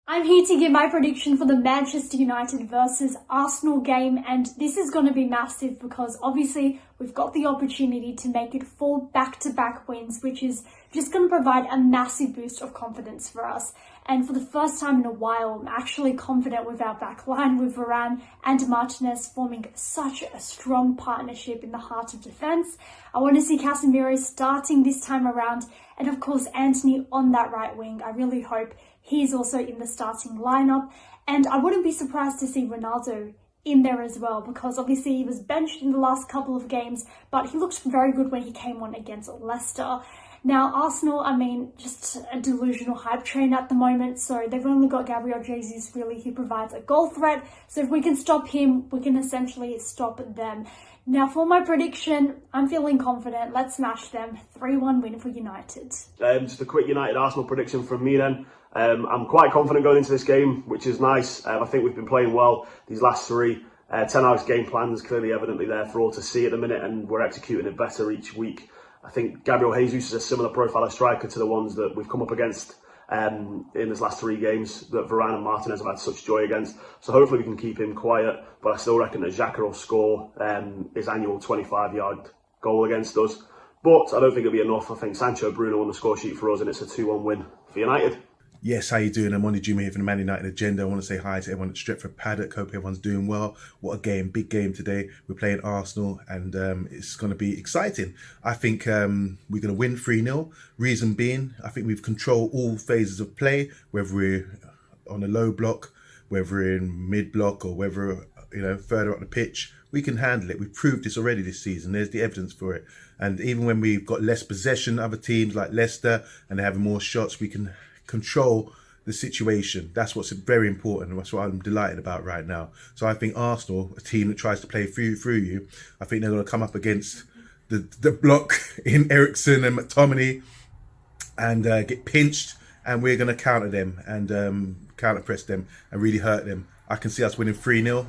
I'm here to give my prediction for the Manchester United versus Arsenal game, and this is going to be massive because obviously we've got the opportunity to make it 4 back-to-back wins, which is just going to provide a massive boost of confidence for us. And for the first time in a while, I'm actually confident with our back line, with Varane and Martinez forming such a strong partnership in the heart of defence. I want to see Casemiro starting this time around, and of course Antony on that right wing. I really hope he's also in the starting lineup, and I wouldn't be surprised to see Ronaldo in there as well, because obviously he was benched in the last couple of games, but he looked very good when he came on against Leicester. Now, Arsenal, I mean, just a delusional hype train at the moment. So they've only got Gabriel Jesus, really, who provides a goal threat. So if we can stop him, we can essentially stop them. Now, for my prediction, I'm feeling confident. Let's smash them. 3-1 win for United. Just a quick United-Arsenal prediction from me then. I'm quite confident going into this game, which is nice. I think we've been playing well these last three. Ten Hag's game plan is clearly evidently there for all to see at the minute, and we're executing it better each week. I think Gabriel Jesus is a similar profile of striker to the ones that we've come up against in this last 3 games that Varane and Martinez have had such joy against. So hopefully we can keep him quiet, but I still reckon that Xhaka will score his annual 25-yard goal against us. But I don't think it'll be enough. I think Sancho Bruno on the score sheet for us, and it's a 2-1 win for United. Yes, how you doing? I'm Monty Jimmy here from the Man United Agenda. I want to say hi to everyone at Stretford, Paddock. Hope everyone's doing well. What a game, big game today. We're playing Arsenal, and it's going to be exciting. I think we're going to win 3-0. Reason being, I think we've controlled all phases of play, whether we're on a low block, whether we're in mid block, or whether further up the pitch. We can handle it. We've proved this already this season. There's the evidence for it. And even when we've got less possession, other teams like Leicester, and they're having more shots, we can control the situation. That's what's very important. That's what I'm delighted about right now. So I think Arsenal, a team that tries to play through you, I think they're going to come up against the block in Eriksen and McTominay and get pinched, and we're going to counter them and counter press them and really hurt them. I can see us winning 3-0.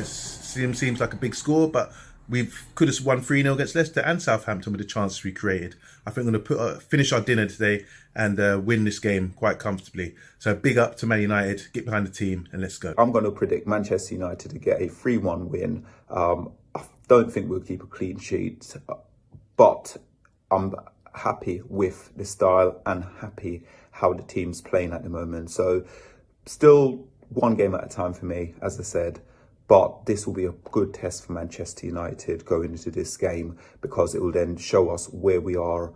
Seems like a big score, but we could have won 3-0 against Leicester and Southampton with the chances we created. I think we're going to finish our dinner today and win this game quite comfortably. So big up to Man United, get behind the team and let's go. I'm going to predict Manchester United to get a 3-1 win. I don't think we'll keep a clean sheet, but I'm happy with the style and happy how the team's playing at the moment. So still one game at a time for me, as I said. But this will be a good test for Manchester United going into this game, because it will then show us where we are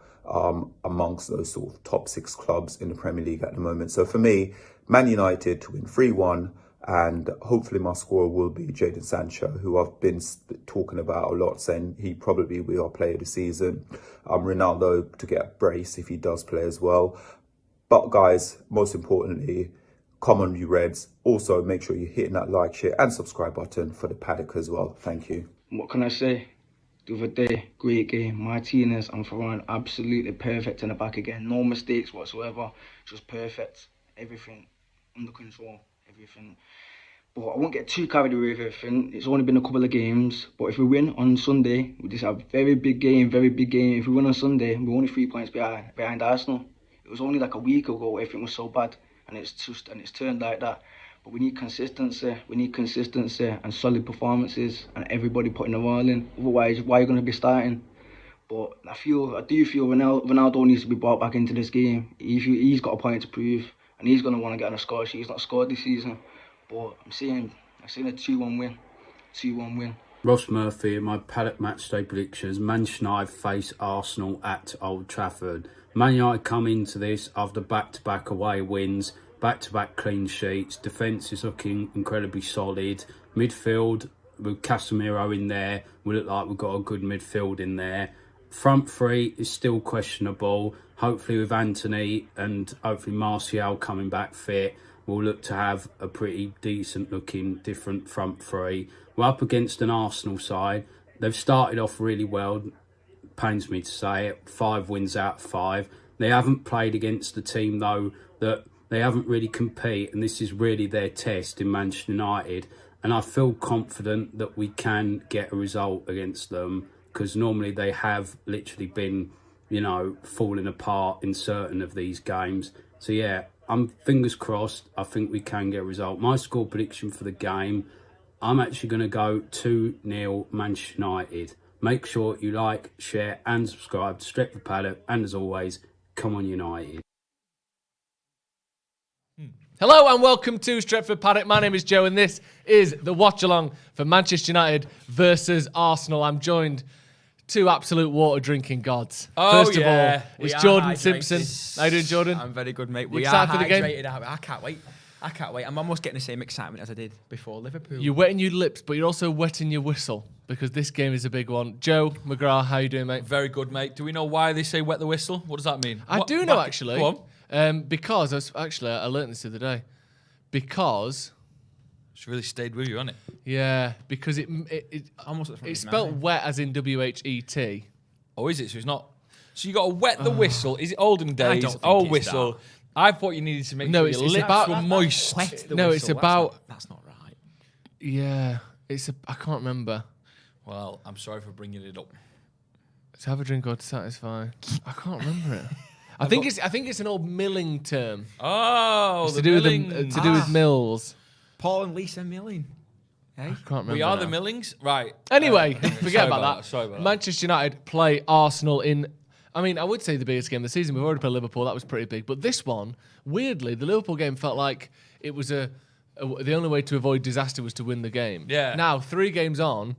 amongst those sort of top 6 clubs in the Premier League at the moment. So for me, Man United to win 3-1, and hopefully my scorer will be Jadon Sancho, who I've been talking about a lot, saying he probably will be our player of the season. Ronaldo to get a brace if he does play as well. But guys, most importantly, come on, you Reds. Also, make sure you're hitting that like, share and subscribe button for the Paddock as well. Thank you. What can I say? The other day, great game. Martinez and Varane, absolutely perfect in the back again. No mistakes whatsoever. Just perfect. Everything under control. Everything. But I won't get too carried away with everything. It's only been a couple of games. But if we win on Sunday, we just have a very big game, very big game. If we win on Sunday, we're only 3 points behind Arsenal. It was only like a week ago, everything was so bad. And it's turned like that. But we need consistency. We need consistency and solid performances, and everybody putting the all in. Otherwise, why are you going to be starting? But I do feel Ronaldo needs to be brought back into this game. He's got a point to prove, and he's going to want to get on a score sheet. He's not scored this season, but I'm seeing a 2-1 win. 2-1 win. Ross Murphy, my Paddock matchday predictions. Manchester United face Arsenal at Old Trafford. Man United come into this after back-to-back away wins, back-to-back clean sheets. Defence is looking incredibly solid. Midfield, with Casemiro in there, we look like we've got a good midfield in there. Front 3 is still questionable. Hopefully with Antony and hopefully Martial coming back fit, we'll look to have a pretty decent looking different front 3. We're up against an Arsenal side. They've started off really well. Pains me to say it, 5 wins out of 5. They haven't played against a team though that they haven't really compete, and this is really their test in Manchester United, and I feel confident that we can get a result against them, because normally they have literally been falling apart in certain of these games. So yeah, I'm fingers crossed. I think we can get a result. My score prediction for the game, I'm actually going to go 2-0 Manchester United. Make sure you like, share and subscribe to Stretford Paddock. And as always, come on United. Hello and welcome to Stretford Paddock. My name is Joe and this is the Watchalong for Manchester United versus Arsenal. I'm joined two absolute water drinking gods. First of all, it's Jordan Simpson. How you doing, Jordan? I'm very good, mate. You excited for the game? I can't wait. I'm almost getting the same excitement as I did before Liverpool. You're wetting your lips, but you're also wetting your whistle because this game is a big one. Joe McGrath, how you doing, mate? Very good, mate. Do we know why they say wet the whistle? What does that mean? I do know, actually. Go on. Because I learned this the other day. Because it's really stayed with you, hasn't it? Yeah, because it almost it's spelled wet as in WHET. Oh, is it? So it's not. So you got to wet the whistle. Is it olden days? don't think Old it's whistle. that. I thought you needed to make sure your lips were moist. It's about. That's not right. Yeah, I can't remember. Well, I'm sorry for bringing it up. To have a drink or to satisfy. I can't remember it. I think it's an old milling term. Oh, it's to do with mills. Paul and Lisa Milling. Hey? I can't remember. We are now. the Millings, right? Anyway, forget about that. Sorry about that. Manchester United play Arsenal in. I mean, I would say the biggest game of the season. We've already played Liverpool. That was pretty big. But this one, weirdly, the Liverpool game felt like it was the only way to avoid disaster was to win the game. Yeah. Now, 3 games on,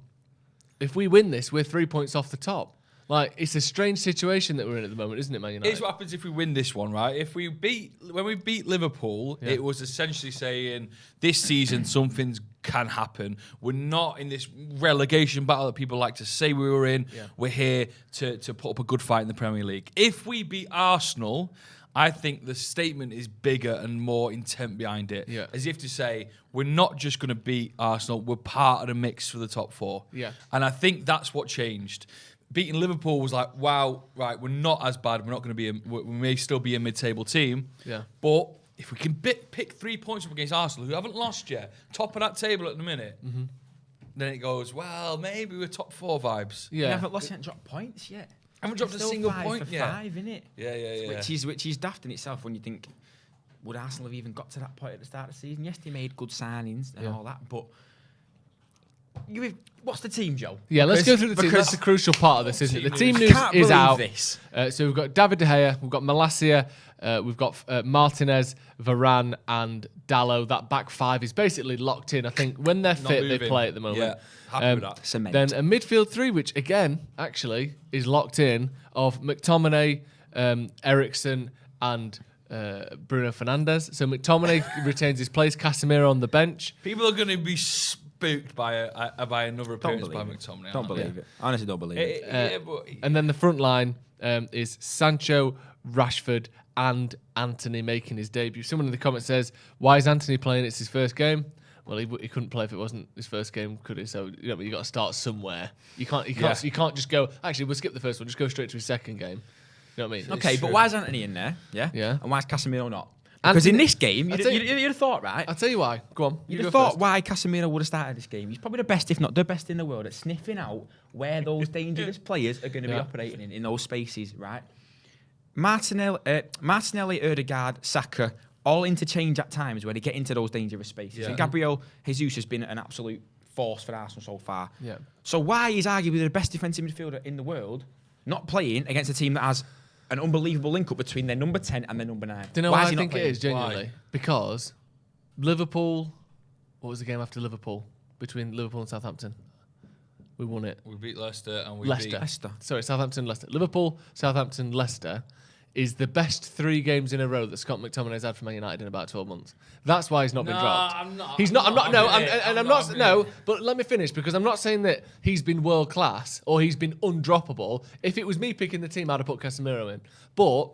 if we win this, we're 3 points off the top. Like, it's a strange situation that we're in at the moment, isn't it, Man United? Here's what happens if we win this one, right? When we beat Liverpool, it was essentially saying this season something can happen. We're not in this relegation battle that people like to say we were in. Yeah. We're here to put up a good fight in the Premier League. If we beat Arsenal, I think the statement is bigger and more intent behind it. Yeah. As if to say, we're not just going to beat Arsenal, we're part of the mix for the top 4. Yeah. And I think that's what changed. Beating Liverpool was like, wow, right, we're not as bad. We're not going to be, we may still be a mid-table team. Yeah. But if we can pick 3 points up against Arsenal, who haven't lost yet, top of that table at the minute, then it goes, well, maybe we're top 4 vibes. Yeah. We haven't lost yet, dropped points yet. Haven't dropped a single point yet. 5, innit? Yeah. Which is daft in itself when you think, would Arsenal have even got to that point at the start of the season? Yes, they made good signings and all that, but what's the team, Joe? Yeah, let's go through the team. That's the crucial part of this, isn't it? The team news is out. So we've got David De Gea, we've got Malacia, we've got Martinez, Varane, and Dalot. That back 5 is basically locked in. I think when they're fit, they play at the moment. Yeah, happy with that. Cement. Then a midfield 3, which again, actually, is locked in of McTominay, Eriksen, and Bruno Fernandes. So McTominay retains his place. Casemiro on the bench. People are going to be spooked by another appearance by McTominay. Don't believe it. Honestly, don't believe it. And then the front line is Sancho, Rashford, and Anthony making his debut. Someone in the comments says, "Why is Anthony playing? It's his first game." Well, he couldn't play if it wasn't his first game, could he? So you got to start somewhere. You can't just go. Actually, we'll skip the first one. Just go straight to his second game. You know what I mean? Okay, but why is Anthony in there? Yeah. And why is Casemiro not? Because Anthony, in this game, you'd have thought, right? I'll tell you why. Go on. You'd have thought why Casemiro would have started this game. He's probably the best, if not the best in the world, at sniffing out where those dangerous players are going to be operating in those spaces, right? Martinelli, Ødegaard, Saka, all interchange at times where they get into those dangerous spaces. Yeah. And Gabriel Jesus has been an absolute force for Arsenal so far. Yeah. So why is arguably the best defensive midfielder in the world not playing against a team that has an unbelievable link-up between their number 10 and their number 9? Do you know why I think it is, genuinely? Why? Because Liverpool... What was the game after Liverpool? Between Liverpool and Southampton? We won it. We beat Leicester and we beat... Leicester. Sorry, Southampton, Leicester. Liverpool, Southampton, Leicester is the best 3 games in a row that Scott McTominay's had for Man United in about 12 months. That's why he's not been dropped. But let me finish, because I'm not saying that he's been world class or he's been undroppable. If it was me picking the team, I'd have put Casemiro in. But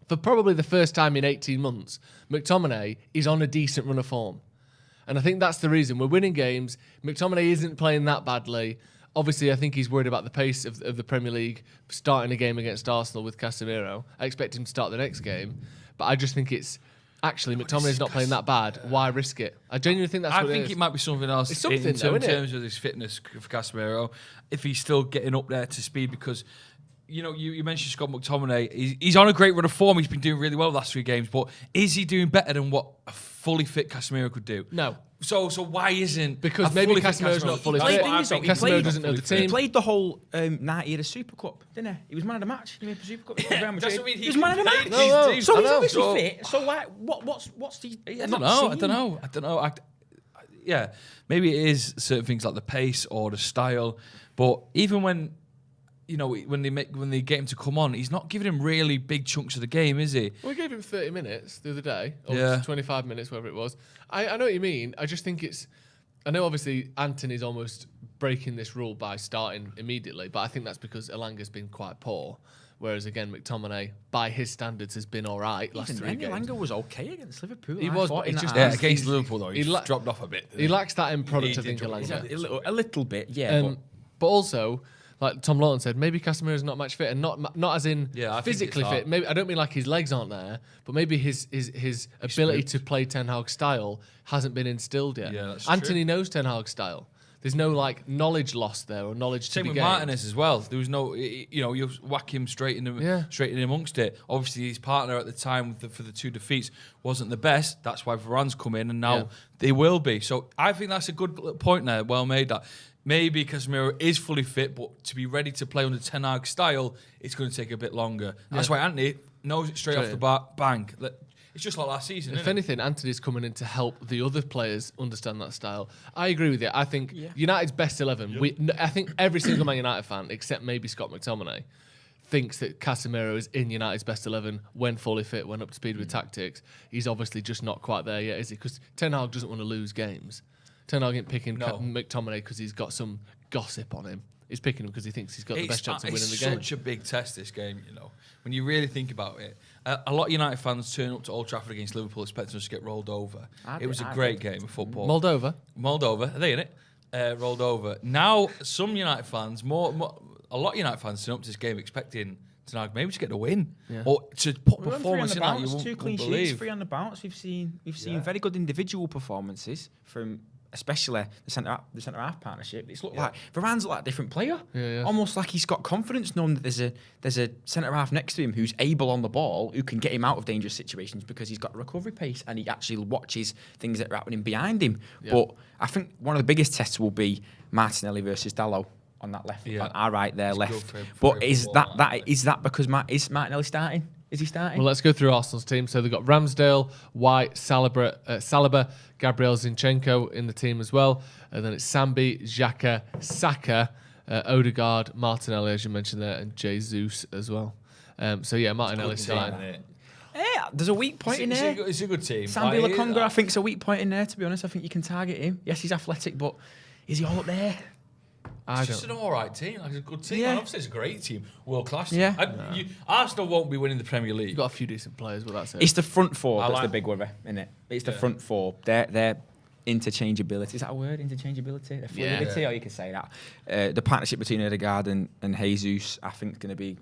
for probably the first time in 18 months, McTominay is on a decent run of form. And I think that's the reason. We're winning games. McTominay isn't playing that badly. Obviously, I think he's worried about the pace of the Premier League, starting a game against Arsenal with Casemiro. I expect him to start the next game. But I just think it's... Actually, McTominay's not playing that bad. Why risk it? I genuinely think that's what it is. I think it might be something else in terms of his fitness for Casemiro. If he's still getting up there to speed, because you mentioned Scott McTominay. He's on a great run of form. He's been doing really well the last 3 games. But is he doing better than what a fully fit Casemiro could do? No. So why isn't? Because maybe Casemiro's not fully fit. Casemiro doesn't know the team. He played the whole 90 of the Super Cup, didn't he? He was man of the match. He made the Super Cup. Doesn't mean he was man of the match. No. So he's obviously fit. So why? What's the? I don't know. Yeah, maybe it is certain things like the pace or the style. But even when when they get him to come on, he's not giving him really big chunks of the game, is he? Well, we gave him 30 minutes the other day, or 25 minutes, whatever it was. I know what you mean. I just think I know obviously Anthony's almost breaking this rule by starting immediately, but I think that's because Elanga's been quite poor. Whereas again, McTominay, by his standards, has been all right last 3 games. Elanga was okay against Liverpool. He was, but against Liverpool though, he's dropped off a bit. He lacks that end product, I think, Elanga. A little bit, yeah. But also, like Tom Lawton said, maybe Casemiro's not match fit, and not as in physically fit. Maybe I don't mean like his legs aren't there, but maybe his ability to play Ten Hag's style hasn't been instilled yet. Yeah, that's Anthony knows Ten Hag's style. There's no like knowledge lost there or knowledge to be gained. Same with Martinez as well. There was no, you whack him straight in amongst it. Obviously, his partner at the time for the 2 defeats wasn't the best. That's why Varane's come in, and now they will be. So I think that's a good point there. Well made that. Maybe Casemiro is fully fit, but to be ready to play under Ten Hag style, it's going to take a bit longer. That's why Anthony knows it straight off the bang. It's just like last season. If anything, Anthony's coming in to help the other players understand that style. I agree with you. I think United's best 11. I think every single Man United fan, except maybe Scott McTominay, thinks that Casemiro is in United's best 11 when fully fit, when up to speed with tactics. He's obviously just not quite there yet, is he? Because Ten Hag doesn't want to lose games. Ten Hag ain't picking McTominay because he's got some gossip on him. He's picking him because he thinks he's got the best chance of winning the game. It's such a big test, this game, when you really think about it. A lot of United fans turn up to Old Trafford against Liverpool expecting us to get rolled over. It was a great game of football. Moldova, are they in it? Rolled over. Now, some United fans, a lot of United fans turn up to this game expecting tonight maybe to get the win or to put performance in that you won't 2 clean believe. sheets, 3 on the bounce. We've seen very good individual performances from especially the centre half partnership. It's looked like Varane's like a different player, almost like he's got confidence knowing that there's a centre half next to him who's able on the ball, who can get him out of dangerous situations because he's got recovery pace and he actually watches things that are happening behind him. But I think one of the biggest tests will be Martinelli versus Dalot on that left, right there, left. But is that because is Martinelli starting? Is he starting? Well, let's go through Arsenal's team. So they've got Ramsdale, White, Saliba, Gabriel Zinchenko in the team as well. And then it's Sambi, Xhaka, Saka, Odegaard, Martinelli, as you mentioned there, and Jesus as well. Martinelli starting. Yeah, there's a weak point in there. It's a good team. Sambi Lokonga, I think, is a weak point in there, to be honest. I think you can target him. Yes, he's athletic, but is he all up there? It's just an all right team. Like, it's a good team. Yeah. Obviously, it's a great team. World class. Yeah. Arsenal won't be winning the Premier League. You've got a few decent players, but that's it. It's the front four that's the big worry, isn't it? It's the front four. Their interchangeability. Is that a word? Interchangeability? Their fluidity, or you could say that. The partnership between Odegaard and Jesus, I think, is going to be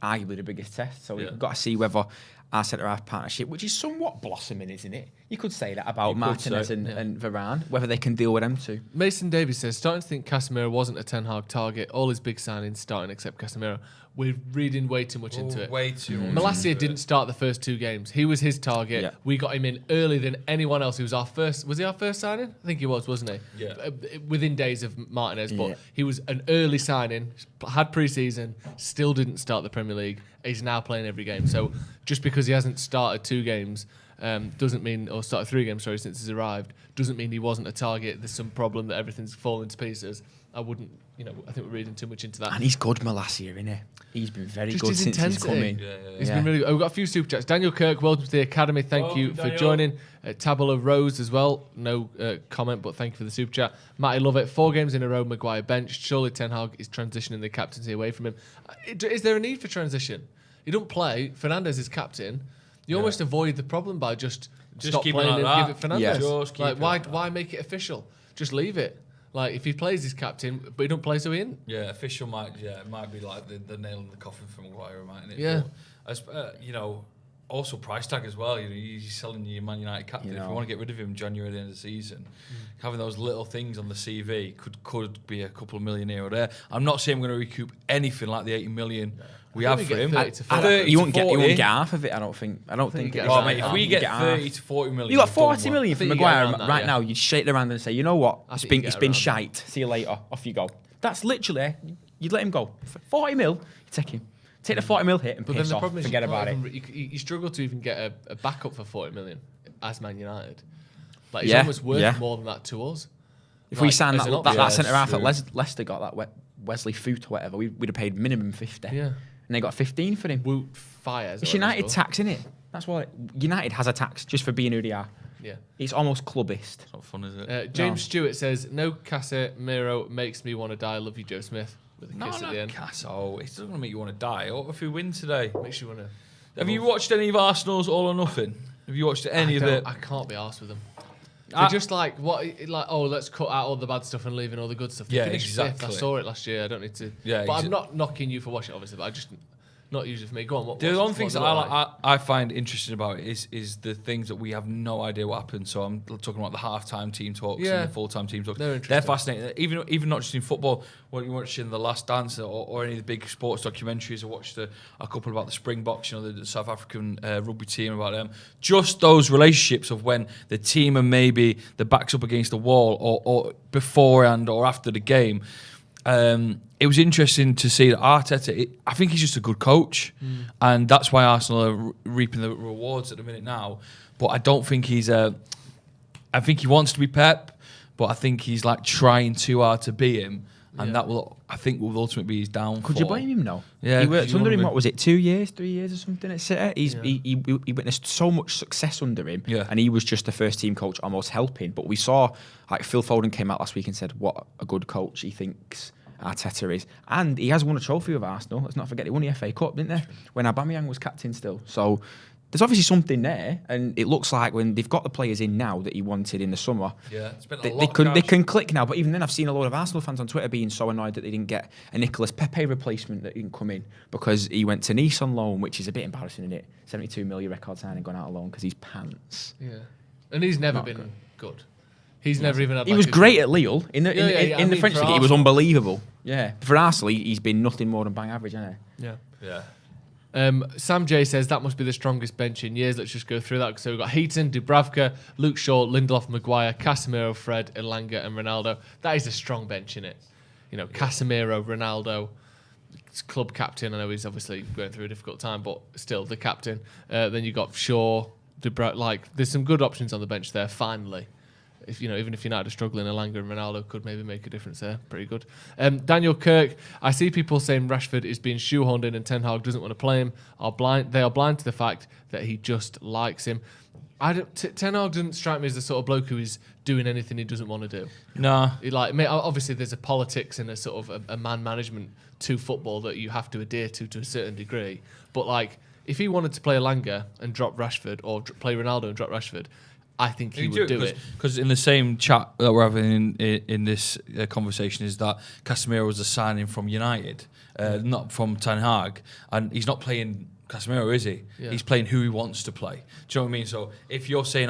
arguably the biggest test. So we've got to see whether our centre-half partnership, which is somewhat blossoming, isn't it? You could say that about Martinez and Varane, whether they can deal with them too. Mason Davies says, starting to think Casemiro wasn't a Ten Hag target. All his big signings starting except Casemiro. We're reading way too much into it. Way too much. Malacia didn't start the first 2 games. He was his target. Yeah. We got him in earlier than anyone else. He was our first. Was he our first signing? I think he was, wasn't he? Yeah. Within days of Martinez, but he was an early signing. Had pre-season. Still didn't start the Premier League. He's now playing every game. So just because he hasn't started 2 games doesn't mean, or started 3 games, sorry, since he's arrived, doesn't mean he wasn't a target. There's some problem that everything's falling to pieces. I wouldn't, I think we're reading too much into that. And he's good, Malacia, isn't he? He's been very good since he's come in. He's been really good. We've got a few super chats. Daniel Kirk, welcome to the Academy. Thank you for joining. Tabula Rose as well. No comment, but thank you for the super chat. Matty Lovett, 4 games in a row, Maguire benched. Surely Ten Hag is transitioning the captaincy away from him. Is there a need for transition? He don't play. Fernandes is captain. You almost avoid the problem by just stop playing and give it Fernandes. Yeah. Why make it official? Just leave it. Like, if he plays, he's captain, but he don't play, so he in. Yeah, official might be like the nail in the coffin for Maguire, mightn't it? Yeah. But, Also, price tag as well. You know, he's selling your Man United captain. You know. If you want to get rid of him January at the end of the season, having those little things on the CV could be a couple of million here or there. I'm not saying we're going to recoup anything like the 80 million we have for him. 30 to 40. You won't get half of it. I don't think. Oh, mate, if we get 30 to 40 million, you got 40 million from think you get Maguire around that, right yeah. now. You'd shake their hand and say, you know what? I It's think been you it's get been around shite. See you later. Off you go. That's literally. You'd let him go. For 40 mil. You take him. Take the 40 mil hit and But piss then the off. problem is Forget about it. You struggle to even get a backup for 40 million as Man United. Like he's Yeah, almost worth yeah. more than that to us. If we Like, signed as an that option. centre half true. that Leicester got, that Wesley Foot or whatever, we'd have paid minimum 50. Yeah. And they got 15 for him. Woot fires. It's United tax, innit? That's what United has a tax just for being who they are. Yeah. It's almost clubbist. It's not fun, is it? James Stewart says, no Casemiro makes me want to die. Love you, Joe Smith. With a kiss at the end. Casso. It's not going to make you want to die. What if we win today? Makes you want to. Have you watched any of Arsenal's All or Nothing? Have you watched any of it? I can't be arsed with them. They're just like, let's cut out all the bad stuff and leave in all the good stuff. They Yeah, finished exactly. fifth. I saw it last year. I don't need to. Yeah, but I'm not knocking you for watching it, obviously. But I just not usually for me. Go on. The one thing what's that it look like? I find interesting about it is the things that we have no idea what happened. So I'm talking about the half-time team talks Yeah. and the full-time team talks. They're They're interesting. fascinating. Even not just in football. When you watch in The Last Dance or any of the big sports documentaries, I watched a couple about the Springboks, the South African rugby team, about them. Just those relationships of when the team and maybe the back's up against the wall or beforehand or after the game. It was interesting to see that Arteta, I think he's just a good coach, and that's why Arsenal are reaping the rewards at the minute now. But I don't think I think he wants to be Pep, but I think he's like trying too hard to be him, and that will ultimately be his downfall. Could you blame him? No. Yeah, He worked you under wanna him, be- what was it, 2 years, 3 years or something at City? He witnessed so much success under him, Yeah. and he was just the first team coach almost helping. But we saw, like, Phil Foden came out last week and said what a good coach he thinks Arteta is. And he has won a trophy with Arsenal. Let's not forget, he won the FA Cup, didn't they? When Aubameyang was captain still. So there's obviously something there, and it looks like when they've got the players in now that he wanted in the summer, spent a they lot of can cash. click now. But even then, I've seen a lot of Arsenal fans on Twitter being so annoyed that they didn't get a Nicolas Pepe replacement that didn't come in because he went to Nice on loan, which is a bit embarrassing, isn't it? 72 million record signing gone out on loan because he's pants. Yeah. And he's never Not been good. He's never even had. He like, was a great good- at Lille in the I in the mean, French for league. He was Arsenal. unbelievable. Yeah, for Arsenal, he's been nothing more than bang average, hasn't he? Yeah. Yeah. Sam J says that must be the strongest bench in years. Let's just go through that. So we've got Heaton, Dubravka, Luke Shaw, Lindelof, Maguire, Casemiro, Fred, Elanga, and Ronaldo. That is a strong bench, innit? Casemiro, Ronaldo, club captain. I know he's obviously going through a difficult time, but still the captain. Then you've got Shaw, there's some good options on the bench there, finally. Even if United are struggling, Elanga and Ronaldo could maybe make a difference there. Pretty good. Daniel Kirk, I see people saying Rashford is being shoehorned in and Ten Hag doesn't want to play him. They are blind to the fact that he just likes him. Ten Hag doesn't strike me as the sort of bloke who is doing anything he doesn't want to do. No. Obviously there's a politics and a sort of a man management to football that you have to adhere to a certain degree. But if he wanted to play Elanga and drop Rashford, or play Ronaldo and drop Rashford, I think he would do it. Because in the same chat that we're having in this conversation is that Casemiro was a signing from United, not from Ten Hag, and he's not playing Casemiro, is he? Yeah. He's playing who he wants to play. Do you know what I mean? So if you're saying,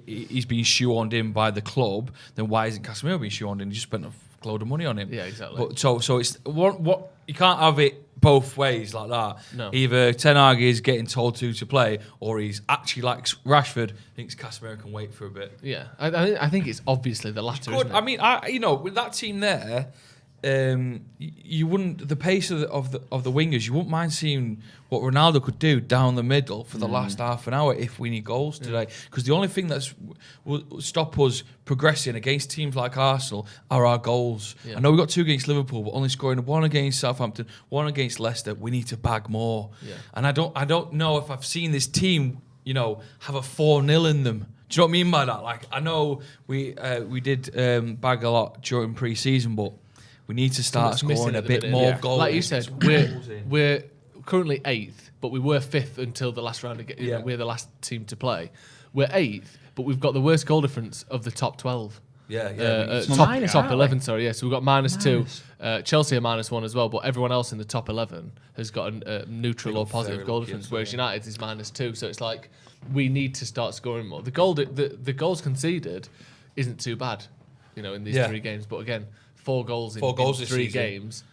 he's being shoehorned in by the club, then why isn't Casemiro being shoehorned in? You just spent a load of money on him. Yeah, exactly. But so it's what you can't have it both ways like that. No. Either Ten Hag is getting told to play, or he's actually like Rashford, thinks Casemiro can wait for a bit. Yeah, I think it's obviously the latter. Good. Isn't it? I mean, with that team there, you wouldn't the pace of the wingers. You wouldn't mind seeing what Ronaldo could do down the middle for the last half an hour if we need goals today. Because the only thing will stop us progressing against teams like Arsenal are our goals. Yeah. I know we got 2 against Liverpool, but only scoring 1 against Southampton, 1 against Leicester. We need to bag more. Yeah. And I don't know if I've seen this team, have a 4-0 in them. Do you know what I mean by that? I know we did bag a lot during pre-season, but we need to start scoring a bit more goals. Like you said, we're currently 8th, but we were 5th until the last round. We're the last team to play. We're 8th, but we've got the worst goal difference of the top 12. Top 11, sorry. Yeah, so we've got -2. Chelsea are -1 as well, but everyone else in the top 11 has got a neutral or positive goal difference, whereas United's is -2. So it's like we need to start scoring more. The goals conceded isn't too bad, in these 3 games. But again, 4 goals in 3 games.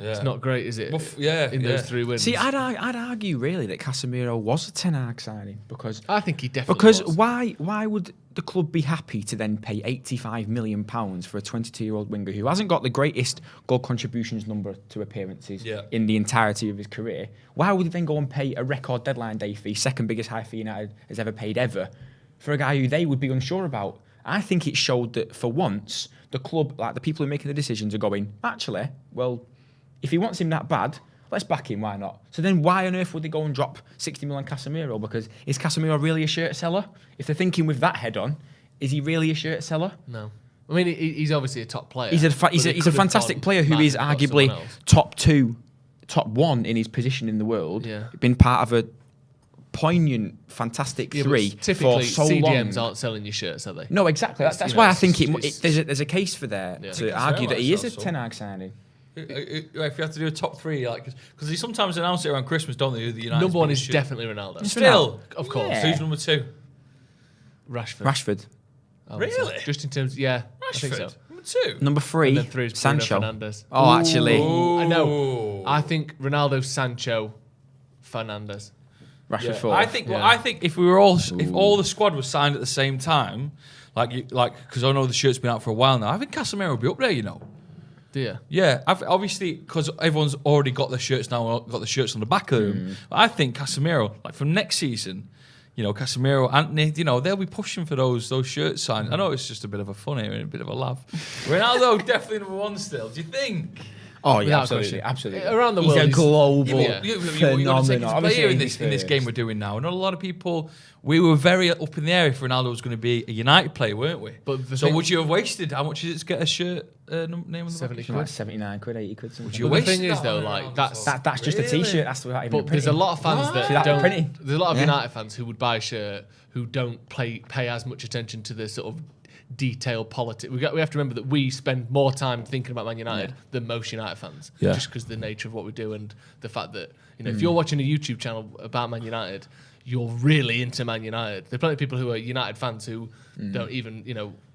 It's not great, is it? In those 3 wins. See, I'd argue really that Casemiro was a Ten Hag signing because I think he definitely was. Why would the club be happy to then pay £85 million for a 22-year-old winger who hasn't got the greatest goal contributions number to appearances in the entirety of his career? Why would he then go and pay a record deadline day fee, second biggest high fee United has ever paid ever, for a guy who they would be unsure about? I think it showed that for once the club, like the people who are making the decisions, are going, actually, well, if he wants him that bad, let's back him, why not? So then why on earth would they go and drop 60 million on Casemiro? Because is Casemiro really a shirt seller? If they're thinking with that head on, is he really a shirt seller? No. I mean, he's obviously a top player. He's a fantastic player who is arguably top 2, top 1 in his position in the world. Yeah. Been part of a poignant, fantastic 3 typically for so CDMs long. aren't selling your shirts, are they? No, exactly. That's why I think there's a case for there to argue that he is a Ten Hag signing. If you have to do a top 3, because they sometimes announce it around Christmas, don't they? The United number 1 is definitely Ronaldo. Still, of course. Yeah. Who's number 2? Rashford. Really? Just in terms, I think so. Number 2. Number 3, And then 3 is Bruno Sancho. Fernandes. Oh, actually, I know. I think Ronaldo, Sancho, Fernandes. Rashford 4. I think if all the squad was signed at the same time, because I know the shirt's been out for a while now, I think Casemiro would be up there. Do you? Yeah, obviously because everyone's already got their shirts now, got the shirts on the back of them. But I think Casemiro, from next season, Casemiro, Anthony, they'll be pushing for those shirt signs. I know it's just a bit of a fun here and a bit of a laugh. Ronaldo definitely number 1 still. Do you think? Oh yeah, Without absolutely. Around the world, he's a global phenomenon. Obviously, In this game we're doing now, and a lot of people, we were very up in the air if Ronaldo was going to be a United player, weren't we? So would you have wasted? How much is it to get a shirt name on the 70 back? like 79 quid, 80 quid. Would you But the waste thing is, that though, on like That's just a T-shirt. That's without even. But there's a lot of fans that See that don't. printing? There's a lot of Yeah. United fans who would buy a shirt who don't pay as much attention to the sort of detailed politics. We have to remember that we spend more time thinking about Man United than most United fans, just because of the nature of what we do and the fact that if you're watching a YouTube channel about Man United, you're really into Man United. There are plenty of people who are United fans who don't even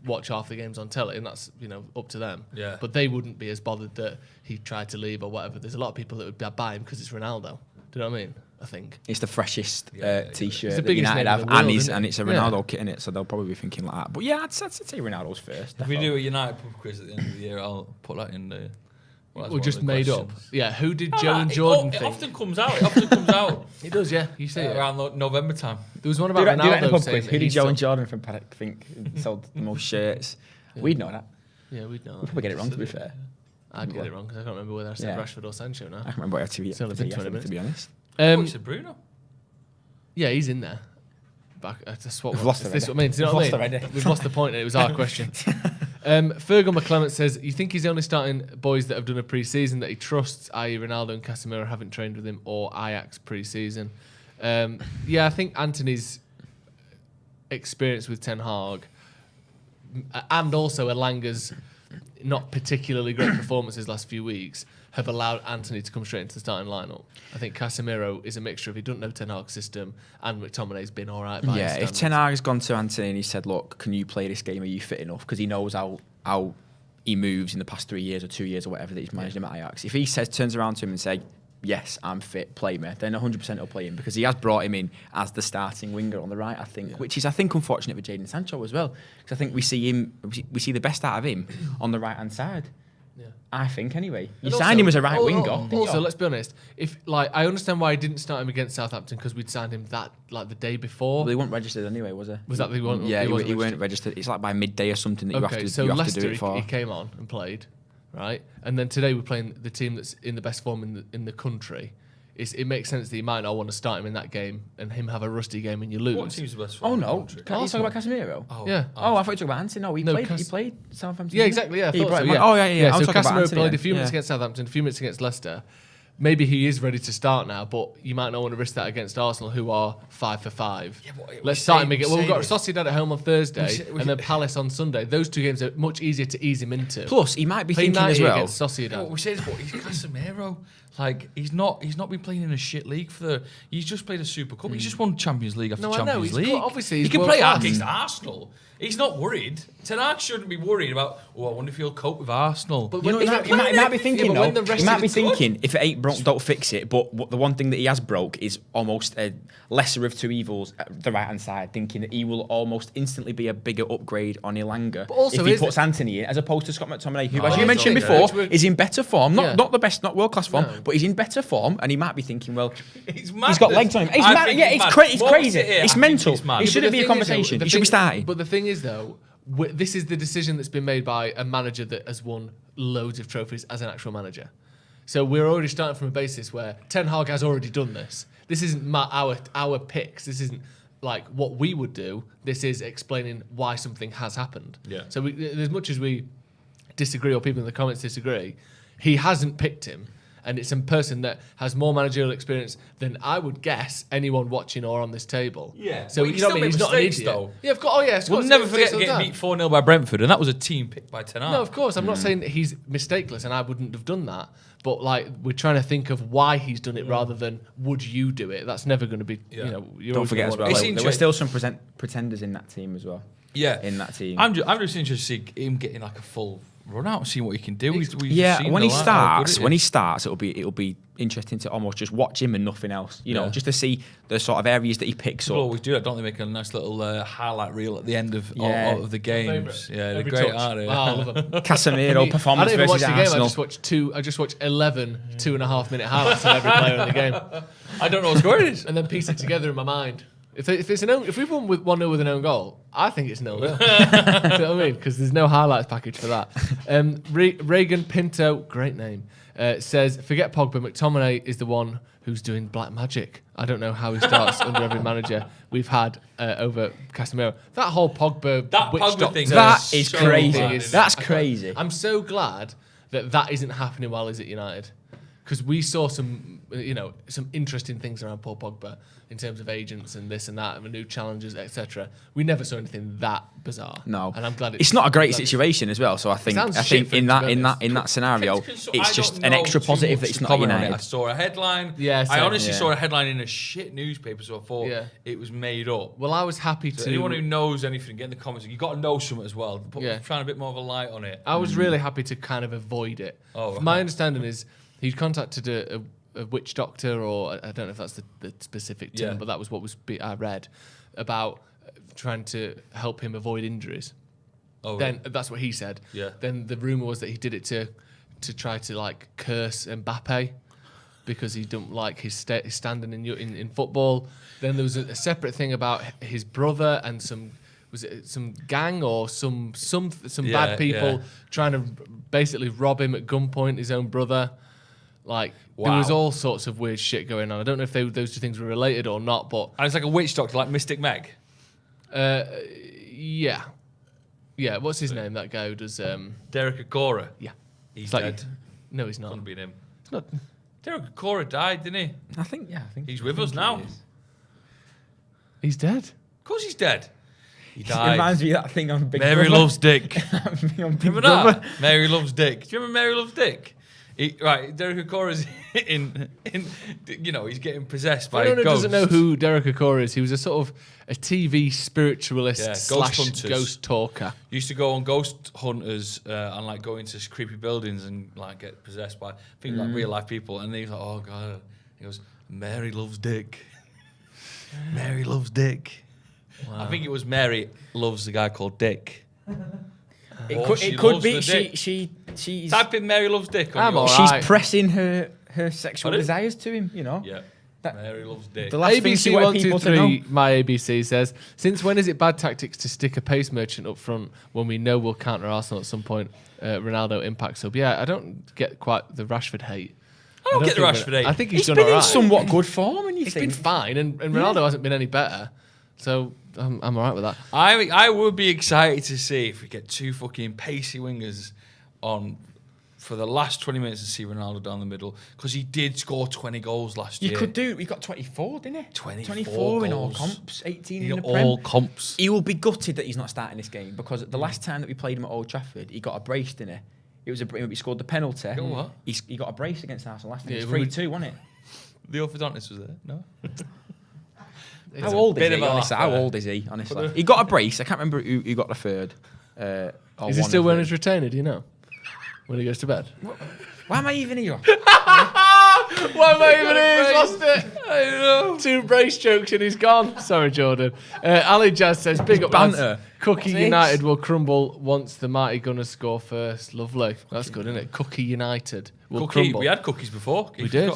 watch half the games on telly, and that's up to them. Yeah. But they wouldn't be as bothered that he tried to leave or whatever. There's a lot of people that would buy him because it's Ronaldo. Do you know what I mean? I think it's the freshest T-shirt the that biggest United name have, in the world, and it's a isn't it? Ronaldo kit in it, so they'll probably be thinking like that. But yeah, I'd say Ronaldo's first. If we do a United pub quiz at the end of the year, I'll put that in the. Or just made up. Yeah, who did Joe and Jordan think? It often comes out. It does, yeah. You say it. Around November time. There was one Do about that in the Ronaldo pub saying quiz. that Who did he Joe sold- and Jordan from Paddock think sold the most shirts? We'd know that. Yeah, we'd know. We'd probably get it wrong, to be fair. I'd get it wrong because I can't remember whether I said Yeah. Rashford or Sancho now. I can't remember what It's only been 20 minutes. to be honest. You said Bruno. Yeah, he's in there. That's what We've lost this already. what I mean. Do you know what I We've mean? lost already. We've lost the point and it was our question. Fergal McClement says, you think he's only starting boys that have done a pre-season that he trusts, i.e. Ronaldo and Casemiro haven't trained with him, or Ajax pre-season? I think Anthony's experience with Ten Hag and also Elanga's not particularly great performances last few weeks have allowed Anthony to come straight into the starting lineup. I think Casemiro is a mixture of he doesn't know Ten Hag's system and McTominay's been all right by his Yeah, if standards. Ten Hag's gone to Anthony and he said, look, can you play this game? Are you fit enough? Because he knows how he moves in the past 3 years or 2 years or whatever that he's managed him at Ajax. If he turns around to him and say, yes, I'm fit, play me, then 100% he'll play him because he has brought him in as the starting winger on the right, I think, which is, I think, unfortunate for Jadon Sancho as well. Because I think we see the best out of him on the right-hand side. Yeah. I think, anyway. You signed him as a right winger. Also, let's be honest. If I understand why I didn't start him against Southampton because we'd signed him the day before. Well, he wasn't registered anyway, was he? Was that the one? Yeah, he weren't registered. It's like by midday or something that you have to do it for. He came on and played, right? And then today we're playing the team that's in the best form in the country. It makes sense that you might not want to start him in that game and him have a rusty game and you lose. What team's the best? Oh no! Can you talk about Casemiro? Yeah. Oh, I thought you were talking about Anthony. No, he played Southampton. Yeah, exactly. Yeah. Oh yeah. So I'm talking about Casemiro Anthony played then. a few minutes against Southampton, a few minutes against Leicester. maybe he is ready to start now, but you might not want to risk that against Arsenal, who are 5 for 5. Yeah, let's start him again. Well, we've got Sociedad at home on Thursday and then Palace on Sunday. Those 2 games are much easier to ease him into. Plus, he might be thinking as well. Against Sociedad. What we say is, but he's Casemiro. Like he's not been playing in a shit league he's just played a Super Cup. He's just won Champions League after Champions League. Obviously, he can play against Arsenal. He's not worried. Ten Hag shouldn't be worried about. I wonder if he'll cope with Arsenal. But he might be thinking, though. He might be thinking, if it ain't broke, don't fix it. But the one thing that he has broke is almost a lesser of 2 evils at the right hand side. Thinking that he will almost instantly be a bigger upgrade on Ilanga if he puts Anthony in, as opposed to Scott McTominay, who, as you mentioned before, is in better form. Not the best, not world class form, but he's in better form. And he might be thinking, well, he's got legs on him. It's crazy. It's mental. It shouldn't be a conversation. He should be starting. But the thing is, though, this is the decision that's been made by a manager that has won loads of trophies as an actual manager. So we're already starting from a basis where Ten Hag has already done this. This isn't our picks. This isn't like what we would do. This is explaining why something has happened. Yeah. So as much as we disagree or people in the comments disagree, he hasn't picked him. And it's a person that has more managerial experience than I would guess anyone watching or on this table. Yeah. So you know what I mean? He's not an idiot. Though. Yeah, of course. We'll never forget getting beat 4-0 by Brentford, and that was a team picked by Ten Hag. No, of course. I'm not saying that he's mistakeless, and I wouldn't have done that. But like, we're trying to think of why he's done it rather than would you do it. That's never going to be. Yeah. You know, don't forget as well. There were still some pretenders in that team as well. Yeah, in that team. I'm just interested to see him getting like a full run out and see what he can do. When he starts, it'll be interesting to almost just watch him and nothing else. You know, just to see the sort of areas that he picks up. Always do that, don't they? Make a nice little highlight reel at the end of the games. Yeah, they're great, aren't they? Oh, I love them. Casemiro performance versus Arsenal. I didn't even watch the game. I just watched 11 2.5 minute highlights of every player in the game. I don't know what score it is, and then piece it together in my mind. If we've won with 1-0 with an own goal, I think it's 0-0. You know what I mean? Because there's no highlights package for that. Reagan Pinto, great name, says, forget Pogba, McTominay is the one who's doing black magic. I don't know how he starts under every manager we've had over Casemiro. That whole Pogba thing, that is crazy. That's crazy. I'm so glad that isn't happening while he's at United. Because we saw some interesting things around Paul Pogba in terms of agents and this and that, and new challenges, etc. We never saw anything that bizarre. No, and I'm glad it's not a great situation as well. So I think in that scenario, it's just an extra positive that it's not United. I saw a headline. Yeah, I honestly saw a headline in a shit newspaper, so I thought it was made up. Well, I was happy to. Anyone who knows anything, get in the comments. You got to know something as well. Shine a bit more of a light on it. I was really happy to kind of avoid it. My understanding is he'd contacted a witch doctor, or I don't know if that's the specific term, but that was what I read about trying to help him avoid injuries. Then that's what he said. Yeah. Then the rumor was that he did it to try to like curse Mbappe because he didn't like his standing in football. Then there was a separate thing about his brother and some gang or some bad people trying to basically rob him at gunpoint, his own brother. Like, there was all sorts of weird shit going on. I don't know if those two things were related or not, but... And it's like a witch doctor, like Mystic Meg? Yeah. Yeah, what's his name, that guy who does... Derek Akora? Yeah. He's dead. No, he's not. Couldn't be him. It's not... Derek Akora died, didn't he? I think he's with us now. He's dead? Of course he's dead. He died. It reminds me of that thing on Big Mary Brother. Loves Dick. Remember that? Mary Loves Dick. Do you remember Mary Loves Dick? Derek Akora's in he's getting possessed by ghosts. Doesn't know who Derek Akora is. He was a sort of a TV spiritualist / ghost talker. Used to go on ghost hunters and like go into creepy buildings and like get possessed by like real life people. And he's like, oh god, he goes, Mary loves Dick. Mary loves Dick. Wow. I think it was Mary loves the guy called Dick. It could be she's type in Mary loves Dick. She's pressing her sexual desires to him. You know. Yeah. Mary loves Dick. The last thing she wanted people to know. My ABC says, since when is it bad tactics to stick a pace merchant up front when we know we'll counter Arsenal at some point? Ronaldo impact sub. Yeah, I don't get quite the Rashford hate. I don't get the Rashford hate. I think he's done been all right. in somewhat good form, and he's been fine, and Ronaldo hasn't been any better. So I'm all right with that. I would be excited to see if we get two fucking pacey wingers on for the last 20 minutes to see Ronaldo down the middle, because he did score 20 goals last year. You could do. He got 24, didn't he? 24 in all goals. comps, 18 In in the Prem. all comps. He will be gutted that he's not starting this game, because the last time that we played him at Old Trafford, he got a brace, didn't he? He scored the penalty. Got what? He got a brace against Arsenal last time. Yeah, It was 3-2, wasn't it? The orthodontist was there, no? How old is bit he? of a Honestly, laugh how there. old is he? Honestly, he got a brace. I can't remember who got the third. Is he still wearing his retainer? Do you know? When he goes to bed. Why am I even here? Why am I even here? He's lost it. I know. 2 brace jokes and he's gone. Sorry, Jordan. Ali Jazz says, big up, lads. banter. Cookie What's United this? will crumble once the mighty Gunners score first. Lovely. That's good, isn't it? Cookie United will crumble. We had cookies before. We did.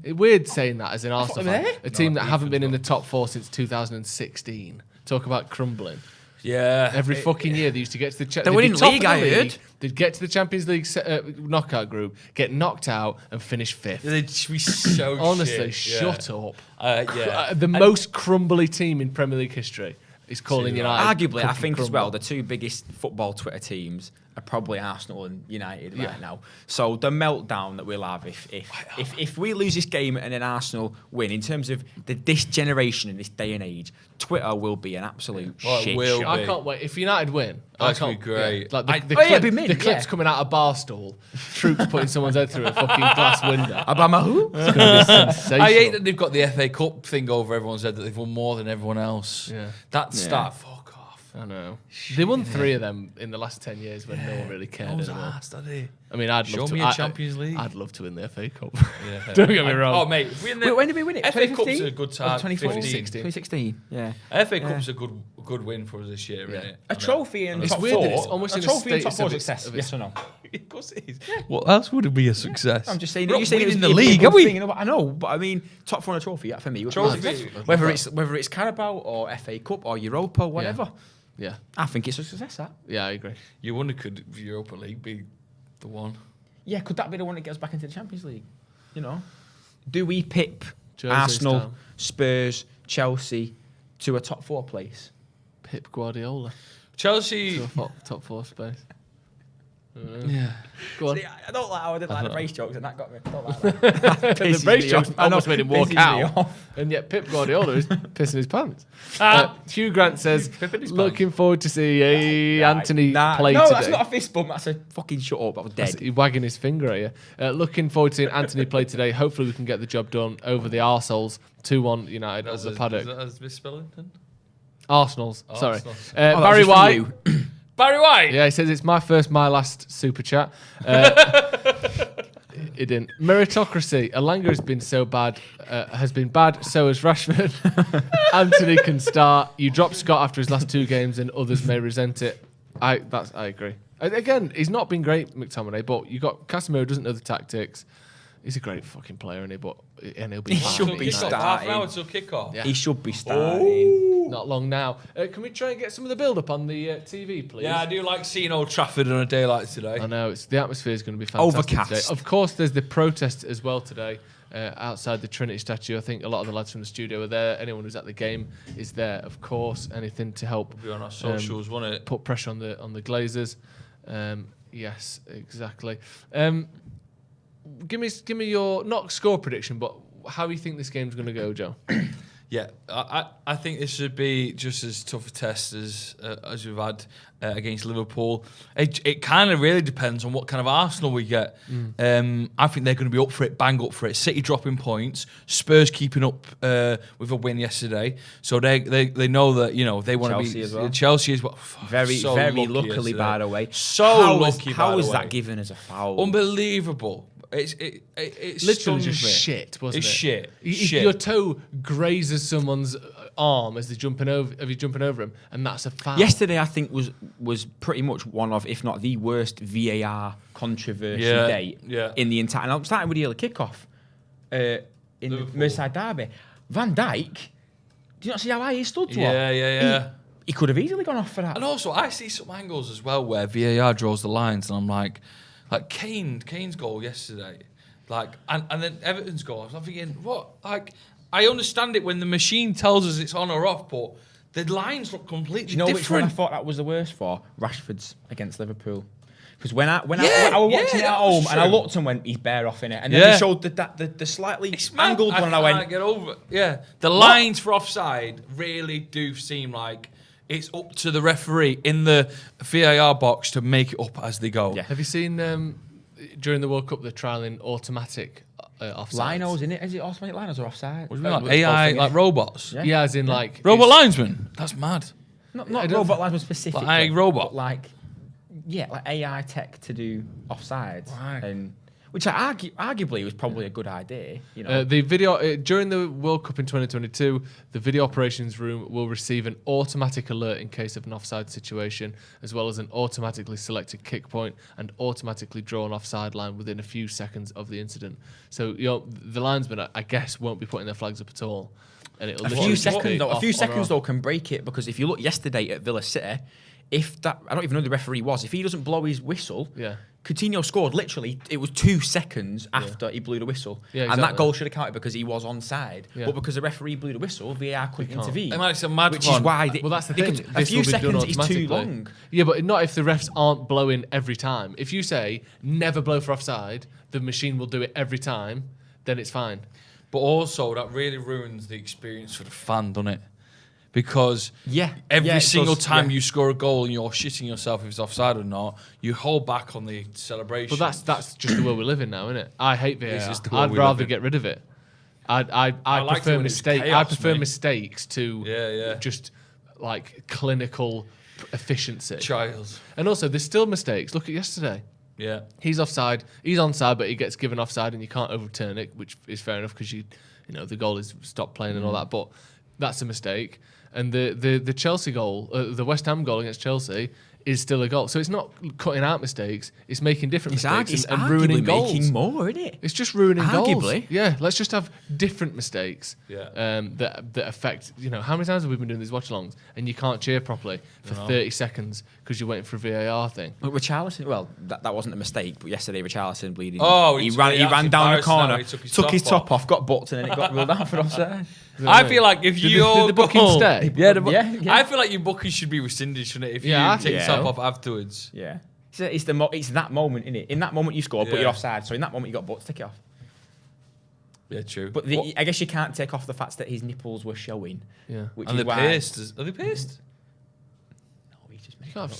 Weird saying that as an Arsenal they fan. were A team that haven't been in the top 4 since 2016. Talk about crumbling. Yeah. Every fucking year they used to get to the They're winning league, I heard. They'd get to the Champions League knockout group, get knocked out, and finish 5th. They'd be so Honestly, shit. shut up. Yeah. The most crumbly team in Premier League history is calling United. Arguably, I cookie think as crumble. well, the 2 biggest football Twitter teams are probably Arsenal and United right now. So the meltdown that we'll have if we lose this game and then Arsenal win, in terms of this generation and this day and age, Twitter will be an absolute Well, it shit will show. I can't wait. If United win, That's I gonna can't. be great. Yeah, like the it'd be mint, clips yeah. coming out of Barstool, troops putting someone's head through a fucking glass window. Obama who? It's going to be sensational. I hate that they've got the FA Cup thing over everyone's head, that they've won more than everyone else. Yeah. That stat, fuck off. I know. They won 3 of them in the last 10 years when no one really cared Those anymore. ass, did they? I mean, I'd Show love to. me a Champions League. I'd love to win the FA Cup. Yeah. Don't get me wrong. Oh, mate. If we win the When did we win it? FA Cup's 2015? a good time. 2016. Yeah. FA Cup's a good win for us this year, isn't it? A trophy in It's top weird 4. that it's almost a in a trophy in top status 4 of its- success. of its- Yes or no? Of course it is. What else would it be a success? I'm just saying. We're You're saying it was winning the a league, good are we? thing, I know, but I mean, top 4 on a trophy for me. Trophy. Whether it's Carabao or FA Cup or Europa, whatever. Yeah. I think it's a success. That. Yeah, I agree. You wonder, could Europa League be the one? Yeah, could that be the one that gets back into the Champions League? You know, do we pip Jose's Arsenal, time. Spurs, Chelsea to a top 4 place? Pip Guardiola Chelsea. to a top 4 space. Yeah. Go on. See, I don't like how I didn't like the brace jokes, and that got me. I don't like that. The Pisses brace me jokes off. I know, almost made him walk pisses me out, off. and yet Pip Guardiola is pissing his pants. Hugh Grant says, Pipping his looking forward to see Anthony play no, today. that's not a fist bump. That's a fucking shut up. I was dead. He's wagging his finger at you. Looking forward to seeing Anthony play today. Hopefully we can get the job done over the Arseholes. 2-1 United That's over Paddock. That's misspelling then? Arsenals, sorry. Arsenals. Oh, that was Barry just from White. you. Barry White. Yeah, he says it's my first, my last super chat. He didn't. Meritocracy. Elanga has been so bad. Has been bad. So has Rashford. Anthony can start. You drop Scott after his last 2 games, and others may resent it. I agree. Again, he's not been great, McTominay, but you got Casemiro doesn't know the tactics. He's a great fucking player, isn't he? But he'll be He fine. should be Kick off, starting. half an hour till kick-off. Yeah. He should be starting. Not long now. Can we try and get some of the build-up on the TV, please? Yeah, I do like seeing Old Trafford on a day like today. I know, the atmosphere is going to be fantastic Overcast. today. Of course, there's the protest as well today outside the Trinity statue. I think a lot of the lads from the studio are there. Anyone who's at the game is there, of course. Anything to help Be on our socials, won't it? put pressure on the Glazers. Yes, exactly. Give me your, not score prediction, but how you think this game's going to go, Joe. Yeah, I think this should be just as tough a test as we've had against Liverpool. It kind of really depends on what kind of Arsenal we get. I think they're going to be up for it, bang up for it. City dropping points, Spurs keeping up with a win yesterday, so they know that they want to be Chelsea as well. Chelsea as well. Very So luckily, yesterday. by the way. So lucky. How by was the that way. given as a foul? Unbelievable. It's Literally stuns just me. shit, wasn't It's it? shit. If Shit. your toe grazes someone's arm as they're jumping over him, and that's a foul. Yesterday, I think was pretty much one of, if not the worst VAR controversy day in the entire. And I'm starting with the early kickoff in the Merseyside derby. Van Dijk, do you not see how high he stood to her? Yeah. He could have easily gone off for that. And also, I see some angles as well where VAR draws the lines, and I'm like Kane's goal yesterday, and then Everton's goal. I'm thinking, what? I understand it when the machine tells us it's on or off, but the lines look completely Do you know which one I different. thought that was the worst for? Rashford's against Liverpool. Because when I was watching it at home and I looked and went, he's bare off in it, and then they showed the slightly angled one, and I went, get over it. Yeah, the lines for offside really do seem like it's up to the referee in the VAR box to make it up as they go. Yeah. Have you seen during the World Cup they're trialling automatic offsides? linos, isn't it? Is it automatic linos or offside? What do you mean, like AI, like robots? Yeah, as in like Robot linesman? That's mad. Not robot linesman specifically. Like robot? But like AI tech to do offsides. Right. And which arguably was probably a good idea. You know, the video during the World Cup in 2022, the video operations room will receive an automatic alert in case of an offside situation, as well as an automatically selected kick point and automatically drawn offside line within a few seconds of the incident. So the linesmen, I guess, won't be putting their flags up at all, and it'll a few seconds though can break it, because if you look yesterday at Villa City, if that, I don't even know who the referee was, if he doesn't blow his whistle, Coutinho scored literally, it was 2 seconds after he blew the whistle. Yeah, and that goal should have counted because he was onside. Yeah. But because the referee blew the whistle, VAR couldn't intervene. It's a mad which one. is why well, that's the thing. a few seconds is too long. Yeah, but not if the refs aren't blowing every time. If you say never blow for offside, the machine will do it every time, then it's fine. But also, that really ruins the experience for the fan, doesn't it? Because every single time you score a goal and you're shitting yourself if it's offside or not, you hold back on the celebration. But that's just the world we live in now, isn't it? I hate VAR. I'd rather get rid of it. I prefer mistakes to just like clinical efficiency. Trials. And also, there's still mistakes. Look at yesterday. Yeah. He's offside. He's onside, but he gets given offside, and you can't overturn it, which is fair enough because the goal is stopped playing and all that. But that's a mistake. And the Chelsea goal, the West Ham goal against Chelsea, is still a goal. So it's not cutting out mistakes; it's making different mistakes and ruining goals. Making more, isn't it? It's just ruining goals. Yeah, let's just have different mistakes. That affect. How many times have we been doing these watch-alongs and you can't cheer properly for 30 seconds because you're waiting for a VAR thing? But Richarlison, well, that wasn't a mistake. But yesterday, Richarlison bleeding. Oh, he ran down the corner, took his top off, got booked, and then it got ruled out for offside. I feel like if you did the booking stay? I feel like your booking should be rescinded, shouldn't it? If you take yourself off afterwards. Yeah. It's that moment, innit? In that moment you score, but you're offside. So in that moment you got booked, take it off. Yeah, true. But I guess you can't take off the fact that his nipples were showing. Yeah. Which and is they're why... pierced. Are they pierced? No, he just made You can't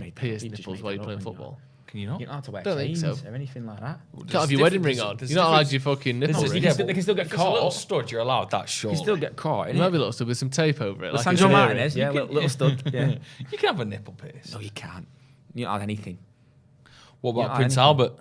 have pierced nipples while you're playing football. Can you not? You don't have to wear Don't think chains so. or anything like that. You can't have your wedding ring on. You're not allowed your fucking nipples. They can still get If it's a little caught. stud, you're allowed that short. You still get caught, innit? Maybe a little stud with some tape over it. Like Sandro a Martinez, little stud. Yeah. You can have a nipple pierce. No, you can't. You don't have anything. What about Yeah, Prince anything. Albert?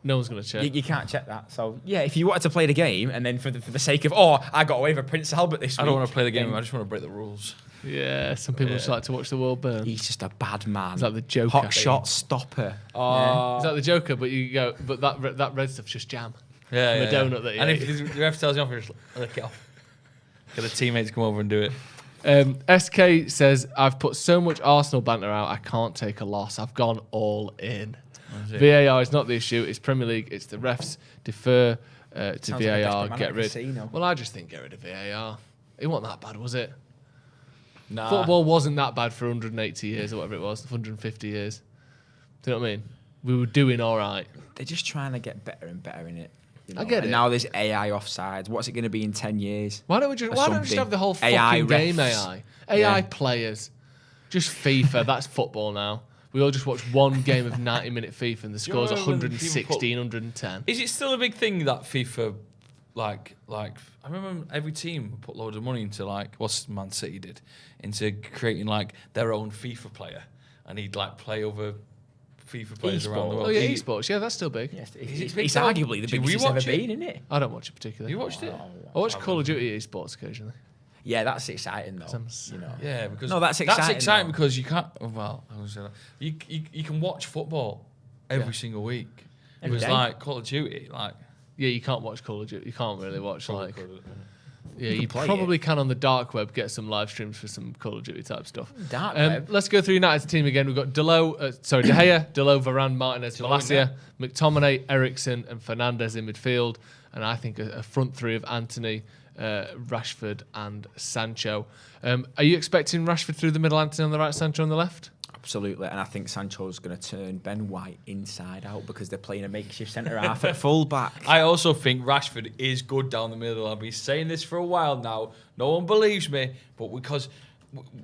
No one's going to check. You can't check that. So, yeah, if you wanted to play the game and then for the sake of, I got away with Prince Albert this week. I don't want to play the game. I just want to break the rules. Yeah, some people just like to watch the world burn. He's just a bad man. Is that the Joker? Hot shot stopper. Is that the Joker? But you go, but that red stuff's just jam. Yeah, The donut that you and ate. if the ref tells you off, you just lick it off. Get the teammates come over and do it. SK says, I've put so much Arsenal banter out, I can't take a loss. I've gone all in. VAR is not the issue. It's Premier League. It's the refs. Defer to Sounds like a VAR. desperate man Get at a rid. casino. Well, I just think get rid of VAR. It wasn't that bad, was it? Nah. Football wasn't that bad for 180 years or whatever it was, 150 years. Do you know what I mean? We were doing all right. They're just trying to get better and better in it. I get and it. now there's AI offsides. What's it going to be in 10 years? Why don't we just something? have the whole fucking AI game refs. AI players? Just FIFA. That's football now. We all just watch one game of 90-minute FIFA and the score's remember when 160, 110. Is it still a big thing that FIFA, like I remember every team put loads of money into what's Man City did, into creating their own FIFA player, and he'd play over FIFA players around the world. Oh yeah, esports. Yeah, that's still big. Yes, It's it's arguably the biggest it's ever been, isn't it? I don't watch it particularly. You watched it? I watch Call of Duty esports occasionally. Yeah, that's exciting though. Yeah, because that's exciting. Because you can't. Well, I was saying you can watch football every single week. It was day. Call of Duty, Yeah, you can't watch Call of Duty. You can't really watch Yeah, You you can play probably can on the dark web get some live streams for some Call of Duty type stuff. Dark web? Let's go through United's team again. We've got De Gea, Delo, Varane, Martinez, Malacia, McTominay, Eriksen, and Fernandes in midfield. And I think a front three of Anthony, Rashford, and Sancho. Are you expecting Rashford through the middle, Anthony on the right, Sancho on the left? Absolutely, and I think Sancho's going to turn Ben White inside out because they're playing a makeshift centre half at full back. I also think Rashford is good down the middle. I've been saying this for a while now. No one believes me, but because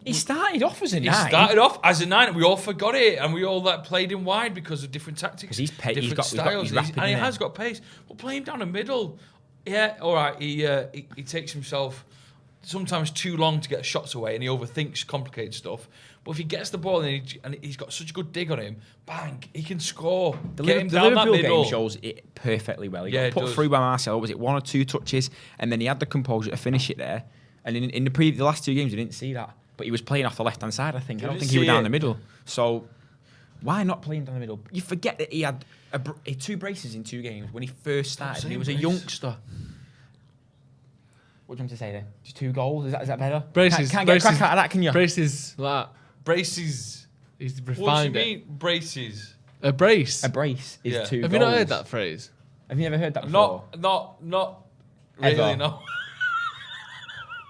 He started off as a 9. He started off as a 9. We all forgot it, and we all played him wide because of different tactics, he's different styles, he's rapid, and he has got pace. But play him down the middle. Yeah, all right. He takes himself sometimes too long to get shots away, and he overthinks complicated stuff. But if he gets the ball and he's got such a good dig on him, bang, he can score. Get him down that Liverpool middle. Game shows it perfectly well. He Yeah, got put through by Marcel. Was it 1 or 2 touches, and then he had the composure to finish it there. And in the last 2 games, we didn't see that. But he was playing off the left hand side. I don't think he was down the middle. So why not play him down the middle? You forget that he had 2 braces in 2 games when he first started. And he was a youngster. What do you want to say there? Just 2 goals? Is that better? Braces. Can't get a crack out of that, can you? Braces like that. Braces. He's What do you refined mean, it. braces? A brace. A brace is 2 goals. Have you not heard that phrase? Have you never heard that before? Not really, Ever. no.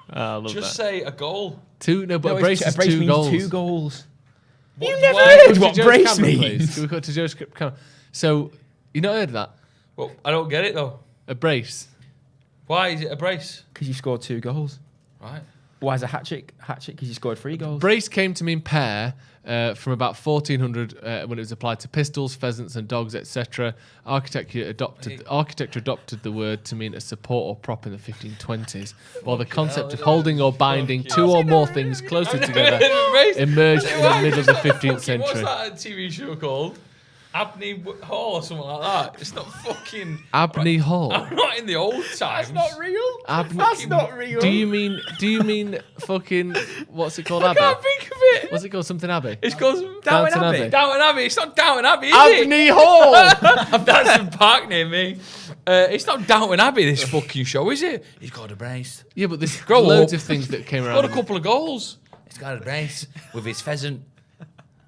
I love Just that. say a goal. 2, no, but No, a brace is 2 means goals. 2 goals. What- You never why- heard what Joe's brace camera, please. means? Can we go to Joe's camera? So, you not heard of that? Well, I don't get it though. A brace. Why is it a brace? Because you scored 2 goals. Right. Why is a hat trick? Hat trick because you scored 3 goals. Brace came to mean pair from about 1400 when it was applied to pistols, pheasants, and dogs, etc. Architecture adopted the word to mean a support or prop in the 1520s, while the concept of holding or binding 2 or more things closer together emerged in the middle of the 15th What's century. that TV show called? Abney Hall or something like that. It's not fucking Abney Hall. I'm not in the old times. real. Abney. That's not real. Do you mean fucking what's it called? I Abbey? can't think of it. What's it called? Something Abbey. It's called Downton Abbey. Downton Abbey. It's not Downton Abbey, is it? Abney Hall. That's the park near me. It's not Downton Abbey, this fucking show, is it? He's got a brace. Yeah, but there's Grow loads up. of things that came Got a around. couple of goals. He's got a brace with his pheasant.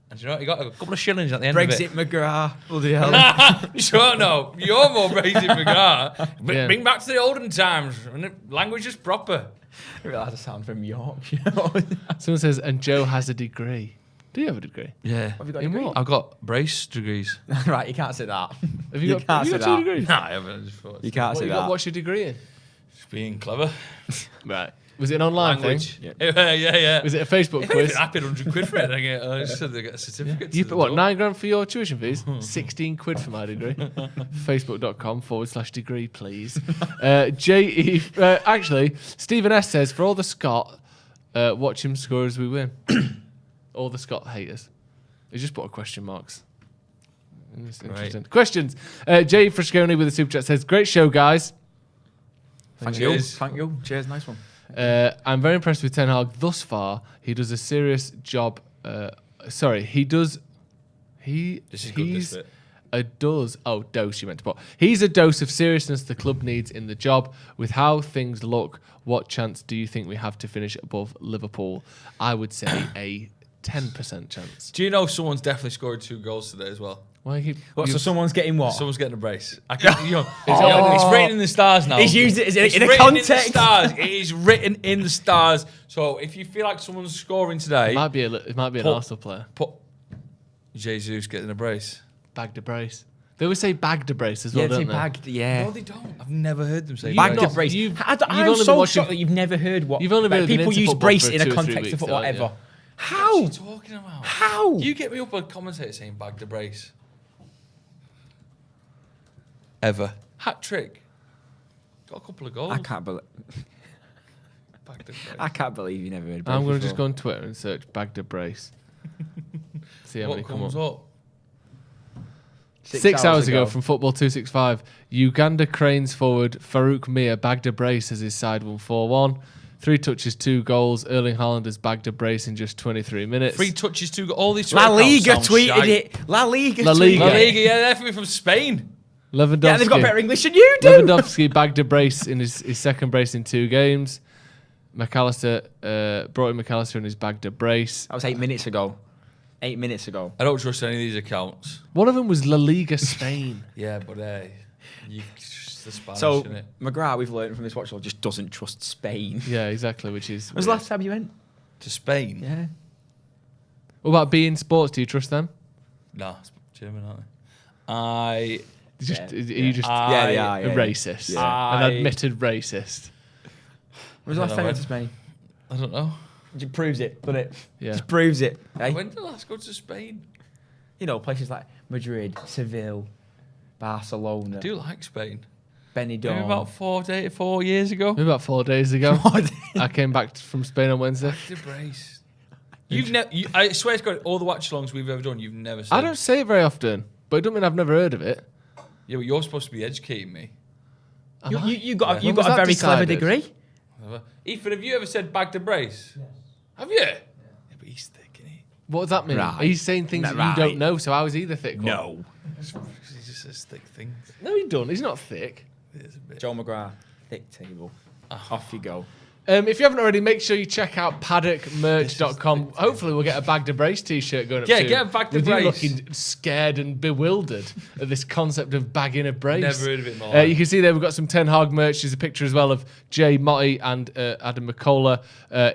And you know what? He got a couple of shillings at the end Brexit of it. McGrath. Bloody hell. Sure, no. You're more Brexit McGrath. Yeah. Bring back to the olden times when the language is proper. I realise I sound from Yorkshire. Someone says, and Joe has a degree. Do you have a degree? Yeah. Have you got a In degree? what? I've got brace degrees. Right, you can't say that. Have you got 2 degrees? No, I haven't. I just thought You can't What, say you got, that. what's your degree in? it's being clever. Right. Was it an online Language. thing? Yeah. Was it a Facebook If quiz? I paid 100 quid for it, I just said they get a certificate. You to put the what, door. 9 grand for your tuition fees? 16 quid for my degree. Facebook.com/degree, please. Actually, Stephen S says, for all the Scott, watch him score as we win. All the Scott haters. He just put a question marks. It's interesting. Questions. Jay Frasconi with a super chat says, great show, guys. Thank you. Cheers. Thank you. Cheers, nice one. I'm very impressed with Ten Hag thus far. He does a serious job. He does. This is good, this bit. Dose you meant to put. He's a dose of seriousness the club needs in the job. With how things look, what chance do you think we have to finish above Liverpool? I would say a 10% chance. Do you know someone's definitely scored 2 goals today as well? Why you What, so someone's getting what? Someone's getting a brace. I can't, it's written in the stars now. He's used it in a written in the context. stars. It is written in the stars. So if you feel like someone's scoring today, It might be an Arsenal player. put Jesus getting a brace. Bagged a brace. They always say bagged a brace as well, Yeah, don't they they? bagged. Yeah. No, they don't. I've never heard them say You've Bagged brace. a not- brace. you've I'm only been so watching- shocked that you've never heard what. You've only like, been people into use football brace for in a 2 or 3 context weeks, of football, don't you? whatever. What How? are you talking about? How? You get me up on commentator saying bagged a brace. Ever. Hat trick. Got a couple of goals. I can't believe. Bagged a brace. I can't believe you never heard. Brace I'm going to just go before. on Twitter and search bagged a brace. See how many What come comes up. up? 6 hours ago from Football 265, Uganda Cranes forward Farouk Mir bagged a brace as his side won 4-1. 3 touches, 2 goals. Erling Haaland has bagged a brace in just 23 minutes. 3 touches, 2 goals. All these La Twitter accounts Liga sound tweeted shite. it. La Liga La tweeted Liga. La it. Liga, yeah, they're from Spain. Lewandowski. Yeah, they've got better English than you do. Lewandowski bagged a brace in his second brace in 2 games. McAllister brought in McAllister and he's bagged a brace. That was 8 minutes ago. 8 minutes ago. I don't trust any of these accounts. One of them was La Liga Spain. Yeah, but it's the Spanish, So innit? McGrath, we've learned from this watch, just doesn't trust Spain. Yeah, exactly. Which is When was the last time you went? To Spain. Yeah. What about beIN Sports? Do you trust them? Nah, it's German, aren't they? Are you just Yeah, they are. a racist? Yeah. An admitted racist. When was the last time you went to Spain? I don't know. It just proves it, doesn't it? Yeah. Just proves it. Hey? When did I last go to Spain? You know, places like Madrid, Seville, Barcelona, I do like Spain. Benidorm. Maybe about 4 years ago. Maybe about 4 days ago. I came back from Spain on Wednesday. The brace. I swear to God, all the watch-alongs we've ever done, you've never said. I don't say it very often, but it don't mean I've never heard of it. Yeah, but you're supposed to be educating me. You got When a was that very clever decided? degree. Ethan, have you ever said bag the brace? Yes. Have you? Yeah, but he's thick, isn't he? What does that mean? Right. He's saying things that you don't know, so how is he the thick one? No. He just says thick things. No, he don't. He's not thick. It is a bit. Joe McGrath, thick table. Off you go. If you haven't already, make sure you check out paddockmerch.com. Hopefully we'll get a Bag the Brace t-shirt going up soon. Yeah, get a Bag the With you Brace. looking scared and bewildered at this concept of bagging a brace. Never heard of it in my life. You can see there we've got some Ten Hag merch. There's a picture as well of Jay Motti and Adam McCullough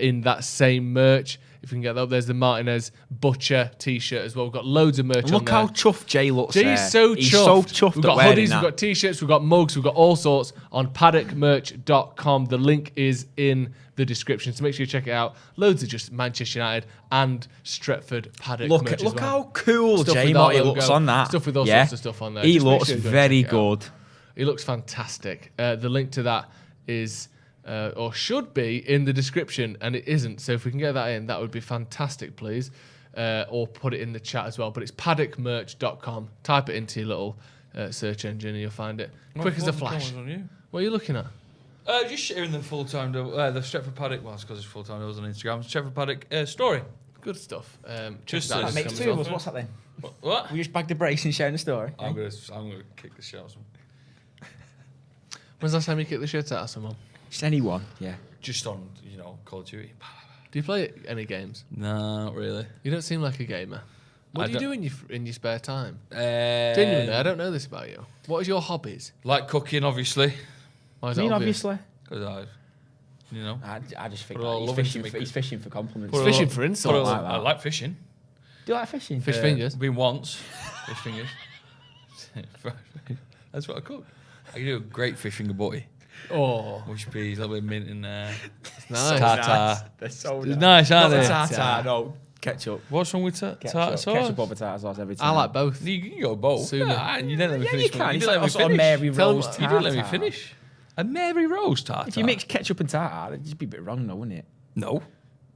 in that same merch. If you can get that up, there's the Martinez Butcher t-shirt as well. We've got loads of merch on Look there. how chuffed Jay looks. Jay's so chuffed. He's so chuffed. We've got at wearing hoodies, that. we've got t-shirts, we've got mugs, we've got all sorts on paddockmerch.com. The link is in the description, so make sure you check it out. Loads of just Manchester United and Stretford Paddock merch as well. Look how cool Stuff Jay with our Motti logo, looks on that. Stuff with all Yeah. sorts of stuff on there. He Just make looks sure you go and very check it out. good. He looks fantastic. The link to that is, or should be, in the description, and it isn't. So if we can get that in, that would be fantastic, please. Or put it in the chat as well. But it's paddockmerch.com. Type it into your little search engine and you'll find it. Quick as a flash. What are you looking at? Just sharing the full-time, the Stretford Paddock, well, it's because it's full-time, it was on Instagram, Stretford Paddock story. Good stuff. Just check that that out. Makes Come two of as us. well. What's that then? What? We just bagged the brace and sharing the story. I'm gonna kick the shit out of someone. When's the last time you kicked the shit out of someone? Just anyone. Yeah. Just on, Call of Duty. Do you play any games? No, not really. You don't seem like a gamer. What I do you don't- do in your spare time? Genuinely, I don't know this about you. What is your hobbies? Like cooking, obviously. Why is I that mean, obvious? obviously. Because I just think Put a lot of he's love into fishing. me. He's fishing for compliments. Put a Fishing for insults. like that. I like fishing. Do you like fishing? Fish fingers. Been once. Fish fingers. That's what I cook. I can do a great fish finger butty. Oh, Mush peas, a little bit of mint in there. nice. Tartar. They're so It's nice, aren't Not they? the tartar, no. Ketchup. What's wrong with tartar Ketchup. sauce? Ketchup over tartar sauce every time. I like both. You can go both. Sooner. Yeah, you didn't let me Yeah, finish. you can. You It's didn't like let me a sort of finish. Mary Tell Rose me- tartar. You didn't let me finish. A Mary Rose tartar. If you mix ketchup and tartar, it'd just be a bit wrong, though, wouldn't it? No.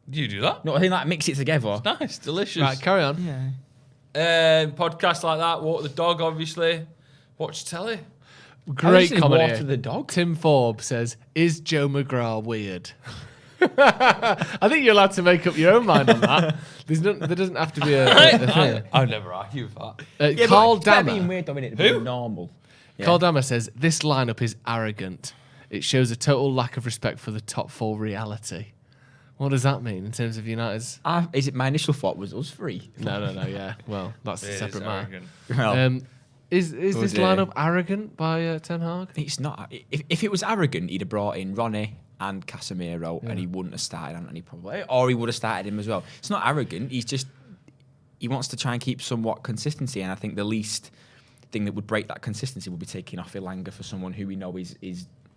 Do you do that? No, I think like mix it together. Nice, delicious. Right, carry on. Yeah. Podcasts like that. Walk the dog, obviously. Watch telly. Great Obviously, comment water here. the dog. Tim Forbes says, "Is Joe McGrath weird?" I think you're allowed to make up your own mind on that. There doesn't have to be a thing. I'd never argue with that. Yeah, Carl but it's better being Dammer. weird, Dominic, than being normal. Yeah. Carl Dammer says this lineup is arrogant. It shows a total lack of respect for the top four reality. What does that mean in terms of United's? Is it my initial thought was us three? No. Yeah, well, that's a It is separate matter. arrogant. Well, Is this Was it? lineup arrogant by Ten Hag? it's not. If it was arrogant, he'd have brought in Ronnie and Casemiro, and he wouldn't have started Anthony probably, or he would have started him as well. It's not arrogant. He wants to try and keep somewhat consistency, and I think the least thing that would break that consistency would be taking off Ilanga for someone who we know is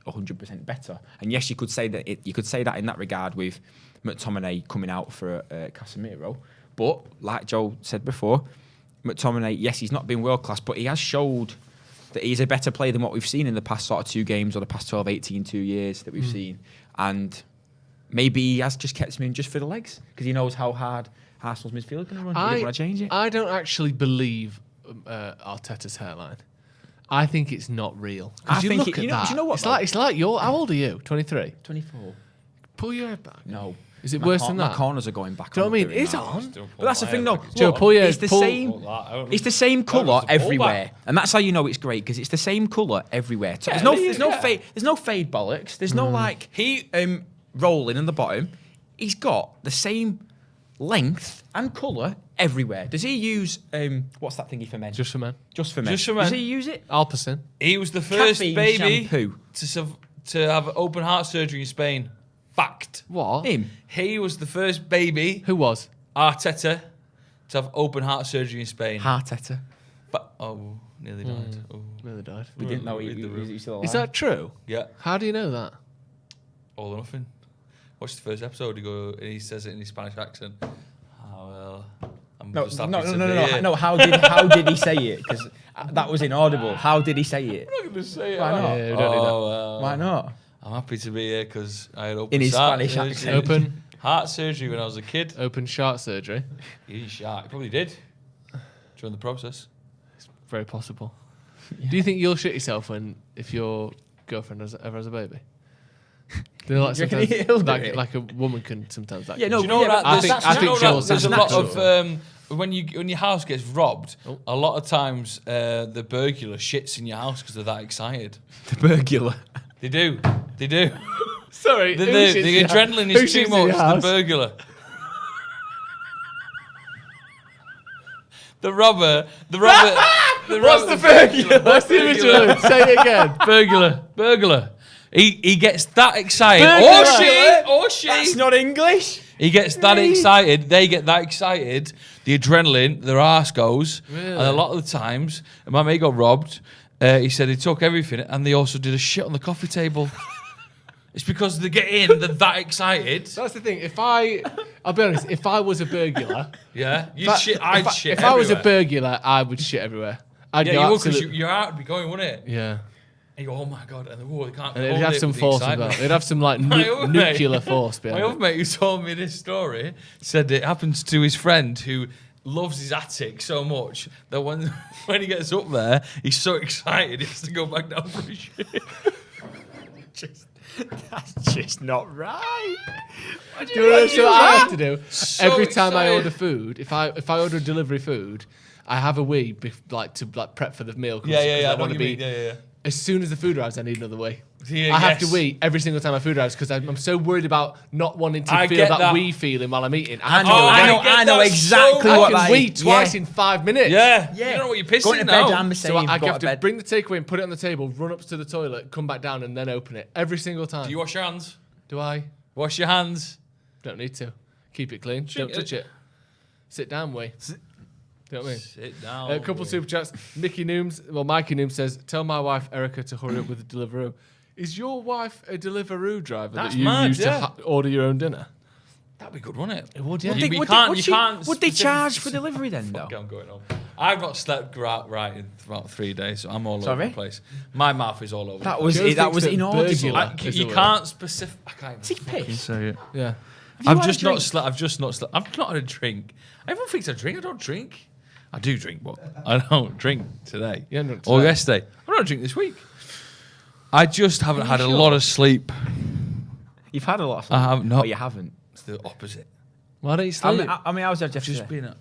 100% better. And yes, you could say that. You could say that in that regard with McTominay coming out for Casemiro, but like Joe said before, McTominay, yes, he's not been world class, but he has showed that he's a better player than what we've seen in the past sort of 2 games or the past 12, 18, 2 years that we've seen. And maybe he has just kept him in just for the legs because he knows how hard Arsenal's midfield is going to run. He doesn't want to change it. I don't actually believe Arteta's hairline. I think it's not real. 'Cause I you think look it- at you know- that. do you know what, It's like you're. How old are you? 23. 24. Pull your head back. No. Is it My worse cor- than my that? corners are going back. Do you know what I mean? doing It's that. on. But that's the thing, though. Joe, Look, pull your it's the pull- same. It's the same colour everywhere, and that's how you know it's great because it's the same colour everywhere. So there's no fade. There's no fade bollocks. There's no like rolling in the bottom. He's got the same length and colour everywhere. Does he use what's that thingy for men? Just for men. Just for men. Just for men. Does he use it? Alpecin. He was the first Caffeine baby shampoo. to have open heart surgery in Spain. Fact. What? Him. He was the first baby, Who was? Arteta, to have open heart surgery in Spain. Arteta. But nearly died. Oh. Nearly died. We didn't know he was still alive. Is that true? Yeah, How do you know that? all or nothing. Watch the first episode. He says it in his Spanish accent. Well, I'm just happy to be here. No. How did he say it? Because that was inaudible. How did he say it? I'm not going to say it. Why not? Yeah, we don't need that. Well, Why not? I'm happy to be here because I had open In his Spanish surgery. accent. Open. Heart surgery when I was a kid. Open shark surgery. He didn't shark. He probably did during the process. Very possible. Do you think you'll shit yourself if your girlfriend ever has a baby? Do you know, like, Do you reckon sometimes, he'll do it? like a woman can sometimes. Yeah, no, Do you know that? I think There's that's a lot natural. of when your house gets robbed. A lot of times the burglar shits in your house because they're that excited. The burglar. They do. Sorry, The adrenaline is too much. The burglar. The robber. What's the burglar? What's the original? Say it again. Burglar. He gets that excited. Burglar. Or she. That's not English. He gets that excited. They get that excited. The adrenaline, their arse goes. Really? And a lot of the times, my mate got robbed. He said he took everything, and they also did a shit on the coffee table. It's because they get in, they're that excited. That's the thing. I'll be honest. If I was a burglar, Yeah, I'd shit. if I was a burglar, I would shit everywhere. I'd Yeah, go you would, because absolute- your heart would be going, wouldn't it? Yeah. And you go, oh my god, and they can't. And it'd hold have it some with the force as well. excitement. It'd have some like My other mate- nuclear force My behind other it. mate who told me this story said it happens to his friend who loves his attic so much that when he gets up there, he's so excited he has to go back down for his shit. That's just not right. Do you know what I have to do? So Every time I excited. order food, if I order delivery food, I have a wee to prep for the meal. Yeah. I know I what want you to be. mean. Yeah. As soon as the food arrives, I need another wee. Yeah, I have yes. to wee every single time my food arrives because I'm so worried about not wanting to I feel get that that. wee feeling while I'm eating. I have know, to go, I know, get I know that exactly so what I that can wee is. twice Yeah. in 5 minutes. Yeah. Yeah. You don't know what you're pissing Going to bed, now. I'm the same. So I Go have to bed. bring the takeaway and put it on the table, run up to the toilet, come back down, and then open it every single time. Do you wash your hands? Do I? Wash your hands. Don't need to. Keep it clean. Don't touch it. Sit down, wee. Do you know what I mean? Sit down. A couple of super chats. Mikey Nooms says, tell my wife Erica to hurry up with the Deliveroo. Is your wife a Deliveroo driver That's that you mad, use yeah. to order your own dinner? That'd be good, wouldn't it? It would, yeah. Would they, You would can't- they, you can't would they specific- charge for delivery then, though? Okay, I'm going home. I've not slept right in about 3 days, so I'm all over Sorry? the place. My mouth is all over. That the was Joe it. That thinks was that inaudible. burglar- place. Is You the can't specify. I can't. Is he fucking pissed? say it. Yeah. I've had a just not drink? slept. I've just not slept. I've not had a drink. Everyone thinks I drink. I don't drink. I do drink, but I don't drink today. You haven't Or today. yesterday. I don't drink this week. I just haven't Are you had a sure? lot of sleep. You've had a lot of I have sleep. not. Oh, you haven't. It's the opposite. Why don't you I sleep? mean, I was there yesterday. Just been.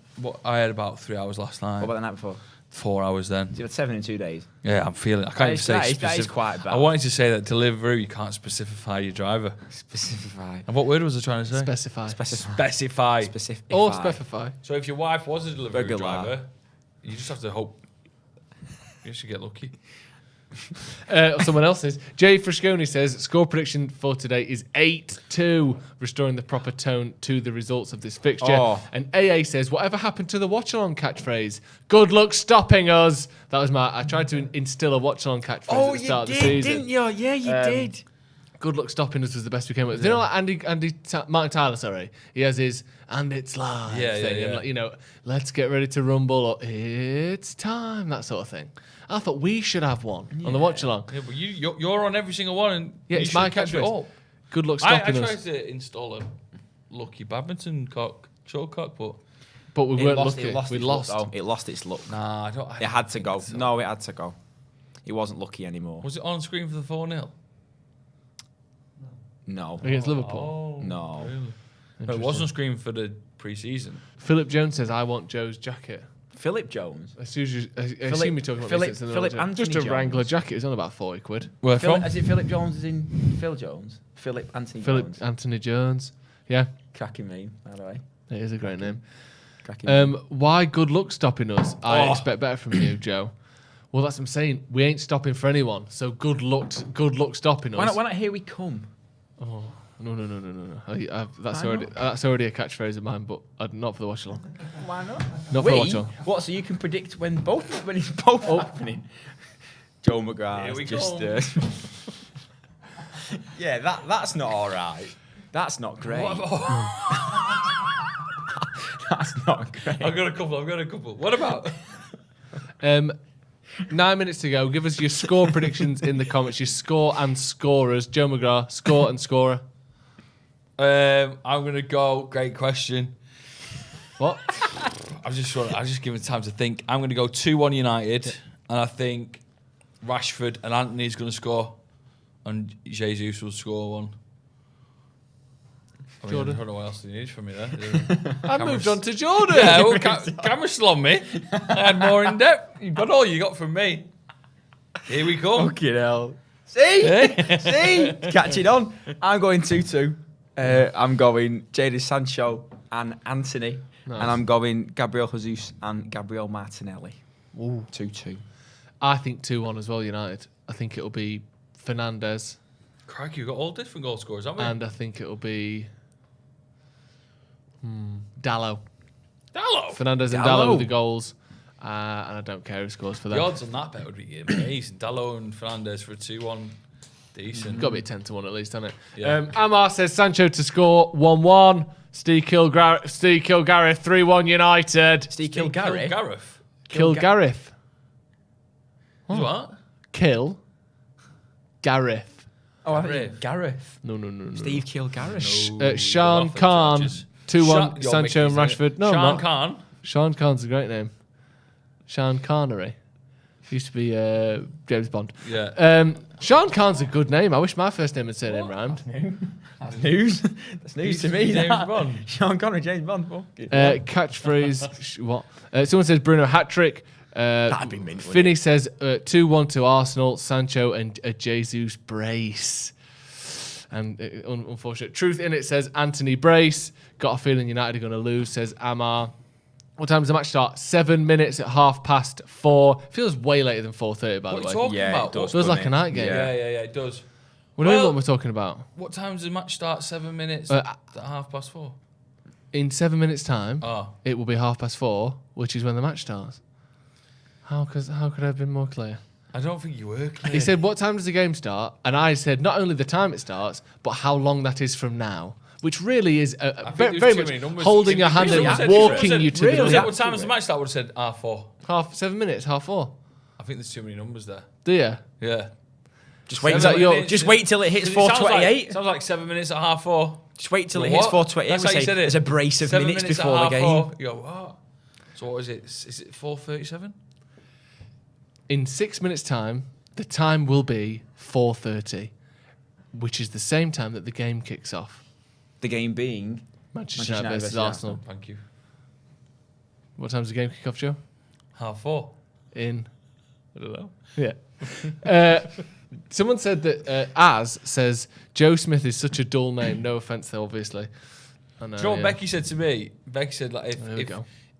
I had about 3 hours last night. What about the night before? 4 hours then. So you had 7 in 2 days. Yeah, I'm feeling. I can't even is- say that is specific. quite bad. I wanted to say that Deliveroo, you can't specify your driver. Specify. And what word was I trying to say? Specify. Specify. Specific. Or specify. So if your wife was a delivery Burglar. driver, you just have to hope you should get lucky. Someone else says, Jay Frasconi says, score prediction for today is 8-2, restoring the proper tone to the results of this fixture. Oh. And AA says, whatever happened to the Watchalong catchphrase? Good luck stopping us. That was I tried to instill a Watchalong catchphrase at the start of the season. didn't you? Yeah, you did. Good luck stopping us was the best we came up with. You know, like Martin Tyler, sorry. He has his "and it's live" Yeah, thing, yeah. and like, you know, let's get ready to rumble, or it's time, that sort of thing. I thought we should have one on the watch along. Yeah, but you're on every single one, and Yeah, you it's my should catch it catchphrase. up. Good luck I stopping tried us, to install a lucky badminton shuttlecock, but but we weren't lucky. We its lost. Look, though. It lost its look. nah, I don't. It had to think go. so. No, it had to go. It wasn't lucky anymore. Was it on screen for the 4-0? No. Against Liverpool. Oh, No. really? No, it was on screen for the pre-season. Philip Jones says, "I want Joe's jacket." Philip Jones. As soon as you, I assume you're talking about Philip- this in the Philip middle of the- Just a Anthony Wrangler Jones. jacket. It's only about 40 quid. Where Philip, from? is it Philip Jones as in Phil Jones? Philip Anthony Philip Jones. Anthony Jones. Yeah, Cracking name, by the way. it is a great name. Cracking name. Why good luck stopping us? I Oh. expect better from you, Joe. Well, that's what I'm saying. We ain't stopping for anyone. So good luck stopping us. Why not here we come? No. That's already a catchphrase of mine, but not for the watch along. Why not? Not for the watch along. What? So you can predict when it's both happening. Joe McGrath. Here we just. go. Yeah, that's not all right. That's not great. That's not great. I've got a couple. What about? 9 minutes to go. Give us your score predictions in the comments. Your score and scorers. Joe McGrath, score and scorer. I'm gonna go. Great question. What? I was just giving time to think. I'm gonna go 2-1 United, and I think Rashford and Anthony's gonna score, and Jesus will score one. Jordan. I don't know what else you need from me there. I moved on to Jordan. Yeah, well, camera still on me. I had more in depth. You've got all you got from me. Here we come. Fucking hell. See? Catching on. I'm going 2-2. I'm going Jadon Sancho and Anthony. Nice. And I'm going Gabriel Jesus and Gabriel Martinelli. 2-2. I think 2-1 as well, United. I think it'll be Fernandes. Crikey, you've got all different goal scorers, haven't we? And I think it'll be Dallo. Fernandes and Dallo with the goals. And I don't care who scores for them. The odds on that bet would be amazing. Dallo and Fernandes for a 2-1. Decent. Got to be 10-1 at least, hasn't it? Yeah. Amar says Sancho to score 1-1. Steve Kilgareth 3-1 United. Steve Kilgareth? Kilgareth. Who's what? Kill Gareth. Oh, I think Gareth. No. Steve Kilgareth. Sean Khan 2-1 Sancho and Rashford. No, Sean Khan. Sean Khan's a great name. Sean Connery. Used to be James Bond. Yeah. Sean Khan's a good name. I wish my first name and surname rhymed. That's news. That's news to me. James that. Bond. Sean Connery, James Bond. Catchphrase. What? Someone says Bruno hat-trick. That'd be mint. Finney says 2-1 to Arsenal. Sancho and a Jesus brace. And unfortunate truth in it says Anthony brace. Got a feeling United are going to lose, says Amar. What time does the match start? 7 minutes at 4:30. Feels way later than 4:30, by the way. What are you talking about? It does, Feels like a night game. Yeah, it does. We know what we're talking about. What time does the match start? 7 minutes at 4:30. In 7 minutes' time, Oh. it will be 4:30, which is when the match starts. How could I have been more clear? I don't think you were clear. He said, what time does the game start? And I said, not only the time it starts, but how long that is from now. Which really is very much holding your hand and walking you to the What time does the match start? I would have said 4:30. 7 minutes, 4:30. I think there's too many numbers there. Do you? Yeah. Just wait till it hits 4:28. Sounds like 7 minutes at 4:30. Just wait till it hits 4:28. That's how you said it. There's a brace of minutes before the game. 4:30. You go, what? So what is it? Is it 4:37? In 6 minutes' time, the time will be 4:30, which is the same time that the game kicks off. The game being Manchester United versus Arsenal. Thank you. What time does the game kick off, Joe? 4:30. In, I don't know. yeah. Someone said that says Joe Smith is such a dull name. No offense, though, obviously. I know, Do you know what Becky said to me? Becky said, like,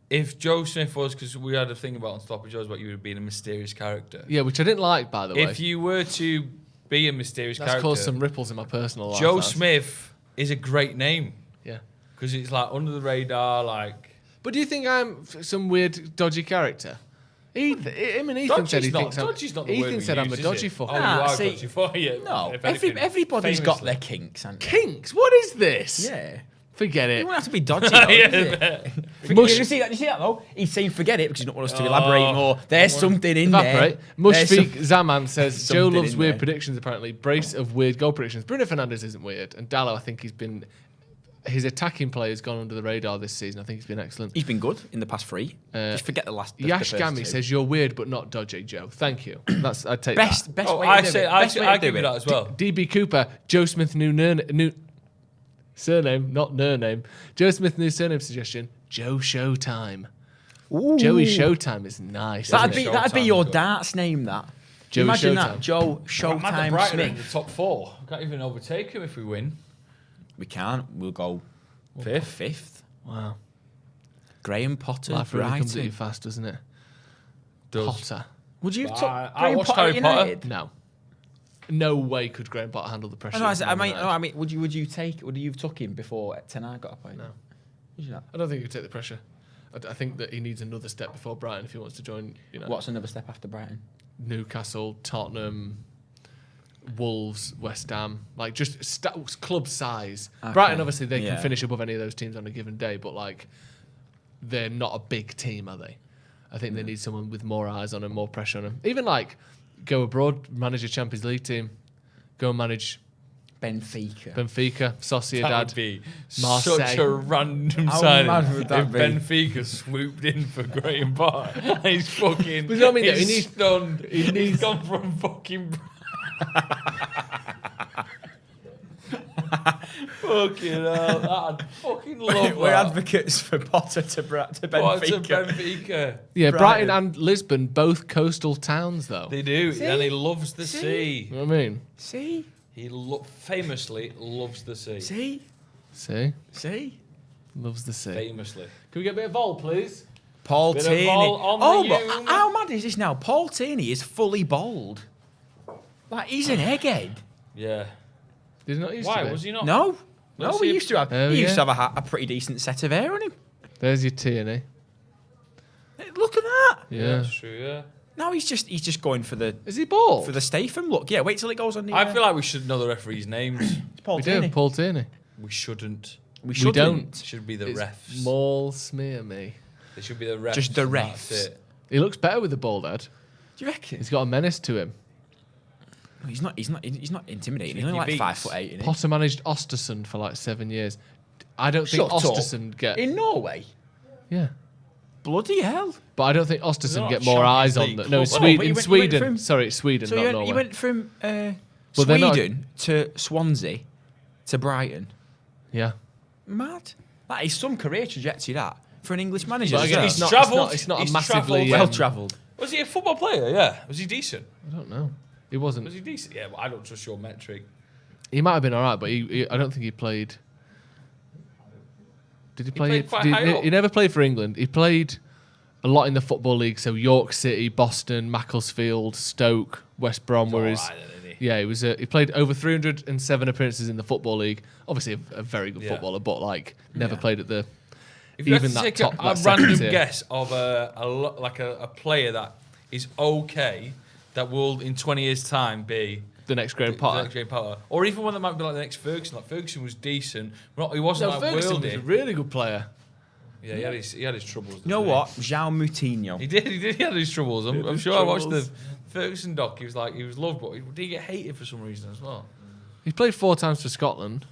if Joe Smith was, because we had a thing about Unstoppable Joe's about you would being a mysterious character. Yeah, which I didn't like, by the way. If you were to be a mysterious character, that's caused some ripples in my personal life. Joe Smith is a great name. Yeah. Because it's like under the radar, like. But do you think I'm some weird, dodgy character? Ethan said he thinks Ethan said I'm a dodgy fucker. Oh, you are dodgy fucker, yeah. No, everybody's got their kinks, haven't they? Kinks? What is this? Yeah. Forget it. You won't have to be dodgy, though, you see that, though? He's saying forget it because he doesn't want us to elaborate more. There's something in there. Mushfiq Zaman says, Joe loves weird predictions, apparently. Brace of weird goal predictions. Bruno Fernandes isn't weird. And Dallo, I think his attacking play has gone under the radar this season. I think he's been excellent. He's been good in the past 3. Just forget the last. Yash Gami says, you're weird but not dodgy, Joe. Thank you. I'd take best that. way to do it. I give it that as well. DB Cooper, Joe Smith new surname, not name. Joe Smith new surname suggestion, Joe Showtime. Ooh. Joey Showtime is nice. That'd be your darts name, that. Joey Imagine Showtime. That, Joe Showtime in the Smith. top 4. We can't even overtake him if we win. We can't. We'll go 5th. Wow. Graham Potter. Life really comes at you fast, doesn't it? Does. Potter. Would you have I Graham watched Potter Harry at Potter. United? No. no way could Graham Potter handle the pressure. I mean, would you have took him before Ten Hag got appointed? No. Would you not? I don't think he could take the pressure. I think that he needs another step before Brighton if he wants to join. What's another step after Brighton? Newcastle, Tottenham, Wolves, West Ham, like just club size. Okay. Brighton, obviously, they can finish above any of those teams on a given day, but like they're not a big team, are they? I think they need someone with more eyes on them, more pressure on them. Even like go abroad, manage a Champions League team, go and manage Benfica, Sociedad, That would be Marseille. Such a random signing. If Benfica swooped in for Graham Potter, he's fucking. But you know what I mean? He's stunned. He's gone from fucking. Fucking hell! I'd fucking love that. We're advocates for Potter to Benfica. Potter to Benfica. Yeah, Brighton and Lisbon, both coastal towns, though. They do, and he loves the sea. You know what I mean? See? He famously loves the sea. See? Loves the sea. Famously. Can we get a bit of vol, please? Paul Bit of Tierney. vol on the But how mad is this now? Paul Tierney is fully bald. Like, he's an egghead. Yeah. Did he not used Why to be? was he not? No, Let's he see used to have. Oh, he used yeah. to have a pretty decent set of hair on him. There's your Tierney. Hey, look at that. Yeah. That's true. Yeah. No, he's just going for the Is he bald? Statham look. Yeah, wait till it goes on the. I feel like we should know the referees' names. It's Paul we Tierney. do, Paul Tierney. We shouldn't. We don't. It should be the It's refs. Maul smear me. They should be the refs. Just the and that's refs. it. He looks better with the bald head. Do you reckon? He's got a menace to him. He's not intimidating. He's Think only he like beats? 5'8", isn't he? Potter managed Ostersund for like 7 years. I don't think Shut up. Ostersund get. In Norway. Yeah. Bloody hell. But I don't think Ostersund not get more Champions eyes on League them. No, in club. Well, Sweden. but he In went- he went Sweden. from- Sorry, it's Sweden, So not he Norway. went from Well, they're not- Sweden to Swansea to Brighton. Yeah. Mad. That is some career trajectory, that, for an English manager. But as again, well. it's not, travelled. it's not a He's massively. travelled. Well travelled. Was he a football player? Yeah. Was he decent? I don't know. He wasn't. Was he decent? Yeah, but I don't trust your metric. He might have been all right, but I don't think he played. Did he play? played quite high up. He never played for England. He played a lot in the Football League, so York City, Boston, Macclesfield, Stoke, West Brom were his. Alright then, isn't he? Yeah, he was. He played over 307 appearances in the Football League. Obviously, a very good Yeah. footballer, but like never played at the. If you had Even to that take top, a that second random tier. guess of a player that is okay, that will in 20 years' time be The next Graham the Potter. next Graham Potter, or even one that might be like the next Ferguson. Like Ferguson was decent. He wasn't No, like Ferguson was a worldy. really good player. Yeah, he had his troubles. You know didn't what? João Moutinho. He did. He had his troubles. I'm his sure I watched the troubles. Ferguson doc. He was loved, but he did get hated for some reason as well. He played 4 times for Scotland.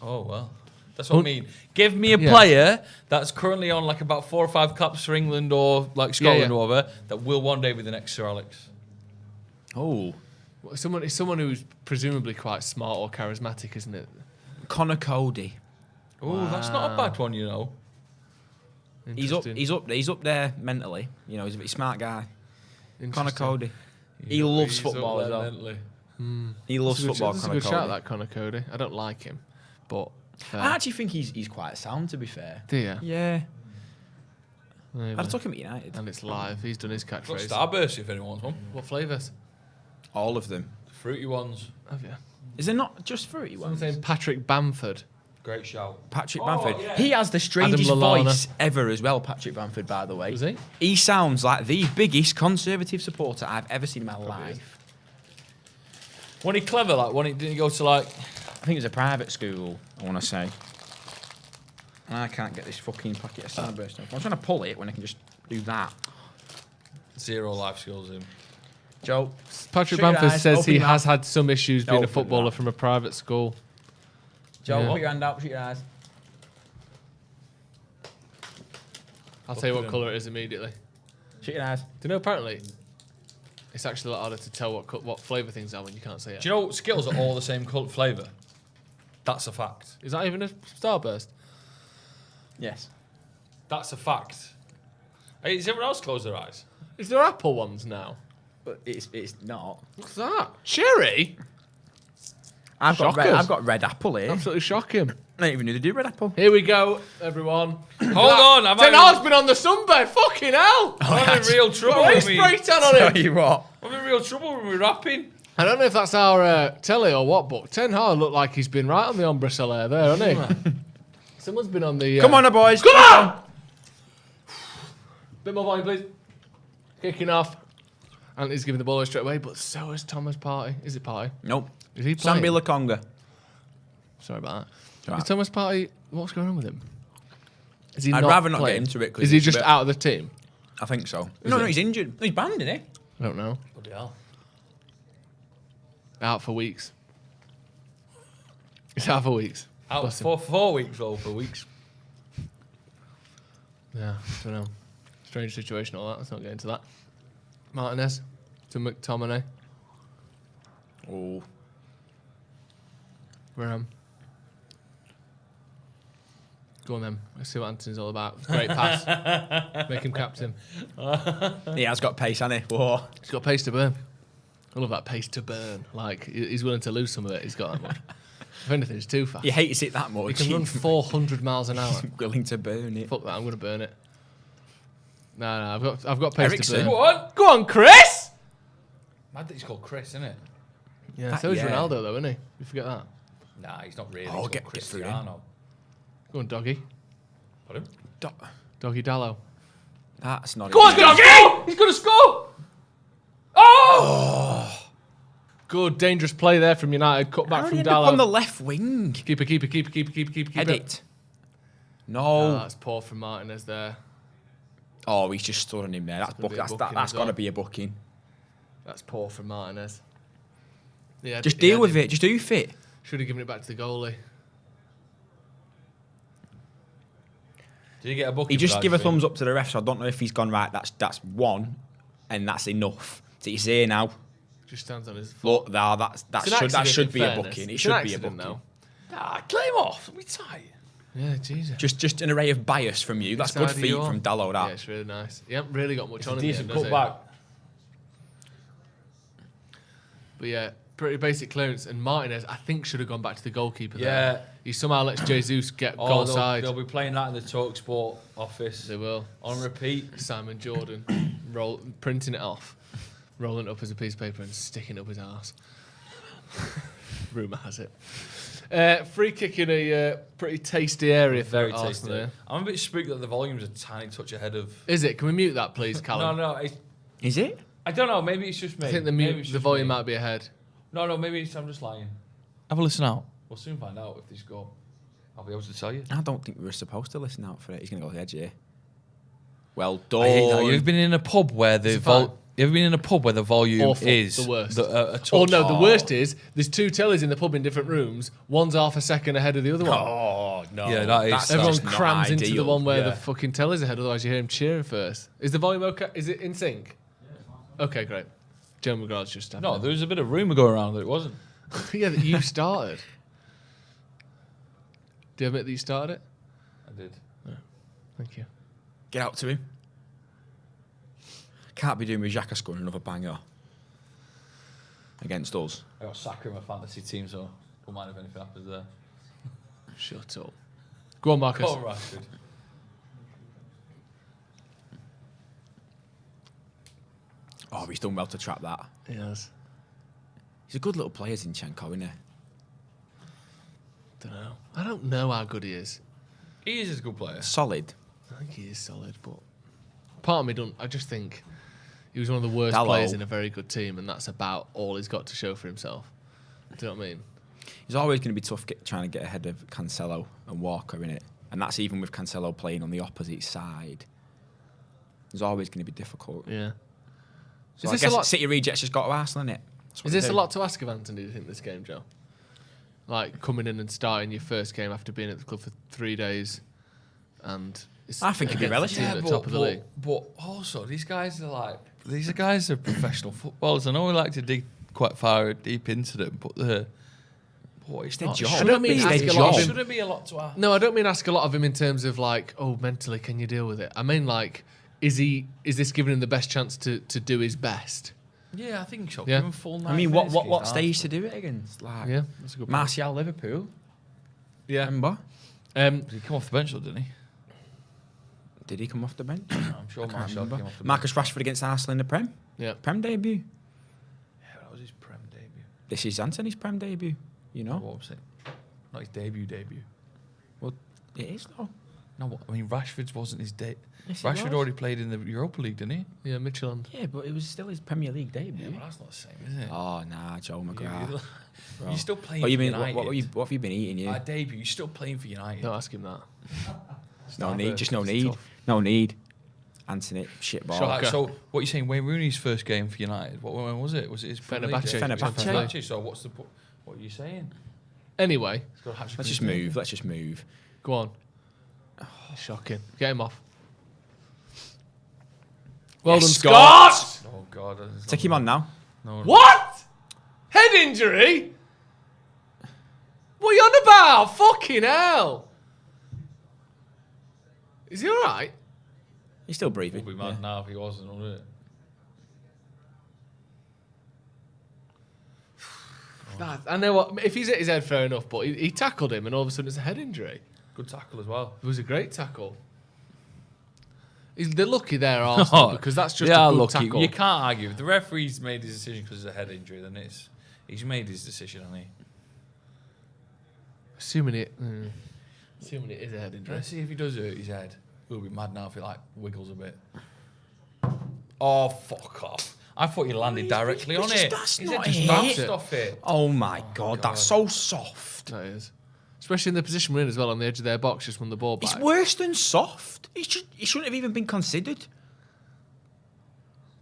Oh well. That's what I mean. Give me a Yeah. player that's currently on like about 4 or 5 caps for England or like Scotland yeah. or whatever that will one day be the next Sir Alex. Oh. Someone who's presumably quite smart or charismatic, isn't it? Connor Cody. Oh, that's not a bad one, you know. Interesting. He's up there mentally. You know, he's a very smart guy. Connor Interesting. Cody. He loves He's football up as there well. mentally. He loves That's a football, good Connor shout, Cody. that Connor Cody. I don't like him, but fair. I actually think he's quite sound, to be fair. Do you? Yeah. Maybe. I'd took him at United. And it's live. He's done his Got catchphrase. Starburst if anyone wants one. What flavours? All of them. Fruity ones. Have you? Is there not just fruity I'm ones? saying Patrick Bamford. Great shout. Patrick Oh, Bamford. yeah. He has the strangest Adam Lallana. voice ever as well, Patrick Bamford, by the way. Does he? He sounds like the biggest Conservative supporter I've ever seen in my life. Wasn't he clever? Like, didn't he go to like? I think it was a private school, I want to say. I can't get this fucking packet of Starburst off. I'm trying to pull it when I can just do that. 0 life skills in. Joe, Patrick shut your Bamford eyes, says open he your has mouth. had some issues being a Open footballer that. from a private school. Joe, Yeah. put your hand out, shut your eyes. I'll tell you what Confident. colour it is immediately. Shut your eyes. Do you know, apparently, it's actually a lot harder to tell what flavour things are when you can't see it. Do you know Skittles are all the same flavour? That's a fact. Is that even a Starburst? Yes. That's a fact. Hey, does everyone else close their eyes? Is there apple ones now? But it's not. What's that? Cherry? I've Shockers. got red apple here. Absolutely shocking. I didn't even know they do red apple. Here we go, everyone. Hold on, I'm Ten having, Hag's been on the sunbed. Fucking hell! I'm having real trouble Put a with me. spray tan on Tell him. you what. I'm in real trouble when we're rapping. I don't know if that's our telly or what, but Ten Hag looked like he's been right on the ombre cellar there, hasn't he? Someone's been on the... Come on, boys. Come on! Bit more volume, please. Kicking off. Anthony's giving the ball away straight away, but so is Thomas Partey. Is it Partey? Nope. Is he playing? Sambi Lakonga. Sorry about that. Right. Is Thomas Partey... What's going on with him? Is he I'd not rather not playing? get into it. 'cause Is he it's a just bit- out of the team? I think so. No, he's injured. He's banned, isn't he? I don't know. Bloody hell. Out for weeks. He's out for weeks. Out Bless him. for 4 weeks or for weeks. Yeah, don't know. Strange situation, all that. Let's not get into that. Martinez to McTominay. Oh. Graham. Go on then. Let's see what Anthony's all about. Great pass. Make him captain. He has got pace, hasn't he? Whoa. He's got pace to burn. I love that pace to burn. Like, he's willing to lose some of it. He's got that much. If anything, it's too fast. He hates it that much. He can run 400 miles an hour. He's willing to burn it. Fuck that, I'm going to burn it. No, I've got pace Eriksen. to burn. Go on. Go on, Chris! Mad that he's called Chris, isn't it? Yeah, so is yeah. Ronaldo, though, isn't he? You forget that. Nah, he's not really. Oh, He's get called through Cristiano. Go on, Doggy. Put him. Doggy Dallo. That's not Go on, it. Doggy! He's going to score! Oh! Good, dangerous play there from United. Cut back How from did he end up on the Dallo. left wing. Keeper. Edit. No. Oh, that's poor from Martinez there. Oh, he's just stood on him there. That's gonna be a booking that's as got to well. be a booking. That's poor from Martinez. Yeah, Just deal with it. Just oof it. Should have given it back to the goalie. Did he get a booking? He for just that, give a do you think? thumbs up to the ref, so I don't know if he's gone right. That's one, and that's enough. So he's here now. Just stands on his foot. Look, that It's an should accident, be in a fairness. booking. It It's should an be a accident, booking. though. Nah, claim off. We tight. Yeah, Jesus. Just an array of bias from you. That's good Side of feet you from on. Dallo. That. Yeah, it's really nice. You haven't really got much It's on a in the decent end, does cutback. it? But yeah, pretty basic clearance. And Martinez, I think, should have gone back to the goalkeeper there. Yeah. He somehow lets Jesus get Oh, goal they'll, side. they'll be playing that in the TalkSport office. They will. On repeat. Simon Jordan printing it off, rolling it up as a piece of paper and sticking it up his arse. Rumour has it. Free kick in a pretty tasty area for Very Arsenal tasty. there. I'm a bit spooked that the volume's a tiny touch ahead of... Is it? Can we mute that, please, Callum? No, it's, Is it? I don't know. Maybe it's just me. I think the volume might be ahead. No, maybe I'm just lying. Have a listen out. We'll soon find out if they score. I'll be able to tell you. I don't think we were supposed to listen out for it. He's going to go to the edge here. Well done. I hate that. You've been in a pub where the it fine? You've been in a pub where the volume Awful. is The worst. a touch. Oh no, the worst is there's two tellers in the pub in different rooms. One's half a second ahead of the other one. Oh, no. Yeah, that is- That's Everyone just not crams into the ideal. one where yeah. the fucking teller's ahead, otherwise you hear him cheering first. Is the volume okay? Is it in sync? Okay, great. Joe McGrath's just stepping No, in. there was a bit of rumour going around that it wasn't. Yeah, that you started. Do you admit that you started it? I did. Thank you. Get out to him. Can't be doing with Xhaka scoring another banger against us. I got Saka in my fantasy team, so don't mind if anything happens there. Shut up. Go on, Marcus. Go on, Rashford. Oh, he's done well to trap that. Yes. He's a good little player, Zinchenko, isn't he? Don't know. I don't know how good he is. He is a good player. Solid. I think he is solid, but part of me don't. I just think he was one of the worst Dallo. players in a very good team, and that's about all he's got to show for himself. Do you know what I mean? He's always going to be tough trying to get ahead of Cancelo and Walker, innit? And that's even with Cancelo playing on the opposite side. It's always going to be difficult. Yeah. So Is I this guess a lot? City rejects just got to Arsenal, innit? Is this a lot to ask of Anthony, do you think, this game, Joe? Like, coming in and starting your first game after being at the club for 3 days, and it's I think it'd be against the team relative. at the top of the league. But also, these guys are professional footballers. I know we like to dig quite far deep into them, but it's their not. job. I don't mean It's ask their a lot of job. him. Shouldn't be a lot to ask. No, I don't mean ask a lot of him in terms of like, oh, mentally, can you deal with it? I mean, like, is this giving him the best chance to do his best? Yeah, I think so. Yeah. Give him full 9 I mean, minutes, what he's stage to do it against? Like, Yeah, that's a good point. Martial, Liverpool. Yeah. Remember? He come off the bench, though, didn't he? Did he come off the bench? I'm sure I can't Martial remember. came off the bench. Marcus Rashford against Arsenal in the Prem. Yeah. Prem debut. Yeah, that was his Prem debut. This is Anthony's Prem debut, you know? What was it? Not his debut. Well, it is, though. No, I mean, Rashford's wasn't his debut. Yes, it Rashford was. already played in the Europa League, didn't he? Yeah, Midfield. Yeah, but it was still his Premier League debut. Yeah, but that's not the same, is it? Oh, nah, Joe McGrath. You're still playing What for you mean? United. What have you been eating, you? Debut, you're still playing for United. Don't ask him that. No need, just no It's need. tough. No need. Anthony, shit ball. So what you're saying, Wayne Rooney's first game for United, when was it? Was it his Premier League Fenerbahce. debut? Fenerbahce. So what are you saying? Anyway, Let's just move. Let's just move. go on. Shocking. Get him off. Well Yes, done, Scott! Oh, God. Take him on now. No. What? Head injury? What are you on about? Fucking hell. Is he alright? He's still breathing. Would be mad now if he wasn't, wouldn't it? I know what. If he's hit his head, fair enough, but he tackled him and all of a sudden it's a head injury. Good tackle as well. It was a great tackle. They're lucky there, Arsenal, because that's just a good lucky. tackle. You can't argue. If the referee's made his decision because it's a head injury, then he's made his decision, hasn't he? Assuming it is a head injury. Let's see if he does hurt his head. We'll be mad now if he wiggles a bit. Oh, fuck off. I thought you landed directly on it. That's His not head just it. bounced off it. Oh my God, that's so soft. That is. Especially in the position we're in as well, on the edge of their box, just when the ball back. It's worse than soft. He shouldn't have even been considered.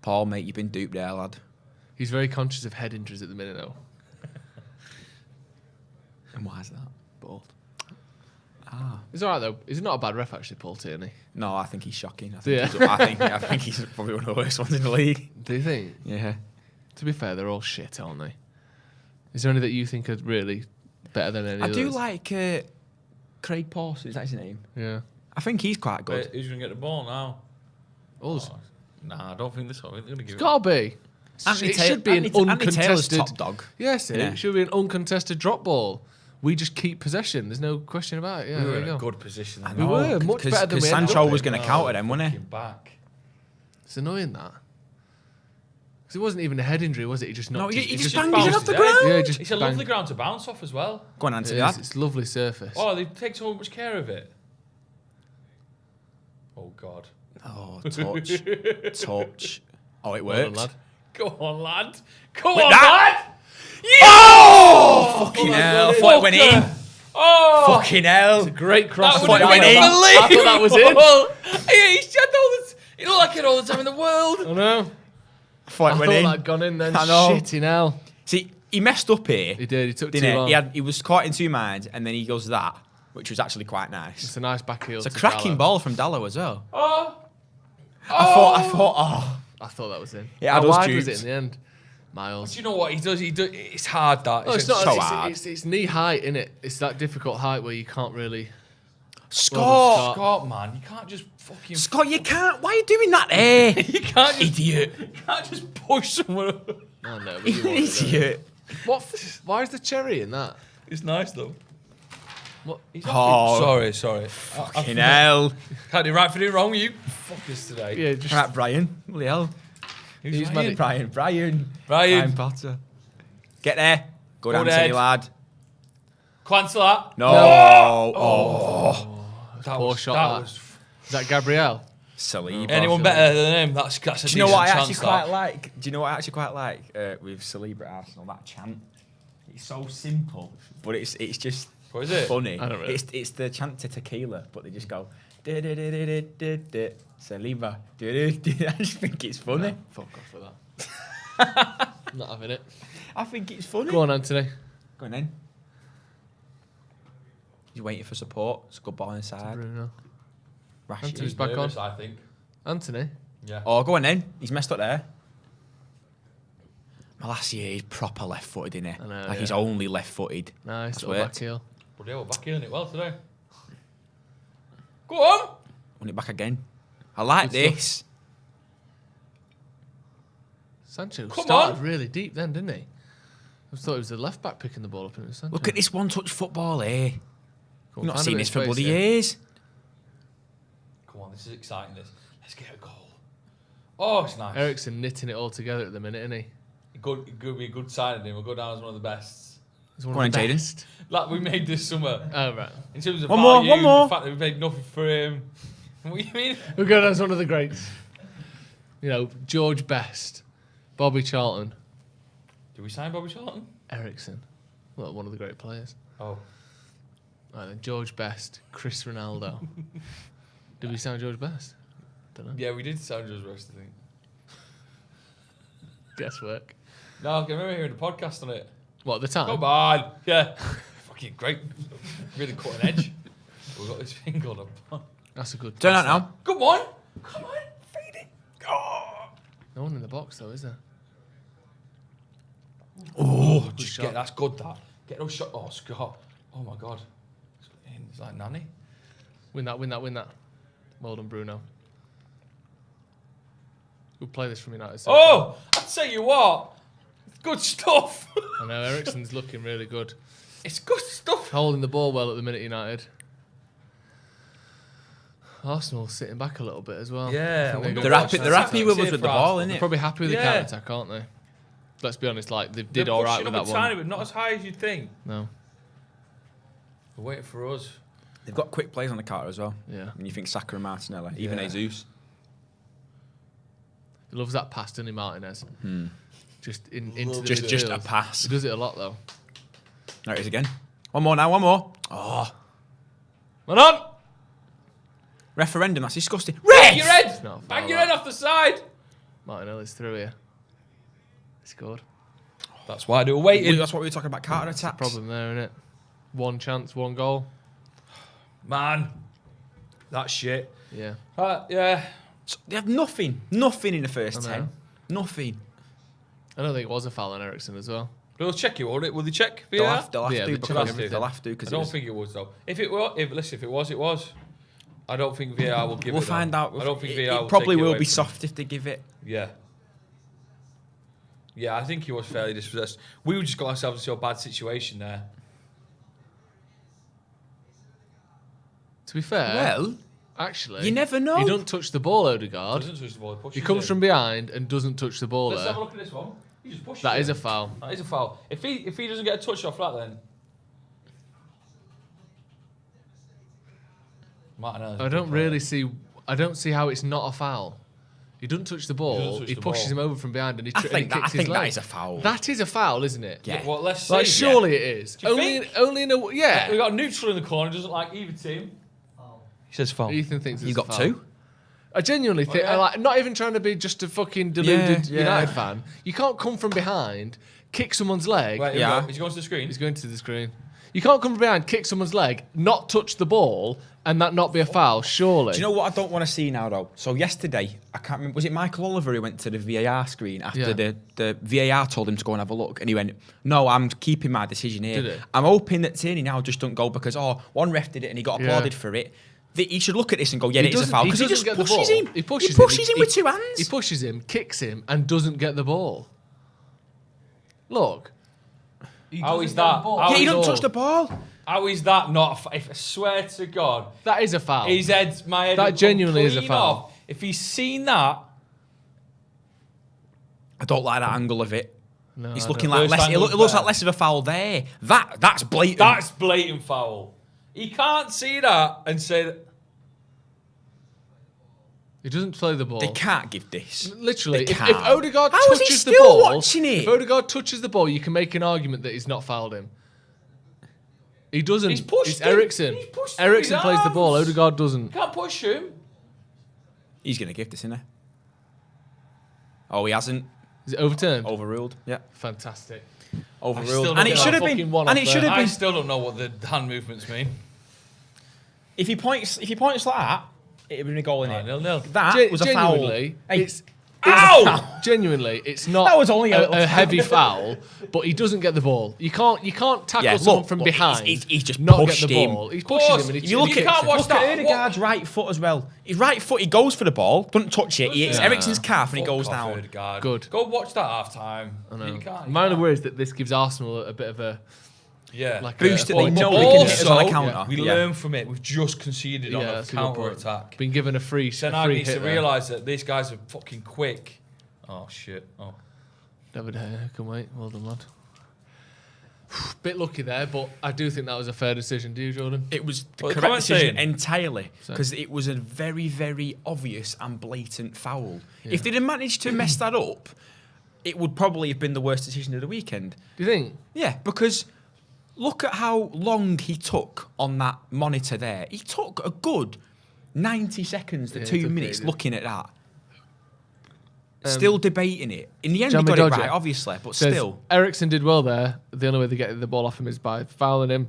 Paul, mate, you've been duped there, lad. He's very conscious of head injuries at the minute, though. And why is that? Bald. Ah. He's alright, though. He's not a bad ref, actually, Paul Tierney. No, I think he's shocking. I think he's probably one of the worst ones in the league. Do you think? Yeah. To be fair, they're all shit, aren't they? Is there any that you think are really better than any I others? do like Craig Pawson, is that his name? Yeah. I think he's quite good. Wait, who's going to get the ball now? Us. Oh, nah, I don't think this one. They're going to give It's got to be. It should be an Anthony Taylor's uncontested... top dog. Yes, Yeah. it should be an uncontested drop ball. We just keep possession. There's no question about it. Yeah, We there were you in a go. good position. We were much better than we ended Sancho up was in. going to counter them, wasn't he? Back. It's annoying, that. Because it wasn't even a head injury, was it? He just knocked No, it. he It just bounced banged it his off the head. ground. Yeah, just It's a bang. lovely ground to bounce off as well. Go on, It Anthony. is, lad. it's a lovely surface. Oh, they take so much care of it. Oh, God. Oh, touch. Oh, it Well done, worked. lad. Go on, lad. Go on, that- lad. Oh, fucking hell. I thought it went in. Oh, Fucking hell. Great cross. that thought would it went in. I thought that was in. Yeah, he's had all this. He looked like it all the time in the world. I know. I thought I it thought went in. that had gone in then. I know. Shitting hell. See, he messed up here. He did. He took Didn't too long. he? He was caught in two minds, and then he goes that, which was actually quite nice. It's a nice back heel. It's a to cracking Dallo. ball from Dallo as well. Oh, I thought, I thought that was in. Yeah, I How was wide was duped. it in the end? Miles. do you know what he does? It's hard, that. No, it's just not. so hard. It's knee height, innit? It's that difficult height where you can't really. Scott. Scott, man, you can't just fucking. Scott, you can't. Why are you doing that there? You can't just, Idiot. You can't just push someone. Oh no, but You're you an wanted it. idiot. What? Why is the cherry in that? It's nice though. What? He's Oh. sorry. Fucking hell. Can't do right for doing wrong with you. Fuckers today. Yeah, just. Right, Brian. Holy hell. Who's Brian. Brian. Brian Potter. Get there. Go down, Dead. silly lad. Cancel that. No. Oh. That Poor was, shot, that that. was. Is that Gabrielle? Saliba. Anyone better than him? That's a Do you decent know what I chance, actually quite that. like? Do you know what I actually quite like with Saliba at Arsenal? That chant. It's so simple, but it's just What is it? funny. I don't really- It's the chant to tequila, but they just go Saliba. I just think it's funny. No, fuck off with that. Not having it. I think it's funny. Go on, Anthony. Go on then. He's waiting for support. It's a good ball inside. Bruno. Rashford. Anthony's back on. Nervous, I think. Anthony. Yeah. Oh, go on then. He's messed up there. My last year, he's proper left-footed, innit? I know, Like he's yeah. only left-footed. Nice That's little weird. back heel. But yeah, we're back in it well today. Go on. Want it back again. I like Good this. Sancho Come started on. really deep then, didn't he? I thought it was the left back picking the ball up and it was Sancho. Look at this one-touch football here. Go I've on, not find seen a this bit for of bloody space here. years. Come on, this is exciting. Let's get a goal. Oh, it's nice. Eriksen knitting it all together at the minute, isn't he? could be a good signing. We'll go down as one of the best. He's one Go on, of the Jaden. best. Like we made this summer. Oh, right. In terms of One more, value, one more. the fact that we paid nothing for him. What do you mean? We'll go down as one of the greats. You know, George Best, Bobby Charlton, Did we sign Bobby Charlton? Ericsson. Well, one of the great players. Oh. Right, then George Best, Chris Ronaldo. Did we sign George Best? Don't know. Yeah, we did sign George West, I think. Guesswork. No, I can remember hearing the podcast on it. What, at the time? Come on. Yeah. Fucking great. Really cutting edge. We've got this thing called a... That's a good Turn pass, out now. Come on. Come on. Feed it. Oh. No one in the box, though, is there? Oh, Good just shot. get... That's good, that. Get those shots. Oh, Scott. Oh, my God. It's like Nanny. Win that, win that, win that. Well done, Bruno. We'll play this from United. Oh, I tell you what. It's good stuff. I know, Ericsson's looking really good. It's good stuff. Holding the ball well at the minute, United. Arsenal sitting back a little bit as well. Yeah, I think They're happy with us with the ball, They're innit? probably happy with the Yeah. counter-attack, aren't they? Let's be honest, like, they did They're all right pushing with up that a one. tiny bit, not as high as you'd think. No. They're waiting for us. They've got quick plays on the counter as well. Yeah. When you think Saka and Martinelli, even Yeah. Jesus. He loves that pass, doesn't he, Martinez? Just into the Just midfield. a pass. He does it a lot, though. There it is again. One more now, one more. Oh, Run on! referendum, that's disgusting. Bang your head! not a Bang foul, your that. head off the side! Martinelli's through here. He scored. That's why they were waiting. That's what we were talking about, counter attacks. Problem there, isn't it? One chance, one goal. Man. That shit. Yeah. Yeah. So they have nothing in the first I know. 10. Nothing. I don't think it was a foul on Ericsson as well. They'll check it, won't it? Will they check? They'll VAR? have to, Yeah, they check because everything. they'll have to. I Because don't think it was, though. If it was, it was. I don't think VAR will give we'll it. find though. out. I don't think it, VAR it will probably take it will away be from soft if they give it. Yeah. Yeah, I think he was fairly dispossessed. We just got ourselves into a bad situation there. To be fair, Well, actually, you never know. He doesn't touch the ball, Odegaard. Doesn't touch the ball, pushes He comes it. from behind and doesn't touch the ball Let's there. have a look at this one. He just pushes That it. is a foul. That is a foul. If he doesn't get a touch off that, then Martinelli. I don't see how it's not a foul. He doesn't touch the ball. touch He the pushes ball. him over from behind and he I kicks think his that leg. is a foul. That is a foul, isn't it? Yeah. Well, let's Like, see. surely it is. Do you think? Only in a We yeah. got a neutral in the corner. Doesn't like either team. He says foul. Ethan thinks it's You a got foul. two? I genuinely think, yeah. like, not even trying to be just a fucking deluded Yeah, yeah. United fan. You can't come from behind, kick someone's leg. Right, Yeah. yeah. He's going to the screen. He's going to the screen. You can't come from behind, kick someone's leg, not touch the ball, and that not be a foul, surely. Do you know what I don't want to see now, though? So yesterday, I can't remember, was it Michael Oliver who went to the VAR screen after Yeah. the VAR told him to go and have a look? And he went, no, I'm keeping my decision here. Did he? I'm hoping that Tierney now just don't go because, one ref did it and he got Yeah. applauded for it. He should look at this and go, yeah, it is a doesn't- foul. Because he doesn't just get the pushes ball. him. He pushes him with two hands. He pushes him, kicks him, and doesn't get the ball. Look. How is that? How Yeah, he is- don't touch the ball. How is that not? I swear to God, That is a foul. his head, my head. That would come genuinely is a clean foul. off. If he's seen that, I don't like that angle of it. No, He's I looking don't. like First less. It angle's looks better. like less of a foul there. That's blatant. that's blatant foul. He can't see that and say that. He doesn't play the ball. They can't give this. Literally, They if can't. Odegaard How is touches he the still ball, watching it? if Odegaard touches the ball, you can make an argument that he's not fouled him. He doesn't. He's pushed it's him. Ericsson. He's pushed him Ericsson with plays his the ball. arms. Odegaard doesn't. Can't push him. He's going to give this, isn't he? Oh, he hasn't. Is it overturned? Overruled. Yeah. Fantastic. still Overruled. don't And it get should that have been. fucking one And off it should there. have I been. still don't know what the hand movements mean. If he points like that, it would have been a goal in it. 0-0. That was a foul. Genuinely, Hey, it's Ow! genuinely, it's not That was only a heavy foul, but he doesn't get the ball. You can't tackle Yeah, someone look, from look, behind. he's just not get pushed the him. ball. He pushes him and he If you look kicks at can't watch look that. at Odegaard's right foot as well. His right foot, he goes for the ball, doesn't touch it. He hits Yeah. Ericsson's calf and he goes Fuck off, down. Odegaard. Good. Go watch that half time. I know. You can't. My only worry is that this gives Arsenal a bit of a Yeah. like Boost a that they point. know But they can hit us on a also, counter. we Yeah. learn from it. We've just conceded on a that's a good counter point. attack. Been given a free Then I free need hit to there. realise that these guys are fucking quick. Oh shit. Oh. David Hay, can wait. Well done, lad. Bit lucky there, but I do think that was a fair decision. Do you, Jordan? It was the Well, correct decision saying- entirely because it was a very, very obvious and blatant foul. If they'd have managed to mess that up, it would probably have been the worst decision of the weekend. Do you think? Yeah, because look at how long he took on that monitor there. He took a good 90 seconds to 2 minutes looking at that. Still debating it. In the end, he Jamie got Dodger it right, obviously, but says, still. Ericsson did well there. The only way they get the ball off him is by fouling him.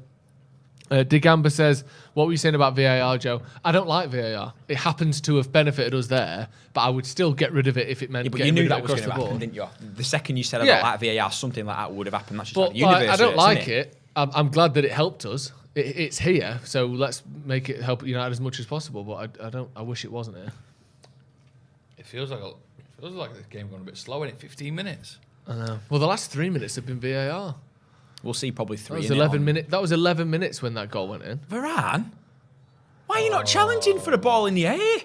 Digamba says, what were you saying about VAR, Joe? I don't like VAR. It happens to have benefited us there, but I would still get rid of it if it meant Yeah, but you getting knew rid of that it was across going the to happen, board. didn't you? The second you said Yeah. about that VAR, something like that would have happened. That's just But how the universe I don't works, like isn't it. I'm glad that it helped us. It's here, so let's make it help United as much as possible. But I wish it wasn't here. It feels like the game going a bit slow in it. 15 minutes. I know. Well, the last 3 minutes have been VAR. We'll see probably That three. was 11 minutes. That was 11 minutes when that goal went in. Varane? Why are you not challenging for the ball in the air?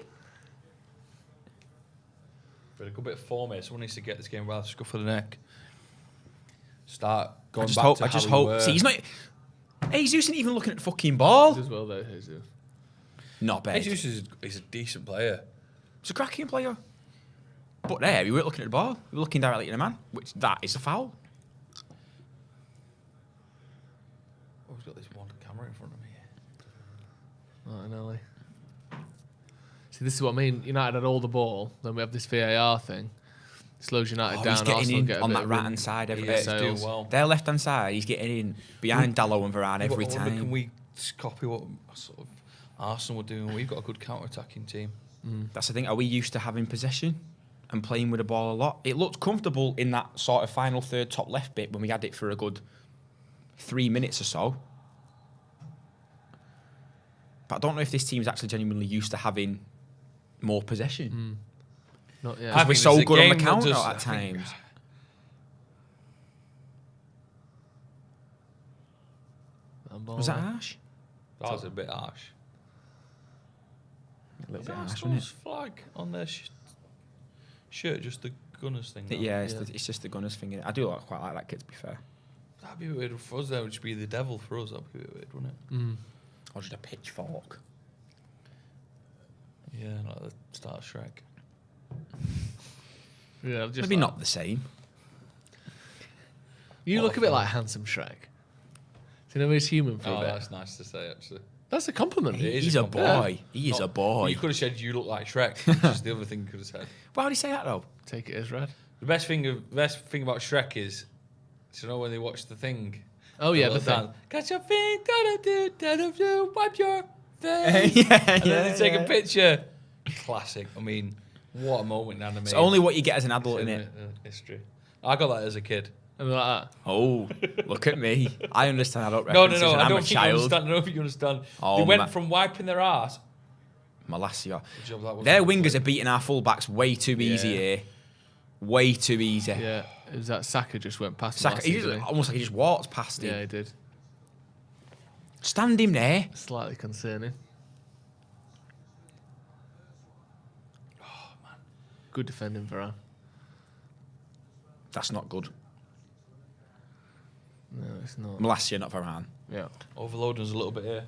But a good bit of form here. Someone needs to get this game rather scuff for the neck. Start going I back to just how we hope. were. See, he's not. Jesus isn't even looking at the fucking ball. As well, though, Jesus. Not bad. Jesus is a decent player. He's a cracking player. But there, we weren't looking at the ball. We were looking directly at the man, which that is a foul. Oh, he's got this one camera in front of me. Oh, I know. See, this is what I mean. United had all the ball, then we have this VAR thing. Slows United down. He's getting Arsenal in get a on bit that of right room. hand side. He is doing well. Their left hand side, he's getting in behind Dalot and Varane every I wonder, time. can we copy what sort of Arsenal were doing? We've got a good counter-attacking team. That's the thing. Are we used to having possession and playing with the ball a lot? It looked comfortable in that sort of final third, top left bit when we had it for a good 3 minutes or so. But I don't know if this team's actually genuinely used to having more possession. Not yet. Because we're it's so a good on the game that counter does- at times. Was that harsh? That was a bit harsh. A little Is bit harsh, Arsenal's wasn't flag on their shirt just the Gunners thing? it? now? Yeah, it's just the Gunners thing. I do quite like that kit, to be fair. That'd be weird for us. That would just be the devil for us. That'd be a bit weird, wouldn't it? Or just a pitchfork. Yeah, like the start of Shrek. Yeah, just Maybe like- not the same. You look a bit like handsome Shrek. Do you know he's human for a bit? That's nice to say, actually. That's a compliment. He's a boy. He is a boy. You could have said you look like Shrek. Which is the other thing you could have said. Why would he say that though? Take it as read. The best thing about Shrek is, do you know when they watch the thing? Oh yeah, little the thing. dance, got your feet, da-da-do, wipe your face. Yeah, And then they take a picture. Classic. I mean, what a moment in anime. It's only what you get as an adult in it. History. I got that as a kid. And like that. Oh, look at me. I understand adult No, references no, and I I'm don't a think you child. understand. I don't think you understand. Oh, They went ma- from wiping their ass. Malasia. Good job that was Their on wingers play. are beating our fullbacks way too easy Yeah. here. Way too easy. Yeah, it was that Saka just went past him Saka, last he season, just, didn't almost like he just walked past he? him. Yeah, he did. Stand him there. Slightly concerning. Good defending Varane. That's not good. No, it's not. Malasia, not Varane. Yeah. Overloading us a little bit here.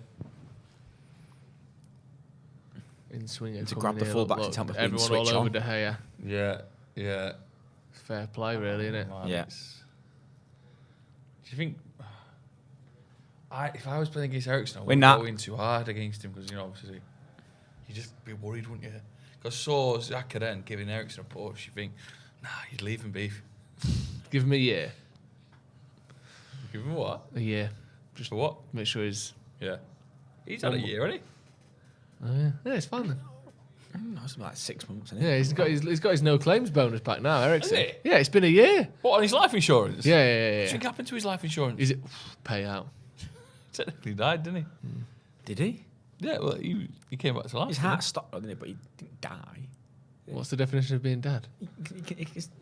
In swinger. To coming grab the here, full-backs look, and tell them to everyone switch all over on. De Gea. Yeah, yeah. Fair play, really, isn't it? Man, Yeah. Do you think... if I was playing against Ericsson, I When wouldn't that- go in too hard against him because, obviously, you'd just be worried, wouldn't you? Because so Xhaka then giving Ericsson a push, you think, nah, you'd leave him, beef. Give him a year. Give him what? A year. Just for what? Make sure he's... Yeah. He's had a year, hasn't he? Oh, yeah. Yeah, it's fine then. No, it's like 6 months, isn't it? Yeah, he's got his no claims bonus back now, Ericsson. Has he? Yeah, it's been a year. What, on his life insurance? Yeah, yeah, What yeah. do you yeah. think happened to his life insurance? Is it payout? Technically died, didn't he? Did he? Yeah, well, he came back to life. His didn't he? heart stopped, didn't it? But he didn't die. What's the definition of being dead? You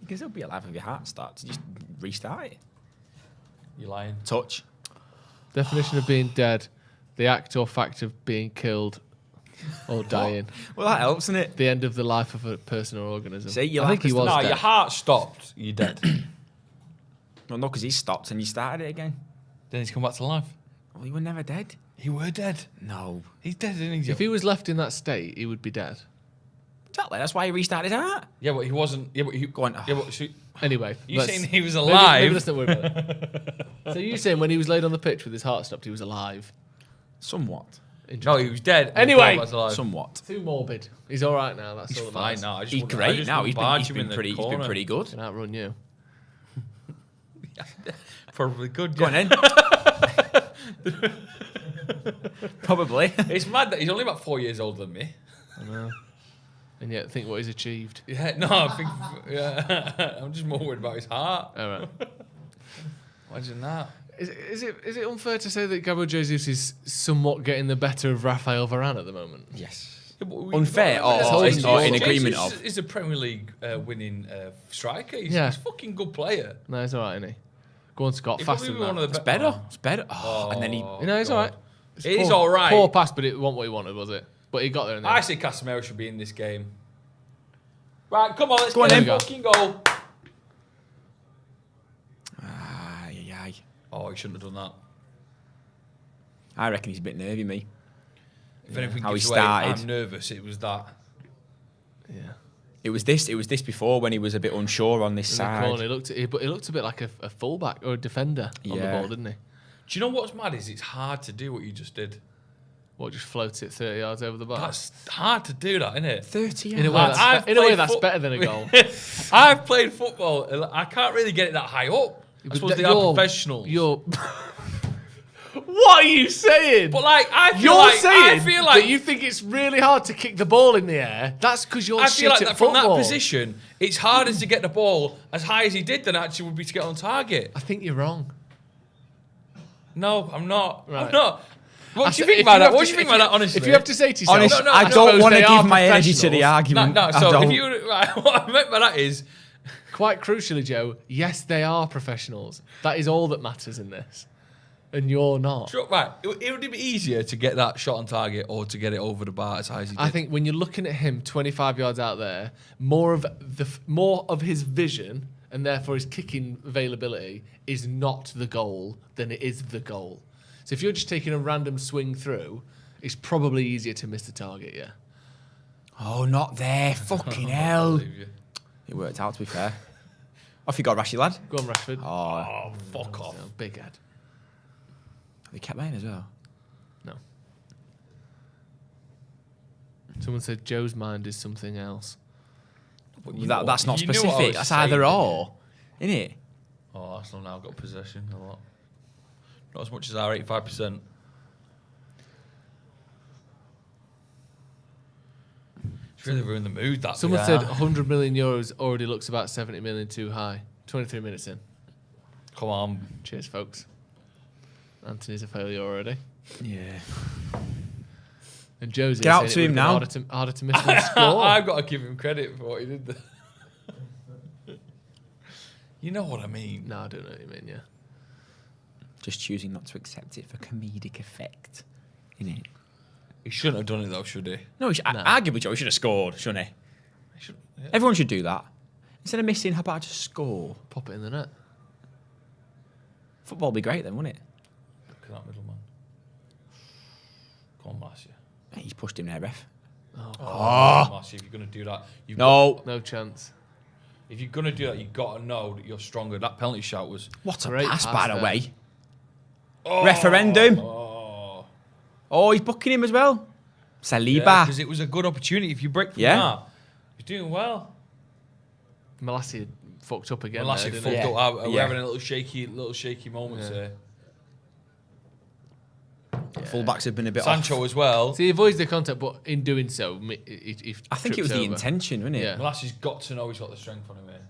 can still be alive if your heart starts. You just restart it. You're lying. Touch. Definition of being dead: the act or fact of being killed or dying. Well, that helps, doesn't it? The end of the life of a person or organism. See, your I think life he is was No, dead. your heart stopped. You're dead. Well, no, because he stopped and you started it again. Then he's come back to life. Well, he were never dead. He were dead. No. He's dead, isn't he? If he was left in that state, he would be dead. Exactly. That's why he restarted his heart. Yeah, but he wasn't. Yeah, but he. Go on. Yeah, but Anyway, you saying he was maybe alive? let's not worry about it. So you saying when he was laid on the pitch with his heart stopped, he was alive? Somewhat. No, he was dead. Anyway, somewhat. Too morbid. He's all right now. That's He's all that fine matters. now. He's great now. He's been pretty good. Can outrun you. Probably good. Go on then. Probably. It's mad that he's only about 4 years older than me. I know. And yet think what he's achieved. Yeah, no, I think. Yeah, I'm just more worried about his heart. All right. Imagine that. Is it unfair to say that Gabriel Jesus is somewhat getting the better of Rafael Varane at the moment? Yes. Yeah, Unfair or in agreement of? He's a Premier League winning striker. He's Yeah. a fucking good player. No, he's all right, isn't he? Go on, Scott. He's Faster probably than one of that. the It's better. Oh, and then he. You know, he's all right. It is all right. Poor pass, but it wasn't what he wanted, was it? But he got there in the I end. say Casemiro should be in this game. Right, come on, let's Go on get a then. fucking goal. Aye. Oh, he shouldn't have done that. I reckon he's a bit nervy, me. If anything How he gives away, started. I'm nervous. It was that. Yeah. It was this before when he was a bit unsure on this In the side. corner, he looked a bit like a fullback or a defender on the Yeah. ball, didn't he? Do you know what's mad is it's hard to do what you just did. What, just floats it 30 yards over the bar? That's hard to do that, isn't it? 30 in a way, Lads, I've in a way played that's foot- better than a goal. I've played football. And I can't really get it that high up. I suppose they are professionals. What are you saying? But like, I feel You're like, saying I feel like that you think it's really hard to kick the ball in the air. That's because you're I shit feel like at that from football. that position, it's harder to get the ball as high as he did than it actually would be to get on target. I think you're wrong. No, I'm not. Right. I'm not. What do you If think about that? have What to- do you think if about that, honestly? If you have to say to yourself, Honest, No, I I don't suppose want to they give are my energy to the professionals. argument. No, I so don't. if you, right, what I meant by that is, quite crucially, Joe, yes, they are professionals. That is all that matters in this. And you're not. right, it would be easier to get that shot on target or to get it over the bar as high as he did. I think when you're looking at him 25 yards out there, more of his vision and therefore his kicking availability is not the goal than it is the goal. So if you're just taking a random swing through, it's probably easier to miss the target, yeah. Oh, not there. Fucking hell. Believe you. It worked out, to be fair. Off you got, Rashy lad. Go on, Rashford. Oh, fuck off. Big head. They kept mine as well. No. Someone said Joe's mind is something else. That's not you knew what I specific. was That's saying, either didn't or. Isn't it? Oh, Arsenal now got possession a lot. Not as much as our 85%. It's really ruined the mood, that. Someone yeah. said 100 million euros already looks about 70 million too high. 23 minutes in. Come on. Cheers, folks. Anthony's a failure already. Yeah. And Josie Get out saying to it him would now. have been harder to miss than score. I've got to give him credit for what he did there. You know what I mean. No, I don't know what you mean, yeah. Just choosing not to accept it for comedic effect. Innit? He shouldn't have done it though, should he? No, arguably, Joe, he should have scored, shouldn't he? He should, yeah. Everyone should do that. Instead of missing, how about I just score? Pop it in the net. Football would be great then, wouldn't it? Look at that middleman. Come on, Marcia. He's pushed him there, ref. Marcia, if you're going to do that, No chance. If you're going to do that, you've got to know that you're stronger. That penalty shout was... What a Great pass, pass by the there. way. Referendum. Oh, he's booking him as well. Saliba. Because it was a good opportunity. If you break from Yeah. that, you're doing well. Malassi fucked up again. Unless there, he didn't fucked he? up. We're Yeah. having a little shaky moments here. Fullbacks have been a bit Sancho off. as well. So he avoids the contact, but in doing so, he I think it was trips the over. intention, wasn't it? Yeah. Malassi's got to know he's got the strength on him here.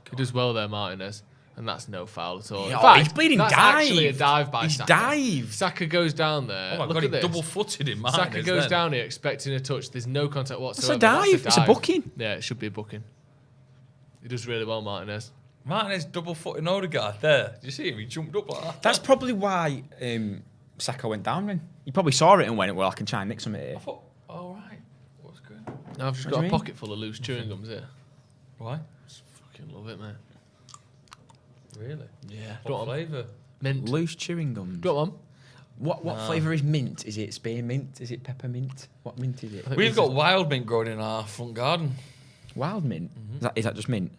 He does well there, Martinez. And that's no foul at all. Yeah, In fact, he's bleeding that's dive. actually a dive by He's Saka. dive. Saka goes down there. Oh my Look God, at he this. double-footed him, Saka Martinez, goes then. down here expecting a touch. There's no contact whatsoever. It's a dive. It's a booking. Yeah, it should be a booking. He does really well, Martinez. Martinez double-footing Odegaard there. Did you see him? He jumped up like that. That's probably why Saka went down then. He probably saw it and went, well, I can try and nick some of it here. I thought, all right. What's good? Now I've just What got do a you mean? pocket full of loose chewing gums here. Why? Fucking love it, man. Really? Yeah. What flavour? Mint. Loose chewing gums. Do you want one? What flavour is mint? Is it spearmint? Is it peppermint? What mint is it? We've got wild mint growing in our front garden. Wild mint? Is that just mint?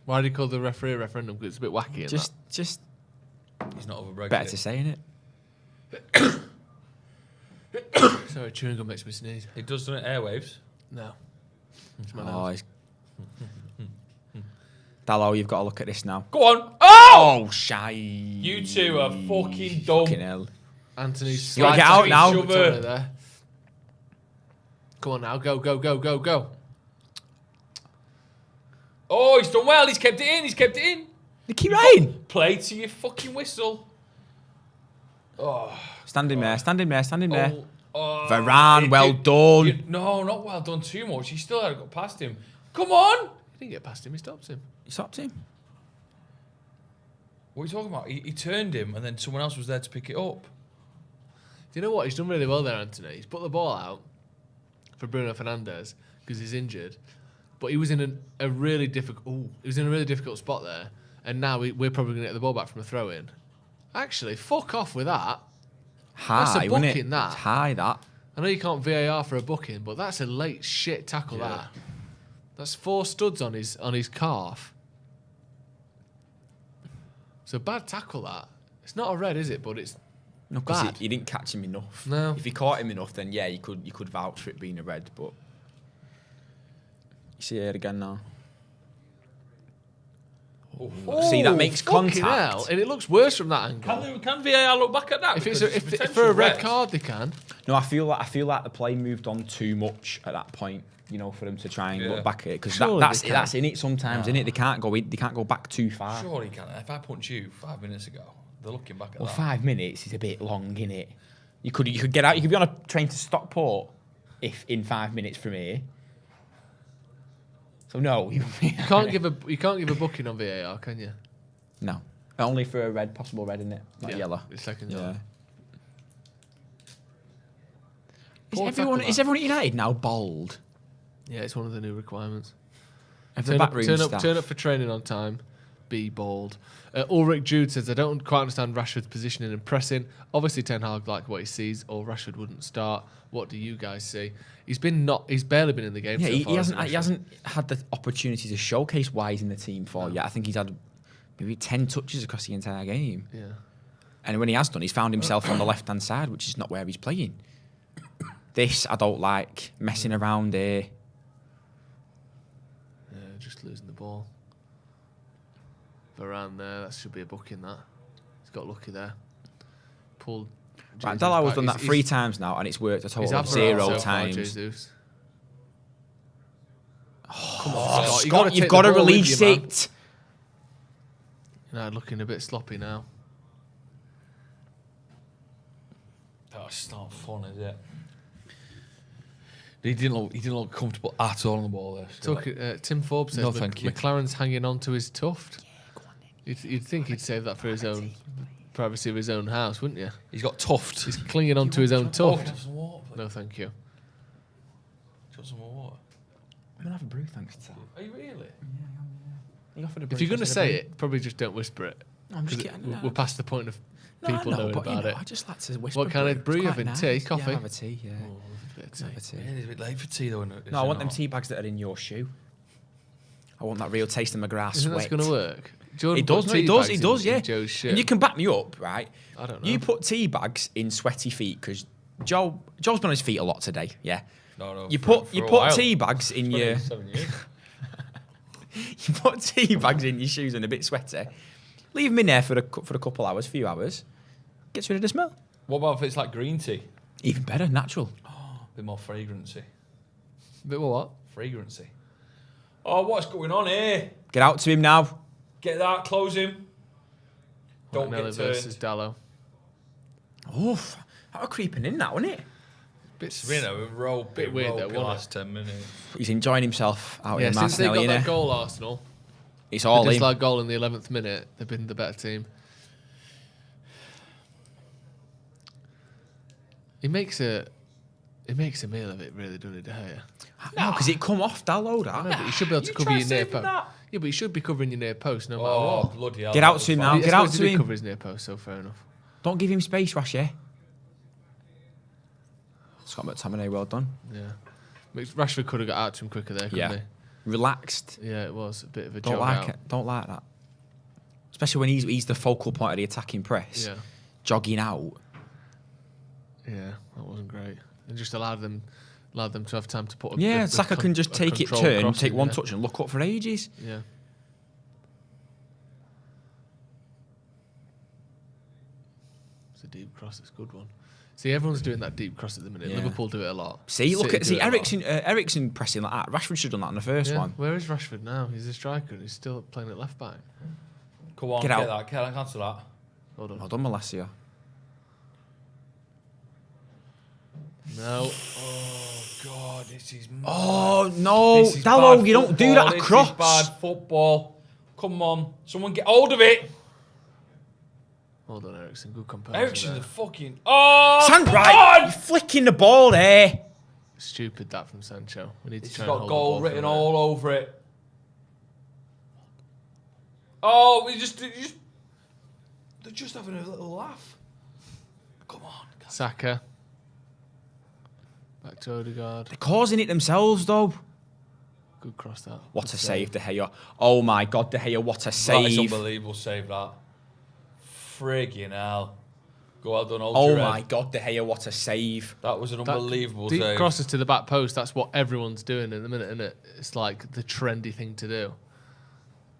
Why do you call the referee a referendum? Because it's a bit wacky. Just He's not over Brexit. better to say, innit? Sorry, chewing gum makes me sneeze. It does, doesn't it? Airwaves. No. It's my Oh, nose. Dallo, you've got to look at this now. Go on. Oh! Oh, shy. You two are fucking dumb. Fucking hell. Anthony's You gotta get out now. There. Come on now, go, go, go, go, go. Oh, he's done well. He's kept it in. He's kept it in. Nicky Ryan. Play to your fucking whistle. Oh. Stand in there, stand in there, stand in there. Oh, Varane, well done. No, not well done too much. He still had to go past him. Come on. He didn't get past him, he stopped him. You stopped him? What are you talking about? He turned him and then someone else was there to pick it up. Do you know what? He's done really well there, Anthony. He's put the ball out for Bruno Fernandes because he's injured. But he was in a really difficult spot there. And now we're probably going to get the ball back from a throw-in. Actually, fuck off with that. That's a wasn't booking, that. It's high, that. I know you can't VAR for a booking, but that's a late shit tackle, that. That's 4 studs on his calf. It's a bad tackle, that. It's not a red, is it? But it's bad. You didn't catch him enough. No. If you caught him enough, then yeah, you could vouch for it being a red, but... You see it again now. Oh, see, that makes contact. Hell, and it looks worse from that angle. Can VAR look back at that? If for a red card, they can. No, I feel like the play moved on too much at that point. You know, for them to try and look back at it, because that's in it sometimes, in it. They can't go back too far. Surely can. If I punch you 5 minutes ago, they're looking back at that. Well, 5 minutes is a bit long, innit? You could get out. You could be on a train to Stockport if in 5 minutes from here. So no, you can't give a booking on VAR, can you? No, only for a possible red, isn't it? Not yellow. It's second yellow. Is everyone at United now bald? Yeah, it's one of the new requirements. Turn up for training on time. Be bald. Ulrich Jude says, I don't quite understand Rashford's positioning and pressing. Obviously, Ten Hag like what he sees, or Rashford wouldn't start. What do you guys see? He's barely been in the game. Yeah, so far, he hasn't had the opportunity to showcase why he's in the team for yet. I think he's had maybe 10 touches across the entire game. Yeah. And when he has done, he's found himself on the left-hand side, which is not where he's playing. This, I don't like. Messing around here. Yeah, just losing the ball. Varane there, that should be a booking, that. He's got lucky there. Pulled. Right, Dallo has done that 3 times now, and it's worked a total of 0 times. Come on, Scott, you've got to release it. Looking a bit sloppy now. That's not fun, is it? He didn't look comfortable at all on the ball there. Tim Forbes says McLaren's hanging on to his tuft. Yeah, go on then. You'd think he'd save that for his own privacy of his own house, wouldn't you? He's got tuft. He's clinging on to his own tuft. Have some water, No, thank you. got some more water. I'm going to have a brew, thanks to Tal. Are you really? He offered a brew. If you're going to say it, probably just don't whisper it. No, I'm just kidding. We're past the point of people knowing about it. I just like to whisper. What kind of brew you having? Nice. Tea, coffee? Yeah, I have a tea, yeah. A bit of tea. Have a tea. Yeah, it's a bit late for tea though. No, I want them tea bags that are in your shoe. I want that real taste of McGrath Isn't sweat. that going to work? It does, yeah. Joe's shirt. And you can back me up, right? I don't know. You put tea bags in sweaty feet, because Joe's been on his feet a lot today, yeah? No. You put tea bags in your... 7 years. You put tea bags in your shoes and a bit sweaty. Leave them in there for a couple hours, few hours. Gets rid of the smell. What about if it's like green tea? Even better, natural. A bit more fragrancy. Bit more what? Fragrancy. Oh, what's going on here? Get out to him now. Get that, close him. Don't Martinelli get turned. versus Dallo. Oof. That was creeping in now, wasn't it? It's been a bit weird though, the wasn't last 10 minutes. He's enjoying himself out in Since they Martinelli, got that innit? goal, Arsenal. It's all the in. disallowed goal in the 11th minute. They've been the better team. He makes a meal of it, really, doesn't he, De Gea? No, because it come off Dallo, I know, that. but you should be able to cover your nip. Yeah, but he should be covering your near post no matter Oh, what. bloody hell. Get out to him now. I Get out suppose to he did him. cover his near post, so fair enough. Don't give him space, Rashi. Scott McTominay, well done. Yeah. Rashford could have got out to him quicker there, couldn't he? Relaxed. Yeah, it was a bit of a Don't jog like out. it. Don't like that. Especially when he's the focal point of the attacking press. Yeah. Jogging out. Yeah, that wasn't great. It just allowed them to have time to put. Saka can just take it, turn, take one touch, and look up for ages. Yeah. It's a deep cross. It's a good one. See, everyone's doing that deep cross at the minute. Yeah. Liverpool do it a lot. See, look City at do it a lot. Ericsson pressing like that. Rashford should have done that in the first one. Where is Rashford now? He's a striker. He's still playing at left back. Come on, Get get out. that. Cancel that. Hold on. Well done, Malacia. No. Oh, God, this is mad. Oh no, This is Dallo, bad you don't do that football. across. This is bad football. Come on, someone get hold of it. Hold on, Ericsson. Good composure. Ericsson's there. a fucking... Oh, Sand come right, on! you're flicking the ball there. Stupid that from Sancho. We need to It's try got and hold the goal ball written from all over it. Oh, they're just having a little laugh. Come on. there. Saka. Back to Odegaard. They're causing it themselves though. Good cross that. What Good a save, De Gea. Oh my God, De Gea, what a That is save. unbelievable save, that. Friggin' hell. Go well done, old Oh Jared. my God, De Gea, what a save. That was an unbelievable Deep save. crosses to the back post, that's what everyone's doing in the minute, isn't it? It's like the trendy thing to do.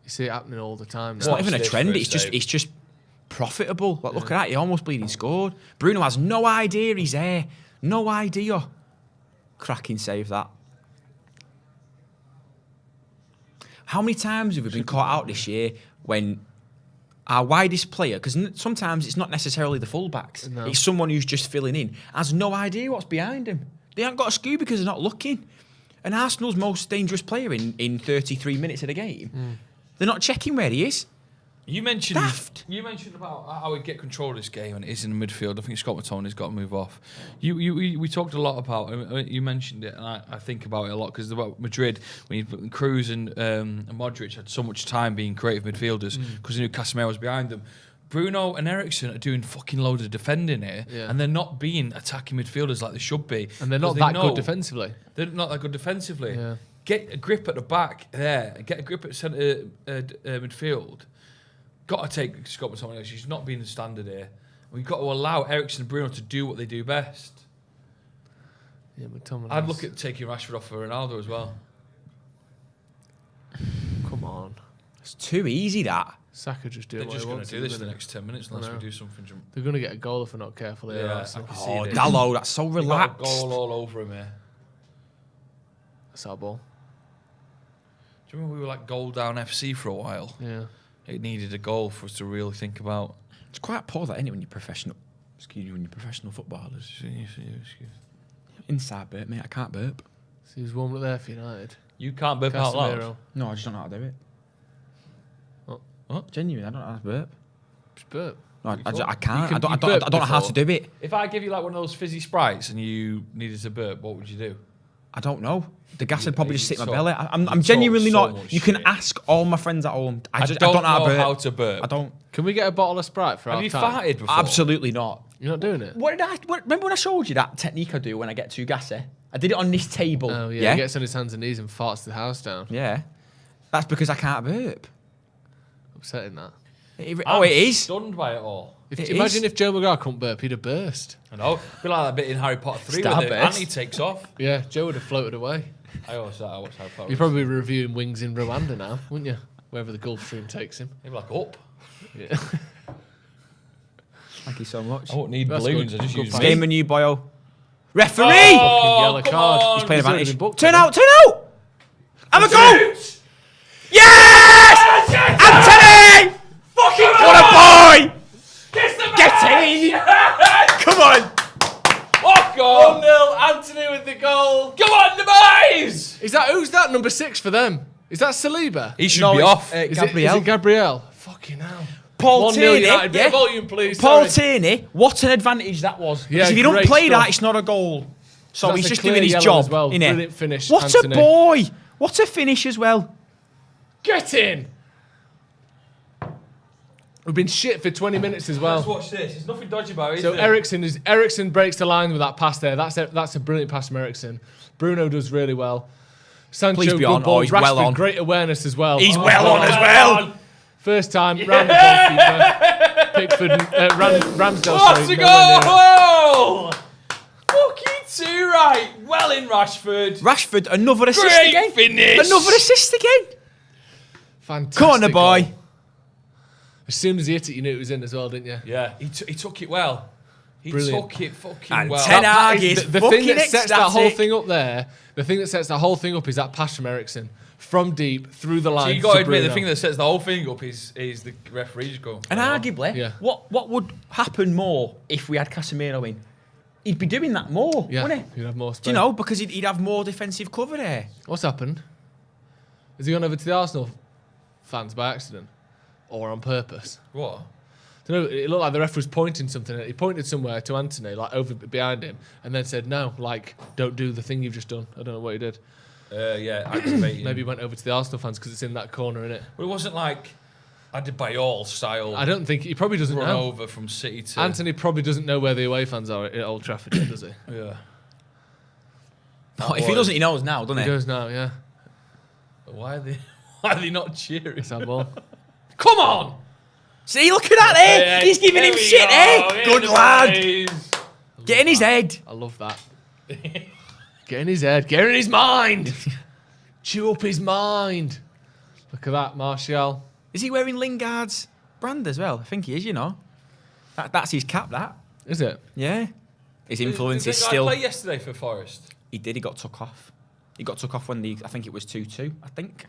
You see it happening all the time It's now. not even a this trend, for a it's just save. profitable. Like, look at that, he almost bleeding scored. Bruno has no idea he's there. No idea. Cracking save that. How many times have we been caught out this year when our widest player, because sometimes it's not necessarily the fullbacks, No. it's someone who's just filling in, has no idea what's behind him. They haven't got a skew because they're not looking. And Arsenal's most dangerous player in 33 minutes of the game, they're not checking where he is. You mentioned Daft. about how we get control of this game, and it is in the midfield. I think Scott McTominay's got to move off. We talked a lot about. You mentioned it, and I think about it a lot because about Madrid when Cruz and Modric had so much time being creative midfielders because they knew Casemiro was behind them. Bruno and Eriksen are doing fucking loads of defending here, and they're not being attacking midfielders like they should be. And they're not 'cause that they good know defensively. They're not that good defensively. Yeah. Get a grip at the back there. Get a grip at centre midfield. Got to take Scott McTominay. She's not being the standard here. We've got to allow Eriksen and Bruno to do what they do best. Yeah, McTominay. I'd look at taking Rashford off for Ronaldo as well. Come on. It's too easy, that. Saka just do They're what just he going wants to do this at for the the minute. next 10 minutes unless we do something. They're going to get a goal if we're not careful here. Yeah, Arsenal. I can see Oh, it. Dallo, that's so They got a relaxed. goal all over him here. That's our ball. Do you remember we were like goal down FC for a while? Yeah. It needed a goal for us to really think about. It's quite poor that, isn't it, when you're professional. Excuse me, when you're professional footballers. Inside burp, mate. I can't burp. So he was warmed up there for United. You can't burp out loud. Casemiro. No, I just don't know how to do it. What? Genuinely, I don't know how to burp. Just burp. No, I thought? can't. You I don't burped know how to before. do it. If I give you like one of those fizzy Sprites and you needed to burp, what would you do? I don't know. The gas would probably just sit in my talk- belly. I'm you genuinely talk so not. much You can shit. ask all my friends at home. I don't don't know how to burp. how to burp. I don't. Can we get a bottle of Sprite for Have half you time? farted before? Absolutely not. You're not doing it? Remember when I showed you that technique I do when I get too gassy? I did it on this table. Oh, yeah. He gets on his hands and knees and farts the house down. Yeah. That's because I can't burp. Upsetting that. Oh, it is. Stunned by it all. Imagine if Joe McGrath couldn't burp, he'd have burst. I know. Be like that bit in Harry Potter 3 Starburst. where the Annie takes off. Yeah, Joe would have floated away. I watched Harry Potter. You're probably reviewing Wings in Rwanda now, wouldn't you? Wherever the Gulf Stream takes him. Maybe like up. Yeah. Thank you so much. I won't need That's balloons. good. I just Good use pass. me. Game menu, boyo. Referee! Fucking Oh, yellow come card. on. He's Playing He's already advantage. been booked, Turn hasn't out! Turn out! Have a go! Yes! Anthony! Fucking What a boy! Get in! Come on! Fuck on! 1-0, Anthony with the goal. Come on, the boys! Who's that number 6 for them? Is that Saliba? He should No, be it's, off. Is Gabriel. it Gabriel? Fucking hell. Paul 1-0 Tierney. United. Bit Yeah. of volume, please. Paul Sorry. Tierney, what an advantage that was. Yeah, Because if you don't great play stuff. that, it's not a goal. So That's he's a just clear doing his yellow job. as well. Innit? Brilliant finish, What Anthony. a boy! What a finish as well. Get in! We've been shit for 20 minutes as well. Let's watch this. There's nothing dodgy about it, is So there? Ericsson breaks the line with that pass there. That's a brilliant pass from Ericsson. Bruno does really well. Sancho, Please be good on. ball. Oh, he's Rashford, well on. great awareness as well. He's well on as well. First time, round the goalkeeper. Pickford, Ramsdale. What's sorry, a nowhere near it. goal! Fucking too right. Well in Rashford. Rashford, another assist Great again. finish. Another assist again. Fantastic. Come on, the boy. goal. As soon as he hit it, you knew it was in as well, didn't you? Yeah, he took it well. He Brilliant. took it fucking And well. Ten Hag is the fucking thing that sets that whole ecstatic. thing up there, the thing that sets that whole thing up is that pass from Ericsson from deep through the line. So you got to admit, Bruno. the thing that sets the whole thing up is the referee's goal. And arguably, Yeah. what would happen more if we had Casemiro in? He'd be doing that more, Yeah, wouldn't he? you'd have more space. Do you know? Because he'd have more defensive cover there. What's happened? Has he gone over to the Arsenal fans by accident? Or on purpose? What? I don't know, it looked like the ref was pointing something. He pointed somewhere to Anthony, like over behind him, and then said, no, like, don't do the thing you've just done. I don't know what he did. Yeah, activating. Maybe he went over to the Arsenal fans because it's in that corner, innit? But it wasn't like Adebayor style. I don't think, he probably doesn't run know. over from City to Anthony probably doesn't know where the away fans are at Old Trafford, does he? Yeah. Oh, if he doesn't, he knows now, doesn't He he? goes now, yeah. Why are they not cheering? It's that ball. Come on! See, look at that there. Yeah, He's giving him here we shit, go. eh? Here Good the lad. boys. Get in his head. I love that. Get in his head. Get in his mind. Chew up his mind. Look at that, Martial. Is he wearing Lingard's brand as well? I think he is, you know. That's his cap, that. Is it? Yeah. His influence Did is that guy still... play yesterday for Forest? He did, he got took off. He got took off when I think it was 2-2, I think,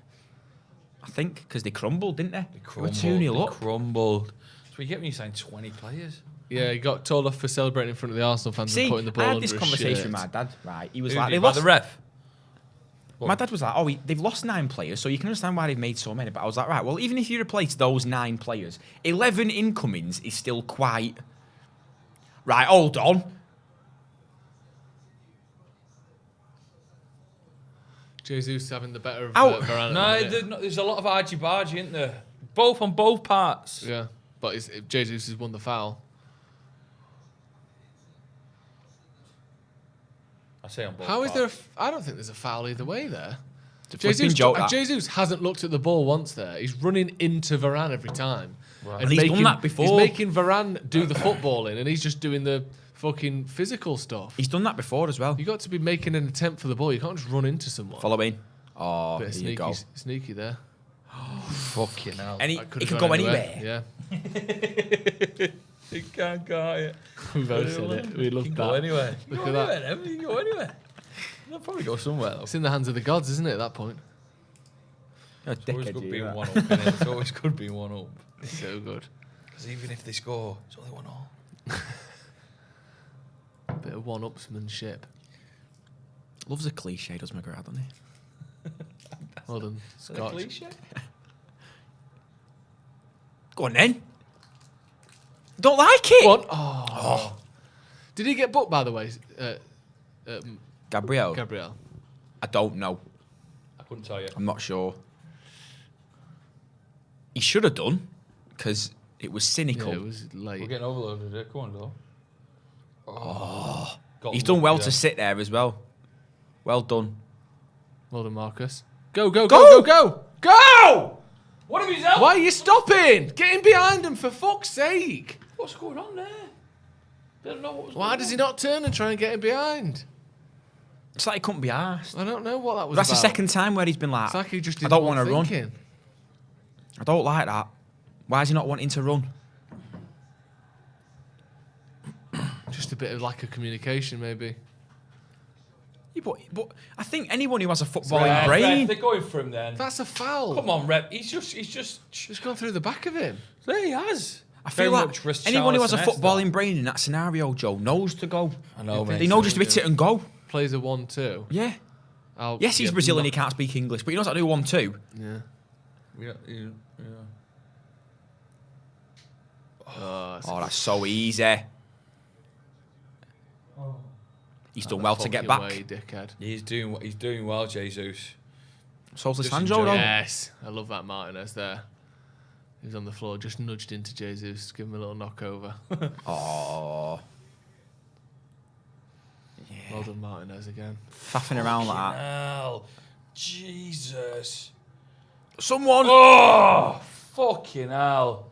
because they crumbled, didn't they? They were 2-0 up. Crumbled. So you get when you sign 20 players. Yeah, he got told off for celebrating in front of the Arsenal fans See, and putting the ball I had under this his conversation shirt. with my dad, right? He was Who like, did? they By lost... the ref? My dad was like, oh, they've lost 9 players, so you can understand why they've made so many. But I was like, right, well, even if you replace those 9 players, 11 incomings is still quite... Right, hold on. Jesus having the better of Ow. Varane. No, at the minute. there's a lot of argy-bargy, isn't there? Both on both parts. Yeah, but Jesus has won the foul. I say on both How is parts. there? I don't think there's a foul either way there. It's a flipping joke, that. Jesus hasn't looked at the ball once there. He's running into Varane every time. Right. And he's done that before. He's making Varane do the footballing and he's just doing the fucking physical stuff. He's done that before as well. You got to be making an attempt for the ball. You can't just run into someone. Follow in. Oh, Bit there you go. sneaky there. Fucking hell. And That it could've could gone go anywhere. Yeah. You can't go it. We both said it. We loved You can that. go anywhere. You Look can at go that. anywhere, Em. You can go anywhere. They'll probably go somewhere, though. It's in the hands of the gods, isn't it, at that point? You're a It's always dickhead, good you, being that. 1 up, innit? It's always good being 1 up. It's so good. Because even if they score, it's only 1 all. Bit of one-upsmanship. Loves a cliche, does McGrath, doesn't he? Well done, Scott. Cliche? Go on then. Don't like it. What? Oh. Did he get booked, by the way, Gabriel. Gabriel? I don't know. I couldn't tell you. I'm not sure. He should have done, because it was cynical. Yeah, it was late. We're getting overloaded here. Come on, though. Oh. He's done well to sit there as well. Well done. Well done, Marcus. Go, go, go, go, go! Go! What have you done? Why are you stopping? Get in behind him, for fuck's sake! What's going on there? They don't know what was Why going does he on. not turn and try and get in behind? It's like he couldn't be arsed. I don't know what that was That's about. the second time where he's been like, It's like he just I didn't don't want want to run. thinking. I don't like that. Why is he not wanting to run? Just a bit of lack of communication, maybe. Yeah, but I think anyone who has a footballing Ref, brain... they're going for him then. That's a foul. Come on, Rep. He's just. Just gone through the back of him. There he has. I feel Very like much Richarlison anyone who has a esque, footballing brain in that scenario, Joe, knows to go. I know, mate. They know just to hit it and go. Plays a 1-2. Yeah. Yes, he's Brazilian, he can't speak English, but he knows how to do 1-2. Yeah. Yeah. Oh, Oh, that's so easy. He's done well to get back. Way, dickhead. He's doing well, Jesus. So's Just Sandro, enjoy though. it. Yes, I love that Martinez there. He was on the floor, just nudged into Jesus, give him a little knockover. Oh. Well done, Martinez again. Faffing around like that. Hell. Jesus. Someone! Oh, fucking hell.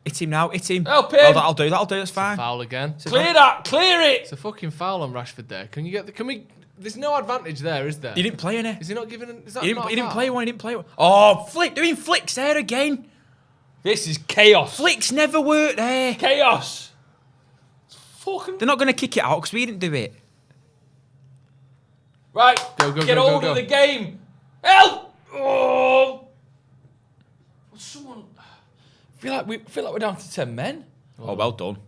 Hit him now, hit him. Help him. Oh, that'll do, it's fine. Foul again. Clear that, clear it. It's a fucking foul on Rashford there. Can you get the? Can we? There's no advantage there, is there? He didn't play any. Is he not giving? Is that He not a didn't foul? play one, he didn't play one. Oh, flick, doing flicks there again. This is chaos. Flicks never work there. Chaos. Fucking. They're not going to kick it out because we didn't do it. Right, Go, go, get go, go, hold go. of the game. Help! Oh! Someone. I feel like we're down to 10 men. Oh, well done.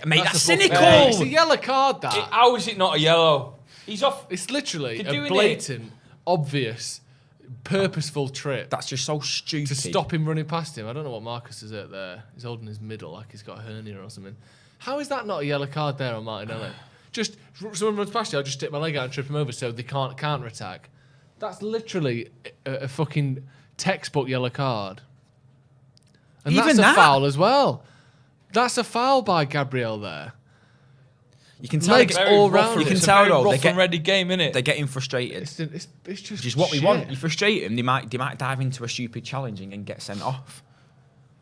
Mate, that's a cynical. fucking- It's a yellow card, that. How is it not a yellow? He's off. It's literally They're a doing blatant, obvious, purposeful trip That's just so stupid. to stop him running past him. I don't know what Marcus is at there. He's holding his middle like he's got a hernia or something. How is that not a yellow card there on Martinelli? Just someone runs past you, I'll just stick my leg out and trip him over so they can't counter-attack. That's literally a fucking textbook yellow card. And Even that's a that? foul as well. That's a foul by Gabriel there. You can tell. Legs all round. You can It's a tell very though. rough and ready game, innit? They're getting frustrated. It's just Which is what we shit. want. You frustrate them, they might dive into a stupid challenge and get sent off.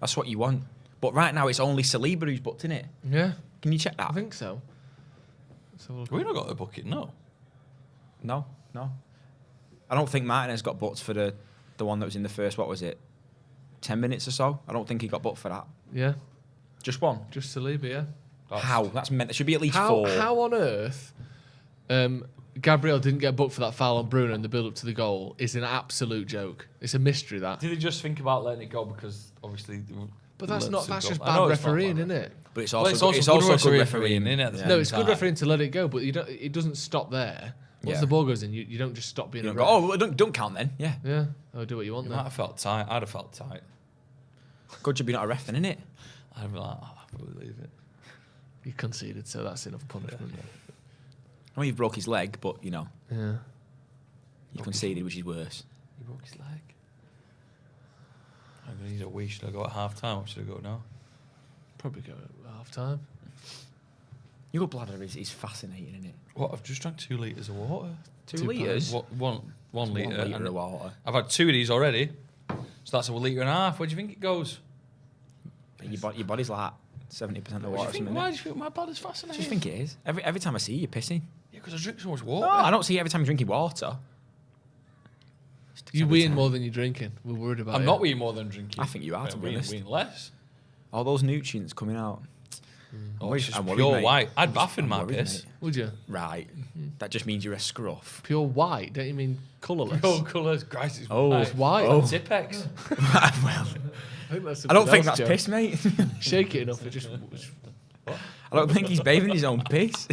That's what you want. But right now, it's only Saliba who's booked in it. Yeah, Can you check that? I think so. Let's have a look. We not got the bucket, no. No. I don't think Martinez got booked for the one that was in the first. What was it? 10 minutes or so. I don't think he got booked for that. Yeah, Just one. just Saliba, yeah. How? That's meant. There should be at least four. How on earth Gabriel didn't get booked for that foul on Bruno in the build-up to the goal is an absolute joke. It's a mystery, that. Did he just think about letting it go because obviously? But that's not. That's just I bad know it's not refereeing, bad. isn't it? But it's Well, also, it's good refereeing, refereeing. innit? Yeah. No, it's good time. refereeing to let it go, but you don't. It doesn't stop there. Once Yeah. the ball goes in, you don't just stop being You a don't go, ref. oh, well, don't count then. Yeah. Yeah, I'll do what you want You then. might have felt tight. I'd have felt tight. Good job you're not a ref then, innit? I'd be like, oh, I believe it. You conceded, so that's enough punishment. I know you broke his leg, but you know Yeah. you conceded, which is worse. He broke his leg. I'm gonna need a wee. Should I go at half time or should I go now? Probably go at half time. Your bladder is fascinating, isn't it? What? I've just drank 2 litres of water. 2 litres. One litre. 1 litre and of water. I've had 2 of these already. So that's a litre and a half. Where do you think it goes? Your body's like 70% of What water. do you think? Why do you think my body's I fascinating? just think it is. Every time I see you, you're pissing. Yeah, because I drink so much water. No, I don't see you every time you're drinking water. You're every weeing time. more than you're drinking. We're worried about I'm it. not weeing more than drinking. I think you are, to be honest. Weeing less. All those nutrients coming out. Oh, it's just I'm worried, pure mate. white. I'd bath in I'm my worried, piss. mate. Would you? Right. That just means you're a scruff. Pure white? Don't you mean colourless? Pure colours. Christ, it's Oh, white. It's white. Oh. Tipex. Well, I I don't think that's piss, mate. Shake it enough, it just. I don't think he's bathing his own piss.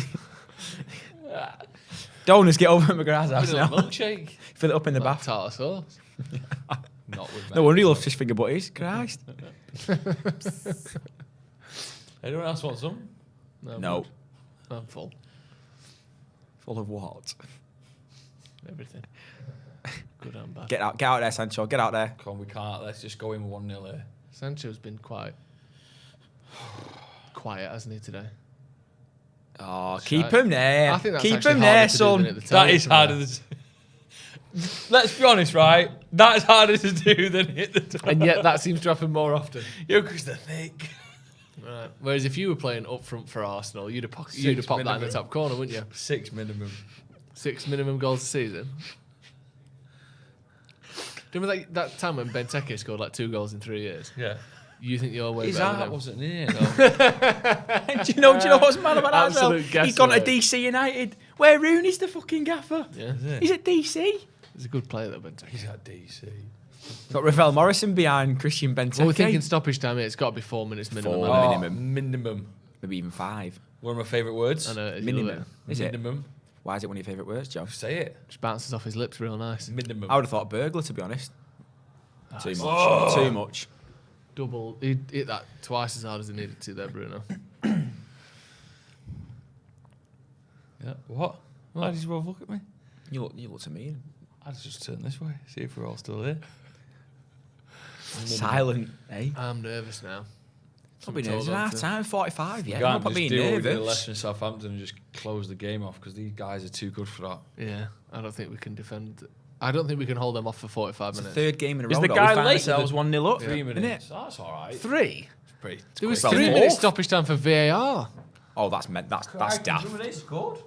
Donors get over at McGrath's house With a now. milkshake. Fill it up in the Like bath. tartar sauce. Not with No wonder he loves his finger butties. Christ. Anyone else want some? No. I'm full. Full of what? Everything. Good and bad. Get out there, Sancho. Get out there. Come on, we can't. Let's just go in 1-0 here. Sancho's been quite quiet, hasn't he, today? Oh, Shite. keep him there. I think that's Keep actually him harder there, to do than son. at the That time, is isn't it? harder than... Let's be honest, right? That's harder to do than hit the top. And yet that seems to happen more often. Yeah, because they're thick. Right. Whereas if you were playing up front for Arsenal, you'd have popped that in minimum. the top corner, wouldn't you? 6 minimum. 6 minimum goals a season. Do you remember that time when Benteke scored like 2 goals in 3 years? Yeah. You think you're way His better than heart him? wasn't near, though. do you know what's mad about that as well? Absolute He's gone to guesswork. DC United, where Rooney's the fucking gaffer. Yeah. He's at DC. He's a good player, though, Benteke. He's at DC. Got Ravel Morrison behind Christian Benteke. Well, we're thinking stoppage time here. It's got to be 4 minutes minimum. Four. hasn't it? Minimum. Minimum. Maybe even 5. One of my favourite words. I know. It's Minimum. Is it? Minimum. Why is it one of your favourite words, Joe? Say it. Just bounces off his lips real nice. Minimum. I would have thought burglar, to be honest. Too much. Oh. Too much. Double. He hit that twice as hard as he needed to there, Bruno. Yeah. What? Why did you both look at me? You look to me. I'd just turn this way, see if we're all still there. Silent, eh? I'm nervous now. Probably nervous. Half time, 45, yeah. You can't I'm not just being do what we did at nervous. Leicester and Southampton and just close the game off because these guys are too good for that. Yeah, I don't think we can defend. I don't think we can hold them off for 45 minutes. Third game in a row. Is the though. guy we find late? ourselves 1-0 up. 3 minutes. Innit? Oh, that's all right. 3? Pretty, There was quick. 3 Well, minutes fourth. stoppage time for VAR. Oh, that's daft. They scored.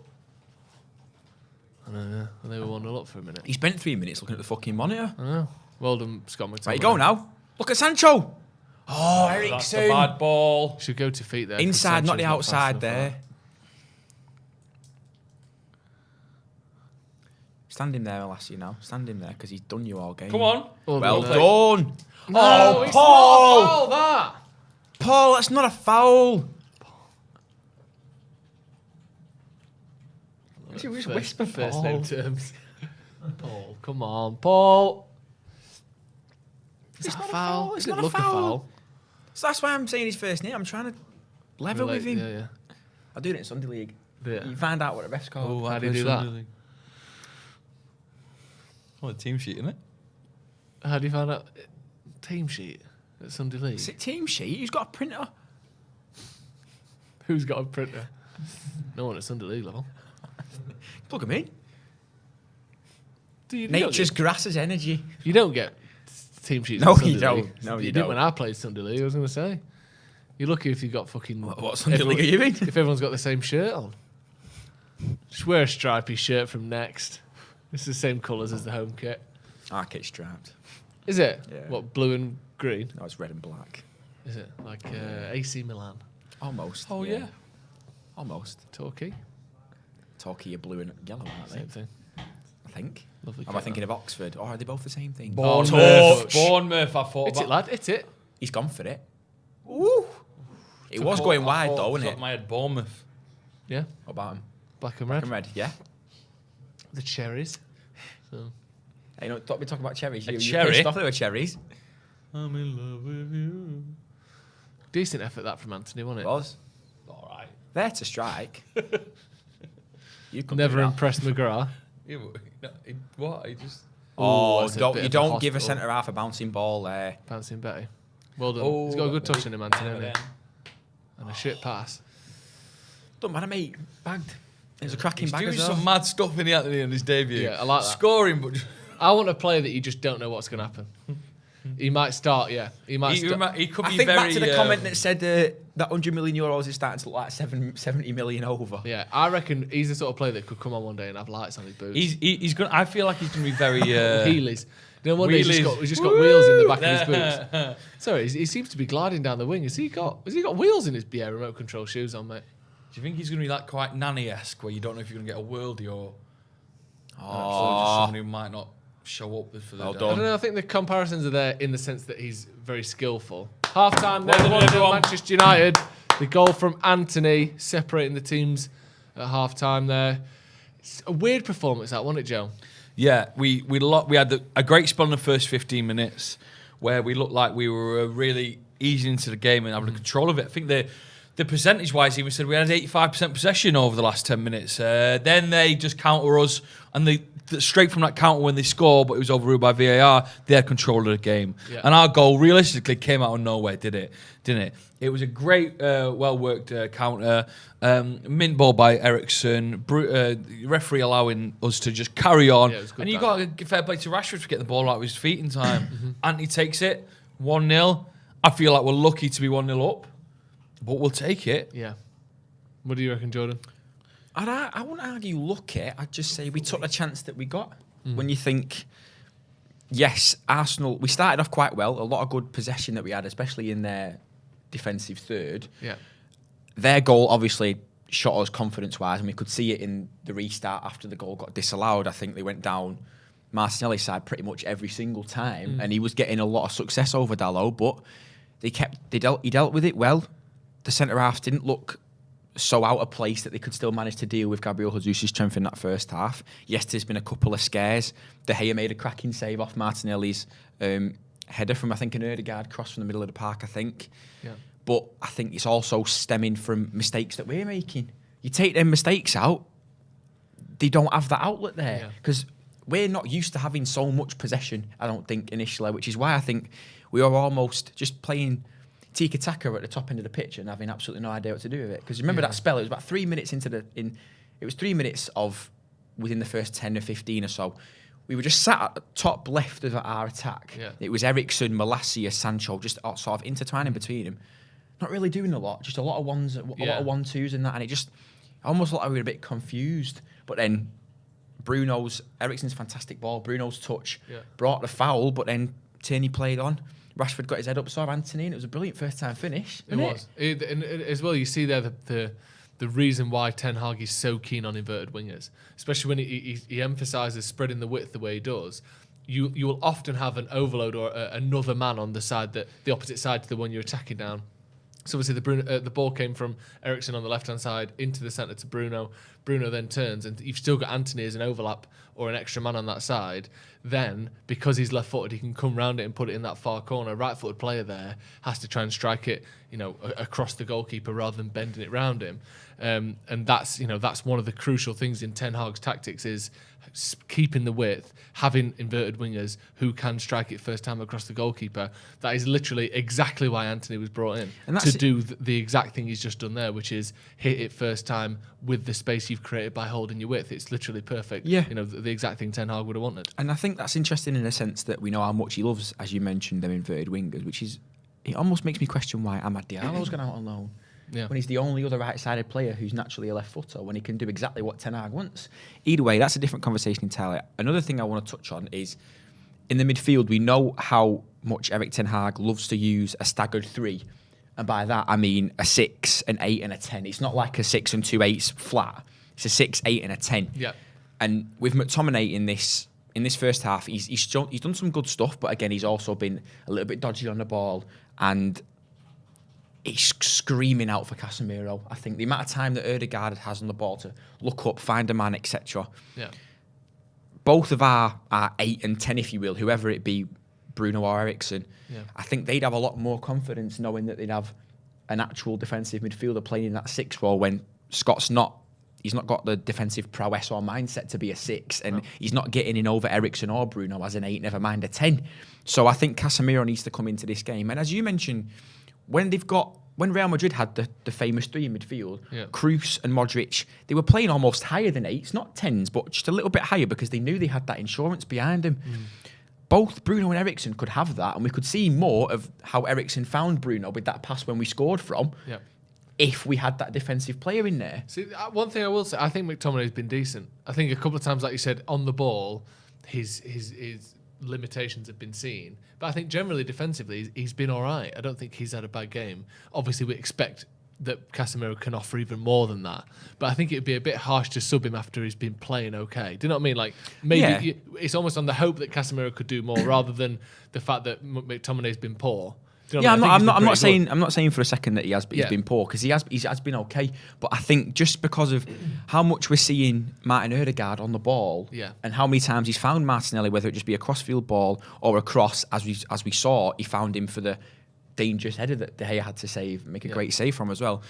I know, and they were 1-0 up for a minute. He spent 3 minutes looking at the fucking monitor. I know. Well done, Scott McTominay. Right, you go now. Look at Sancho. Oh, That's the Eriksen. bad ball. Should go to feet there. 'cause Inside, not Sancho's the fast outside enough for there. that. Stand him there, Lassie, now. Stand him there because he's done you all game. Come on. Well done. done. No, Oh, it's Paul. not a foul, that. Paul, that's not a foul. Whisper First Paul. name terms. Paul, come on, Paul. Is that not a a foul? foul, it's It didn't not a look foul. So that's why I'm saying his first name. I'm trying to level with him. Yeah. I'll do it in Sunday League. Yeah. You find out what the refs call. How do you do that? Oh, the team sheet, isn't it? How do you find out? Team sheet at Sunday League. Is it team sheet? Who's got a printer? Who's got a printer? No one at Sunday League level. Plug them in. Do you, Nature's grass's energy. You don't get team sheets. No, at Sunday you don't. League. No, you you did don't. when I played Sunday League. I was going to say. You're lucky if you got fucking. What Sunday League are you in? If everyone's got the same shirt on. Just wear a stripy shirt from Next. It's the same colours as the home kit. Our kit's striped. Is it? Yeah. What, blue and green? No, it's red and black. Is it? Like AC Milan. Almost. Oh, yeah. Almost. Torquay? Torquay are blue and yellow, aren't they? Same thing. I think. Lovely Am I kit, thinking of Oxford? Or are they both the same thing? Bournemouth. Bournemouth, I thought. It's it, lad. It's it. He's gone for it. Ooh. It was going wide, though, wasn't it? My head, Bournemouth. Yeah. What about him? Black and red. Black and red, yeah. The cherries. So. Hey, don't be talking about cherries. You cherry? pissed off they were cherries. I'm in love with you. Decent effort that from Anthony, wasn't It it? was. All right. There to strike. You couldn't Never do that. impressed McGrath. Yeah, what? He just. Oh, that's a don't, bit you of a don't give a hospital. centre half a bouncing ball there. Fancy Betty. Well done. Oh, He's got a good touch in him, Anthony. Yeah, hasn't he? And a shit pass. Don't matter, mate. Bagged. It was a cracking He's bag doing as well. some mad stuff in the Anthony on his debut. Yeah, I like that. Scoring, but I want a player that you just don't know what's going to happen. He might start, yeah. He might start. he could I be think very. back to the comment that said that €100 million is starting to look like 70 million over. Yeah, I reckon he's the sort of player that could come on one day and have lights on his boots. He's going. I feel like he's going to be very. Heelys. You know, one day Wheelies. he's just got wheels in the back of his boots. Sorry, he seems to be gliding down the wing. Has he got wheels in his remote control shoes on, mate? Do you think he's going to be that quite nanny-esque where you don't know if you're going to get a worldie or just someone who might not show up for the Well day? I done. don't know. I think the comparisons are there in the sense that he's very skillful. Half time Well there, done, 1-0 everyone. Manchester United. The goal from Anthony separating the teams at half time there. It's a weird performance, that, wasn't it, Joe? Yeah, we had a great spell in the first 15 minutes where we looked like we were really easing into the game and having control of it. I think the percentage-wise, even said we had 85% possession over the last 10 minutes. Then they just counter us, and they straight from that counter when they score, but it was overruled by VAR. They had control of the game, Yeah. and our goal realistically came out of nowhere, didn't it? It was a great, well-worked counter. Mint ball by Eriksen. Referee allowing us to just carry on. Yeah, it was good, and you that. got to give fair play to Rashford for getting the ball out of his feet in time. Anthony takes it, 1-0. I feel like we're lucky to be 1-0 up, but we'll take it. Yeah. What do you reckon, Jordan? I wouldn't argue lucky. I'd just say we took the chance that we got. When you think, yes, Arsenal, we started off quite well. A lot of good possession that we had, especially in their defensive third. Yeah. Their goal obviously shot us confidence-wise, and we could see it in the restart after the goal got disallowed. I think they went down Martinelli's side pretty much every single time, and he was getting a lot of success over Dalot, but he dealt with it well. The centre-halves didn't look so out of place that they could still manage to deal with Gabriel Jesus' strength in that first half. Yes, there's been a couple of scares. De Gea made a cracking save off Martinelli's header from, I think, an Ødegaard cross from the middle of the park, I think. Yeah. But I think it's also stemming from mistakes that we're making. You take them mistakes out, they don't have that outlet there. Because we're not used to having so much possession, I don't think, initially, which is why I think we are almost just playing tiki-taka at the top end of the pitch and having absolutely no idea what to do with it. Because remember that spell, it was about 3 minutes it was 3 minutes of within the first 10 or 15 or so. We were just sat at the top left of our attack. Yeah. It was Eriksen, Malacia, Sancho, just sort of intertwining between them. Not really doing a lot, just a lot of ones, a lot of 1-2s and that. And it just almost looked like we were a bit confused. But then Eriksen's fantastic ball, Bruno's touch brought the foul, but then Tierney played on. Rashford got his head up, saw Anthony, and it was a brilliant first-time finish. It was. And as well, you see there the reason why Ten Hag is so keen on inverted wingers, especially when he emphasises spreading the width the way he does. You will often have an overload or another man on the opposite side to the one you're attacking down. So obviously the ball came from Eriksen on the left-hand side into the centre to Bruno. Bruno then turns, and you've still got Anthony as an overlap or an extra man on that side. Then, because he's left-footed, he can come round it and put it in that far corner. Right-footed player there has to try and strike it, across the goalkeeper rather than bending it round him. And that's one of the crucial things in Ten Hag's tactics is keeping the width, having inverted wingers who can strike it first time across the goalkeeper. That is literally exactly why Anthony was brought in, to do the exact thing he's just done there, which is hit it first time with the space you've created by holding your width. It's literally perfect. Yeah. The exact thing Ten Hag would have wanted. And I think that's interesting in the sense that we know how much he loves, as you mentioned, them inverted wingers, which is, it almost makes me question why Amad Diallo's gone out on loan. Yeah. When he's the only other right-sided player who's naturally a left footer, when he can do exactly what Ten Hag wants. Either way, that's a different conversation entirely. Another thing I want to touch on is, in the midfield, we know how much Erik Ten Hag loves to use a staggered 3. And by that, I mean a 6, an 8 and a 10. It's not like a 6 and 2 8s flat. It's a 6, 8 and a 10. Yeah. And with McTominay in this first half, he's done some good stuff, but again, he's also been a little bit dodgy on the ball. And he's screaming out for Casemiro. I think the amount of time that Ødegaard has on the ball to look up, find a man, etc. Yeah. Both of our 8 and 10, if you will, whoever it be, Bruno or Eriksen, I think they'd have a lot more confidence knowing that they'd have an actual defensive midfielder playing in that 6 role when Scott's not. He's not got the defensive prowess or mindset to be a 6, and he's not getting in over Eriksen or Bruno as an 8, never mind a 10. So I think Casemiro needs to come into this game. And as you mentioned, when Real Madrid had the famous 3 in midfield, Kroos and Modric, they were playing almost higher than 8s, not 10s, but just a little bit higher because they knew they had that insurance behind them. Both Bruno and Eriksen could have that, and we could see more of how Eriksen found Bruno with that pass when we scored from. Yeah. If we had that defensive player in there. See, one thing I will say, I think McTominay's been decent. I think a couple of times, like you said, on the ball, his limitations have been seen. But I think generally defensively, he's been all right. I don't think he's had a bad game. Obviously, we expect that Casemiro can offer even more than that. But I think it would be a bit harsh to sub him after he's been playing okay. Do you know what I mean? Like, maybe it's almost on the hope that Casemiro could do more rather than the fact that McTominay's been poor. I'm not saying for a second that he's been poor, because he has been okay. But I think just because of how much we're seeing Martin Ødegaard on the ball, and how many times he's found Martinelli, whether it just be a crossfield ball or a cross, as we saw, he found him for the dangerous header that De Gea had to save, make a great save from as well.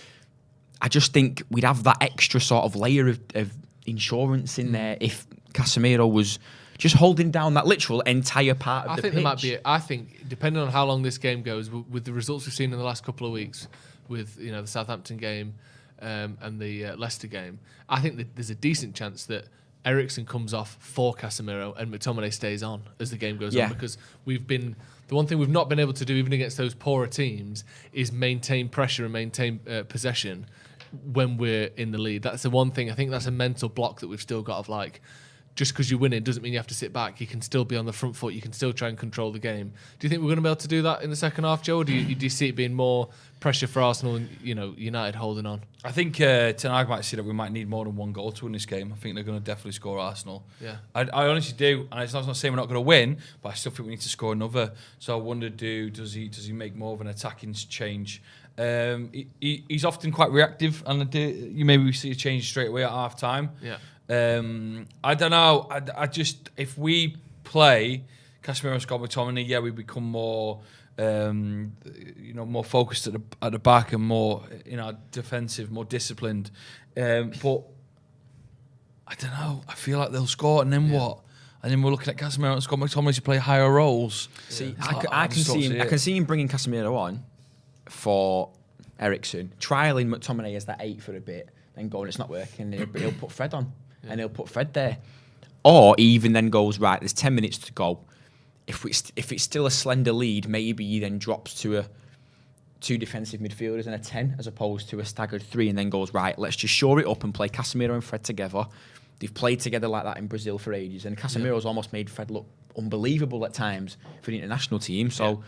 I just think we'd have that extra sort of layer of insurance in there if Casemiro was just holding down that literal entire part of the pitch. I think depending on how long this game goes, with the results we've seen in the last couple of weeks, with the Southampton game and the Leicester game, I think that there's a decent chance that Eriksen comes off for Casemiro and McTominay stays on as the game goes on, because the one thing we've not been able to do even against those poorer teams is maintain pressure and maintain possession when we're in the lead. That's the one thing. I think that's a mental block that we've still got of like, just because you win it doesn't mean you have to sit back. You can still be on the front foot. You can still try and control the game. Do you think we're going to be able to do that in the second half, Joe? Or do you see it being more pressure for Arsenal and United holding on? I think Ten Hag might see that we might need more than one goal to win this game. I think they're going to definitely score Arsenal. Yeah, I honestly do, and it's not saying we're not going to win, but I still think we need to score another. So I wonder, does he make more of an attacking change? He's often quite reactive, and maybe we see a change straight away at half time. Yeah. I don't know. I just, if we play Casemiro, Scott, McTominay, we become more, more focused at the back and more defensive, more disciplined. But I don't know. I feel like they'll score, and then what? And then we're looking at Casemiro and Scott McTominay to play higher roles. See, I can see him bringing Casemiro on for Eriksen, trialling McTominay as that 8 for a bit, then going, it's not working, and he'll put Fred on, and he'll put Fred there. Or even then goes, right, there's 10 minutes to go. If it's still a slender lead, maybe he then drops to a 2 defensive midfielders and a 10, as opposed to a staggered 3, and then goes, right, let's just shore it up and play Casemiro and Fred together. They've played together like that in Brazil for ages, and Casemiro's almost made Fred look unbelievable at times for the international team. So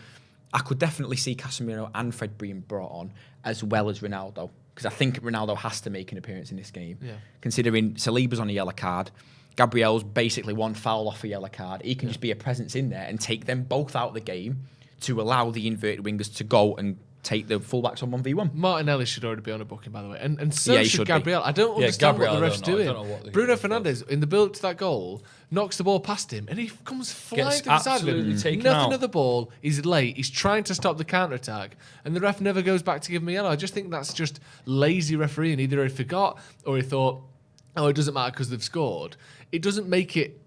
I could definitely see Casemiro and Fred being brought on, as well as Ronaldo, because I think Ronaldo has to make an appearance in this game. Yeah. Considering Saliba's on a yellow card, Gabriel's basically 1 foul off a yellow card. He can just be a presence in there and take them both out of the game to allow the inverted wingers to go and take the fullbacks on 1v1. Martinelli should already be on a booking, by the way. And so should Gabriel. I don't understand Gabriel, what the ref's doing. Bruno Fernandes, in the build to that goal, knocks the ball past him, and he comes flying to the side of him. Nothing of the ball. He's late. He's trying to stop the counter-attack, and the ref never goes back to give him a yellow. I just think that's just lazy refereeing. Either he forgot, or he thought, oh, it doesn't matter because they've scored. It doesn't make it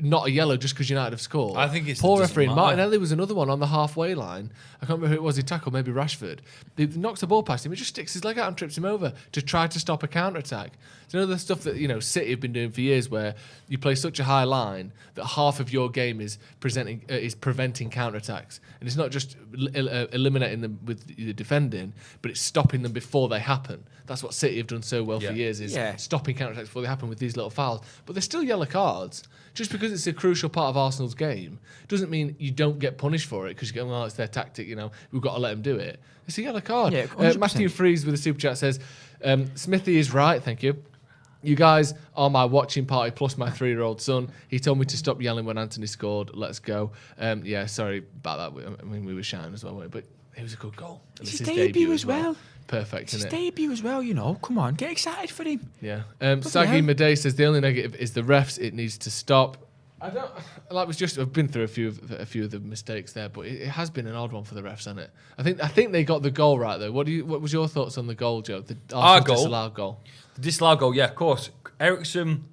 not a yellow just because United have scored. I think it's poor refereeing. Martinelli was another one on the halfway line. I can't remember who it was he tackled, maybe Rashford. He knocks the ball past him. He just sticks his leg out and trips him over to try to stop a counter-attack. It's another stuff that City have been doing for years, where you play such a high line that half of your game is preventing counter-attacks, and it's not just eliminating them with the defending, but it's stopping them before they happen. That's what City have done so well for years, is stopping counter-attacks before they happen with these little fouls. But they're still yellow cards. Just because it's a crucial part of Arsenal's game doesn't mean you don't get punished for it, because you go, well, it's their tactic, we've got to let them do it. It's a yellow card. Yeah, Matthew Freeze with a super chat says, Smithy is right, thank you. You guys are my watching party plus my 3-year-old son. He told me to stop yelling when Anthony scored. Let's go. Sorry about that. I mean, we were shouting as well, but it was a good goal. It's his debut as well. Perfect, isn't it? His debut as well, Come on, get excited for him. Yeah. Sagi Madej says the only negative is the refs. It needs to stop. I've been through a few of the mistakes there, but it has been an odd one for the refs, hasn't it? I think they got the goal right though. What was your thoughts on the goal, Joe? Our goal, disallowed goal. The disallowed goal, yeah, of course. Eriksen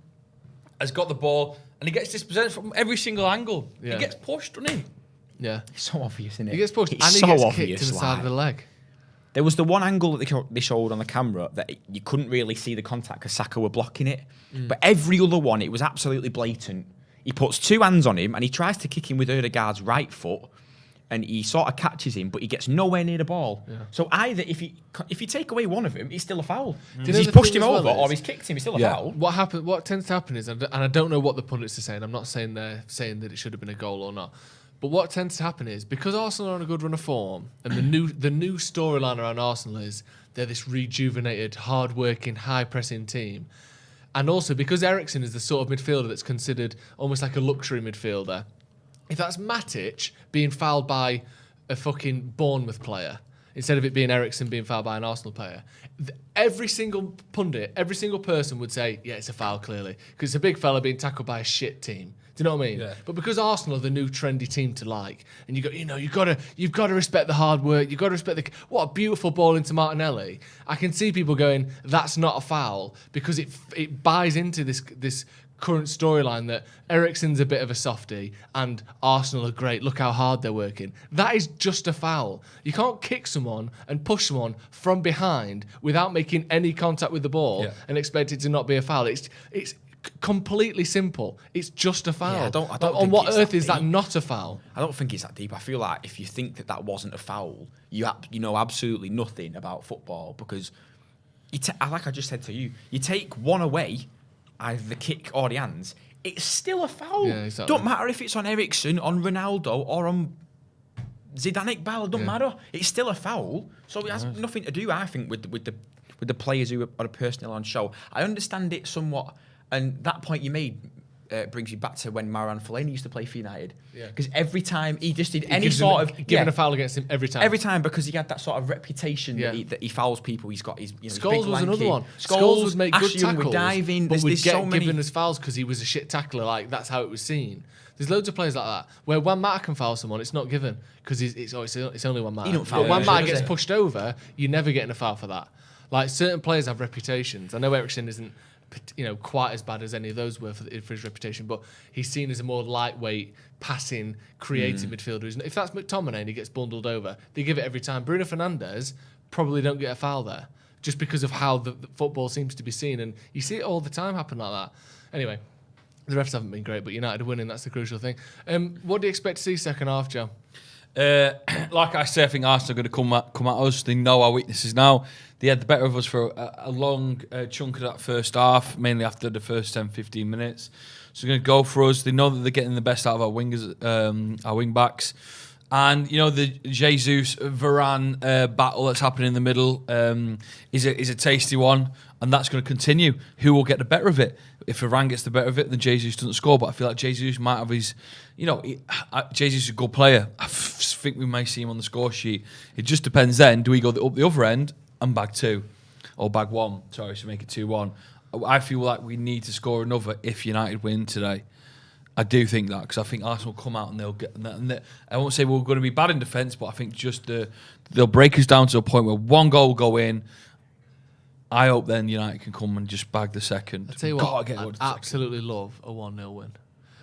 has got the ball and he gets dispossessed from every single angle. Yeah. He gets pushed, doesn't he? Yeah, it's so obvious, isn't it? He gets pushed it's and so he gets obvious, kicked to the side of the leg. There was the one angle that they showed on the camera that you couldn't really see the contact because Saka were blocking it. But every other one, it was absolutely blatant. He puts 2 hands on him and he tries to kick him with Ødegaard's right foot, and he sort of catches him, but he gets nowhere near the ball. Yeah. So either if you take away one of him, it's still a foul. He's pushed him over or he's kicked him, it's still a foul. What tends to happen is, and I don't know what the pundits are saying, I'm not saying they're saying that it should have been a goal or not, but what tends to happen is, because Arsenal are on a good run of form, and the new storyline around Arsenal is they're this rejuvenated, hard-working, high-pressing team. And also, because Eriksen is the sort of midfielder that's considered almost like a luxury midfielder, if that's Matic being fouled by a fucking Bournemouth player, instead of it being Eriksen being fouled by an Arsenal player, every single pundit, every single person would say, yeah, it's a foul, clearly, because it's a big fella being tackled by a shit team. Do you know what I mean? Yeah. But because Arsenal are the new trendy team to like, and you've got to respect the hard work. You've got to respect what a beautiful ball into Martinelli. I can see people going, that's not a foul, because it buys into this current storyline that Eriksen's a bit of a softie and Arsenal are great. Look how hard they're working. That is just a foul. You can't kick someone and push someone from behind without making any contact with the ball and expect it to not be a foul. It's completely simple. It's just a foul. Yeah, I don't on what earth is that not a foul? I don't think it's that deep. I feel like if you think that wasn't a foul, you know absolutely nothing about football, because like I just said to you, you take one away, either the kick or the hands, it's still a foul. Yeah, exactly. Don't matter if it's on Eriksen, on Ronaldo, or on Zidane Iqbal. It doesn't matter. It's still a foul. So it has nothing to do, I think, with the players who are personnel on show. I understand it somewhat. And that point you made brings you back to when Marouane Fellaini used to play for United. Because every time he just did giving a foul against him every time. Every time, because he had that sort of reputation that he fouls people. He's got his Scholes was another one. Scholes would make good tackles, would dive in. but would get given as fouls because he was a shit tackler. Like, that's how it was seen. There's loads of players like that where Juan Mata can foul someone, it's not given because it's only Juan Mata. He don't foul. But Juan Mata gets pushed over, you're never getting a foul for that. Like, certain players have reputations. I know Eriksen isn't quite as bad as any of those were for his reputation, but he's seen as a more lightweight, passing, creative midfielder. If that's McTominay and he gets bundled over, they give it every time. Bruno Fernandes probably don't get a foul there, just because of how the football seems to be seen, and you see it all the time happen like that. Anyway, the refs haven't been great, but United are winning, that's the crucial thing. What do you expect to see second half, Joe? Like I say, I think Arsenal are going to come at us. They know our weaknesses now. They had the better of us for a long chunk of that first half, mainly after the first 10-15 minutes. So they're going to go for us. They know that they're getting the best out of our wingers, our wing backs. And, the Jesus Varane battle that's happening in the middle is a tasty one, and that's going to continue. Who will get the better of it? If Varane gets the better of it, then Jesus doesn't score. But I feel like Jesus might have his, Jesus is a good player. I think we may see him on the score sheet. It just depends then. Do we go up the other end and bag 2? Or bag 1, sorry, so make it 2-1. I feel like we need to score another if United win today. I do think that, because I think Arsenal will come out and they'll get. I won't say we're going to be bad in defence, but I think just they'll break us down to a point where one goal will go in. I hope then United can come and just bag the second. I'll tell you what, I'd absolutely love a 1-0 win.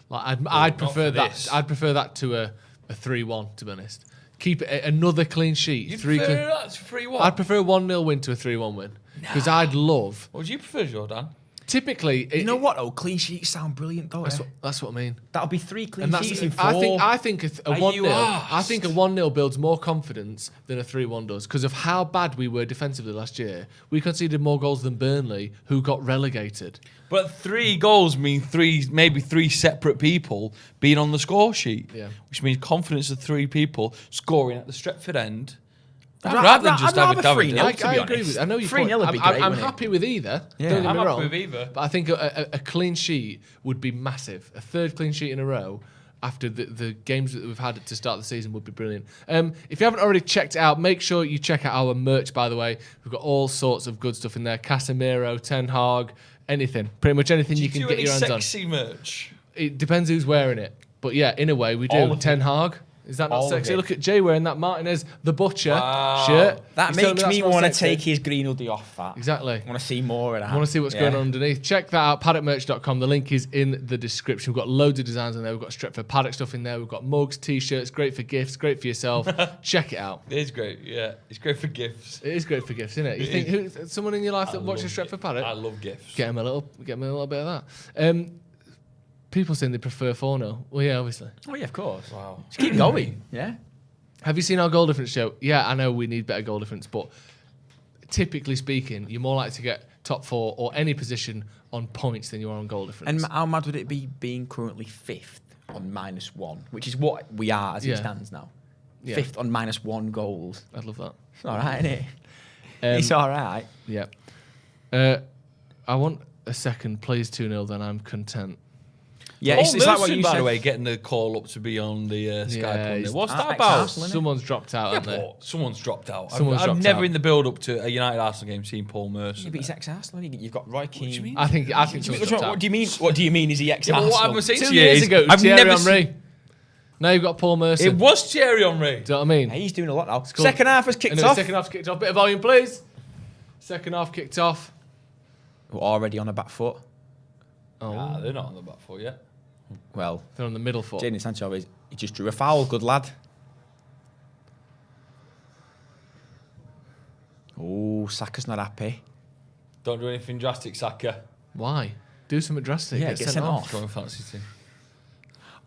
Like I'd prefer that. I'd prefer that to a 3-1. To be honest, keep it another clean sheet. You prefer that to 3-1? I'd prefer a 1-0 win to a 3-1 win, because I'd love. What do you prefer, Jordan? Typically, you know what? Oh, clean sheets sound brilliant, though. That's what I mean. That'll be 3 clean sheets in 4. I think a 1-0. I think a 1-0 builds more confidence than a 3-1 does, because of how bad we were defensively last year. We conceded more goals than Burnley, who got relegated. But 3 goals mean maybe 3 separate people being on the score sheet, which means confidence of 3 people scoring at the Stretford end. Rather than just have a 3-0. I agree with. I know you. 3-0 would be great. I'm happy with either. Yeah. Don't get me I'm wrong. happy with either. But I think a clean sheet would be massive. A 3rd clean sheet in a row after the games that we've had to start the season would be brilliant. If you haven't already checked it out, make sure you check out our merch. By the way, we've got all sorts of good stuff in there. Casemiro, Ten Hag, anything. Pretty much anything you can get your hands on. Sexy merch. It depends who's wearing it. But yeah, in a way, we do. Ten Hag. Is that not sexy? Look at Jay wearing that Martinez the Butcher shirt. That makes me want to take his green hoodie off that. Exactly. I want to see more of that. I want to see what's going on underneath. Check that out, paddockmerch.com. The link is in the description. We've got loads of designs in there. We've got Stretford Paddock stuff in there. We've got mugs, T-shirts, great for gifts, great for yourself. Check it out. It is great, yeah. It's great for gifts. It is great for gifts, isn't it? You think someone in your life that watches Stretford Paddock? I love gifts. Get them a little bit of that. People saying they prefer 4-0. Well, yeah, obviously. Oh, yeah, of course. Wow. Just keep going, yeah. Have you seen our goal difference, Joe? Yeah, I know we need better goal difference, but typically speaking, you're more likely to get top 4 or any position on points than you are on goal difference. And how mad would it be being currently 5th on -1, which is what we are as it stands now? Yeah. 5th on -1 goals. I'd love that. It's all right, isn't it? It's all right. Yeah. I want a second, please 2-0, then I'm content. Yeah, it's like what you by said. the way, getting the call up to be on the Skype. Yeah, What's that about? Someone's dropped out, haven't they? Someone's dropped out. Someone's I've never in the build-up to a United Arsenal game seen Paul Merson. Yeah, but he's ex-Arsenal. You've got Roy Keane. What do you mean? I think someone's dropped out. What do you mean? What do you mean? Is he ex-Arsenal? Yeah, what I'm saying 2 to you years is, ago, I've Thierry never Henry. seen. Now you've got Paul Merson. It was Thierry Henry. Do you know what I mean? Hey, he's doing a lot now. Cool. Second half has kicked Anyway, off. Second half's kicked off. Bit of volume, please. Second half kicked off. We're already on a back foot. Oh, Nah, they're not on the back foot yet. Well, they're on the middle foot. Jadon Sancho, he just drew a foul. Good lad. Oh, Saka's not happy. Don't do anything drastic, Saka. Why? Do something drastic. Yeah, get get sent off. From a fantasy team.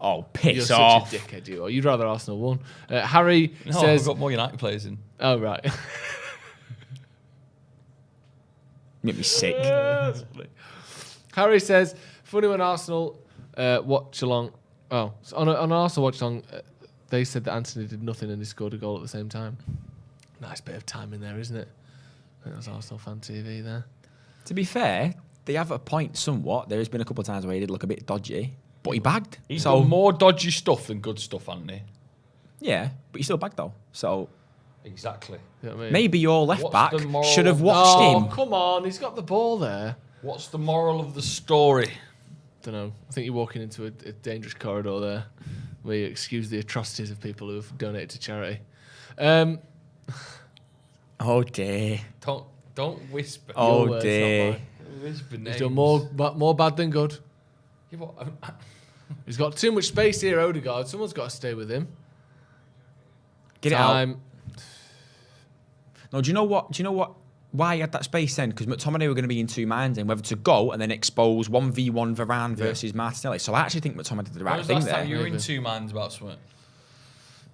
Oh, piss You're off. such a dickhead, you are. You'd rather Arsenal won. Harry No, says... we've got more United players in. Oh, right. Make me sick. Harry says, funny when Arsenal Watchalong... Oh, so on Arsenal Watchalong, they said that Anthony did nothing and he scored a goal at the same time. Nice bit of time in there, isn't it? I think that's Arsenal Fan TV there. To be fair, they have a point somewhat. There has been a couple of times where he did look a bit dodgy, but he bagged. He's done more dodgy stuff than good stuff, hasn't he? Yeah, but he still bagged though. So exactly. You know what I mean? Maybe your left back should have watched him. Oh, come on. He's got the ball there. What's the moral of the story? Don't know. I think you're walking into a dangerous corridor there where you excuse the atrocities of people who have donated to charity. Oh dear. Don't whisper. Oh words, dear. not He's done more bad than good. Yeah, but, He's got too much space here, Odegaard. Someone's got to stay with him. Get it out. No, do you know what? Why he had that space then? Because McTominay were going to be in two minds in whether to go and then expose 1v1 Varane versus Martinelli. So I actually think McTominay did the right thing there. You were in two minds about something.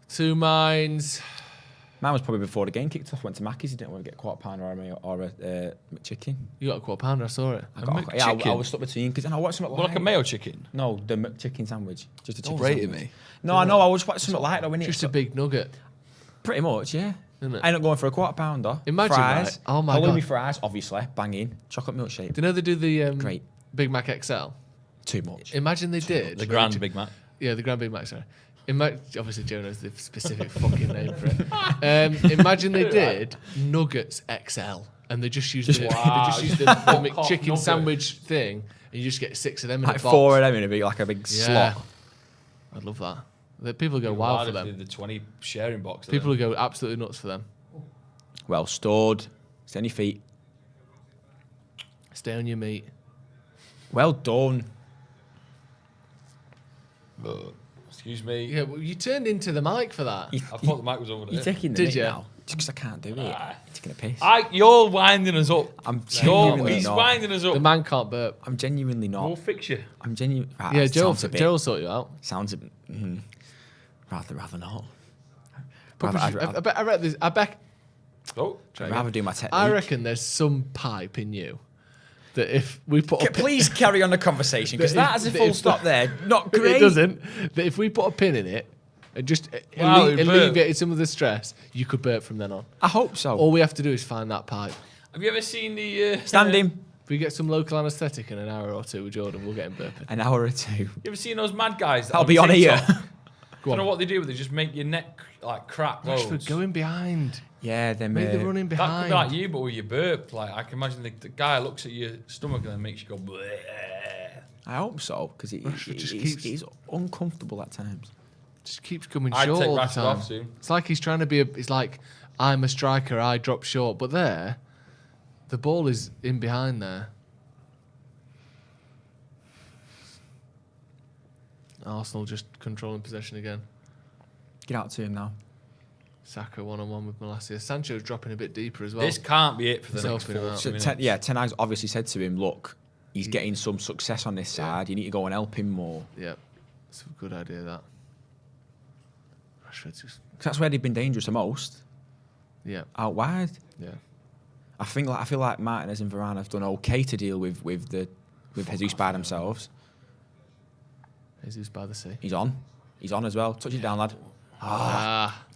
Two minds. Mine was probably before the game kicked off. Went to Mackey's. He didn't want to get a quarter pounder or a McChicken. You got a quarter pounder. I saw it. I was stuck between because I watched something like a mayo chicken. No, the McChicken sandwich. Just a chicken sandwich. Don't rate me. No, I know. I was watching something like that. Just a big nugget. Pretty much, yeah. Isn't it? I ended up going for a quarter pounder. Imagine fries. Right? Oh my god. Halloumi fries, obviously, banging. Chocolate milkshake. Do you know they do the great Big Mac XL? Too much. Imagine they did the Grand Big Mac. Yeah, the Grand Big Mac. Sorry. Obviously, Joe knows the specific fucking name for it. Imagine they did Nuggets XL, and they just used the McChicken sandwich thing, and you just get 6 of them in a box. 4 of them in a big, like a big slot. I'd love that. The people go wild for them. The 20 sharing box. People go absolutely nuts for them. Well stored. Stay on your feet. Stay on your meat. Well done. Excuse me. Yeah, well, you turned into the mic for that. I thought the mic was over there. You're taking the Did mic you? now. Just because I can't do it. You're taking a piss. You're winding us up. I'm genuinely He's not. winding us up. The man can't burp. I'm genuinely not. We'll fix you. I'm genuinely. Yeah, Joe will sort you out. Sounds a bit. Rather not. I read this. I bet. Oh, I'd rather do my technique. I reckon there's some pipe in you that if we put. Please carry on the conversation because that has a full stop there. Not great. It doesn't. That if we put a pin in it and just alleviate some of the stress, you could burp from then on. I hope so. All we have to do is find that pipe. Have you ever seen the... Stand him. If we get some local anaesthetic in an hour or two with Jordan, we'll get him burping. An hour or two. You ever seen those mad guys? I'll be on here. I don't know what they do, but they just make your neck like crack. Rashford going behind. Yeah, they're running behind. That could be like you, but with your burp. Like I can imagine the guy looks at your stomach and then makes you go. Bleh. I hope so because he's uncomfortable at times. Just keeps coming I'd short take all the Rashford time. off soon. It's like he's trying to be. It's like I'm a striker. I drop short, but there, the ball is in behind there. Arsenal just controlling possession again. Get out to him now. Saka 1-on-1 with Malacia. Sancho's dropping a bit deeper as well. This can't be it for the next 4 So minutes. Ten Hag's obviously said to him, look, he's getting some success on this side. You need to go and help him more. Yeah, it's a good idea that. Rashford's just... That's where they've been dangerous the most. Yeah. Out wide. Yeah. I feel like Martinez and Varane have done okay to deal with Jesus by themselves. Jesus by the sea. He's on as well. Touch it down, lad.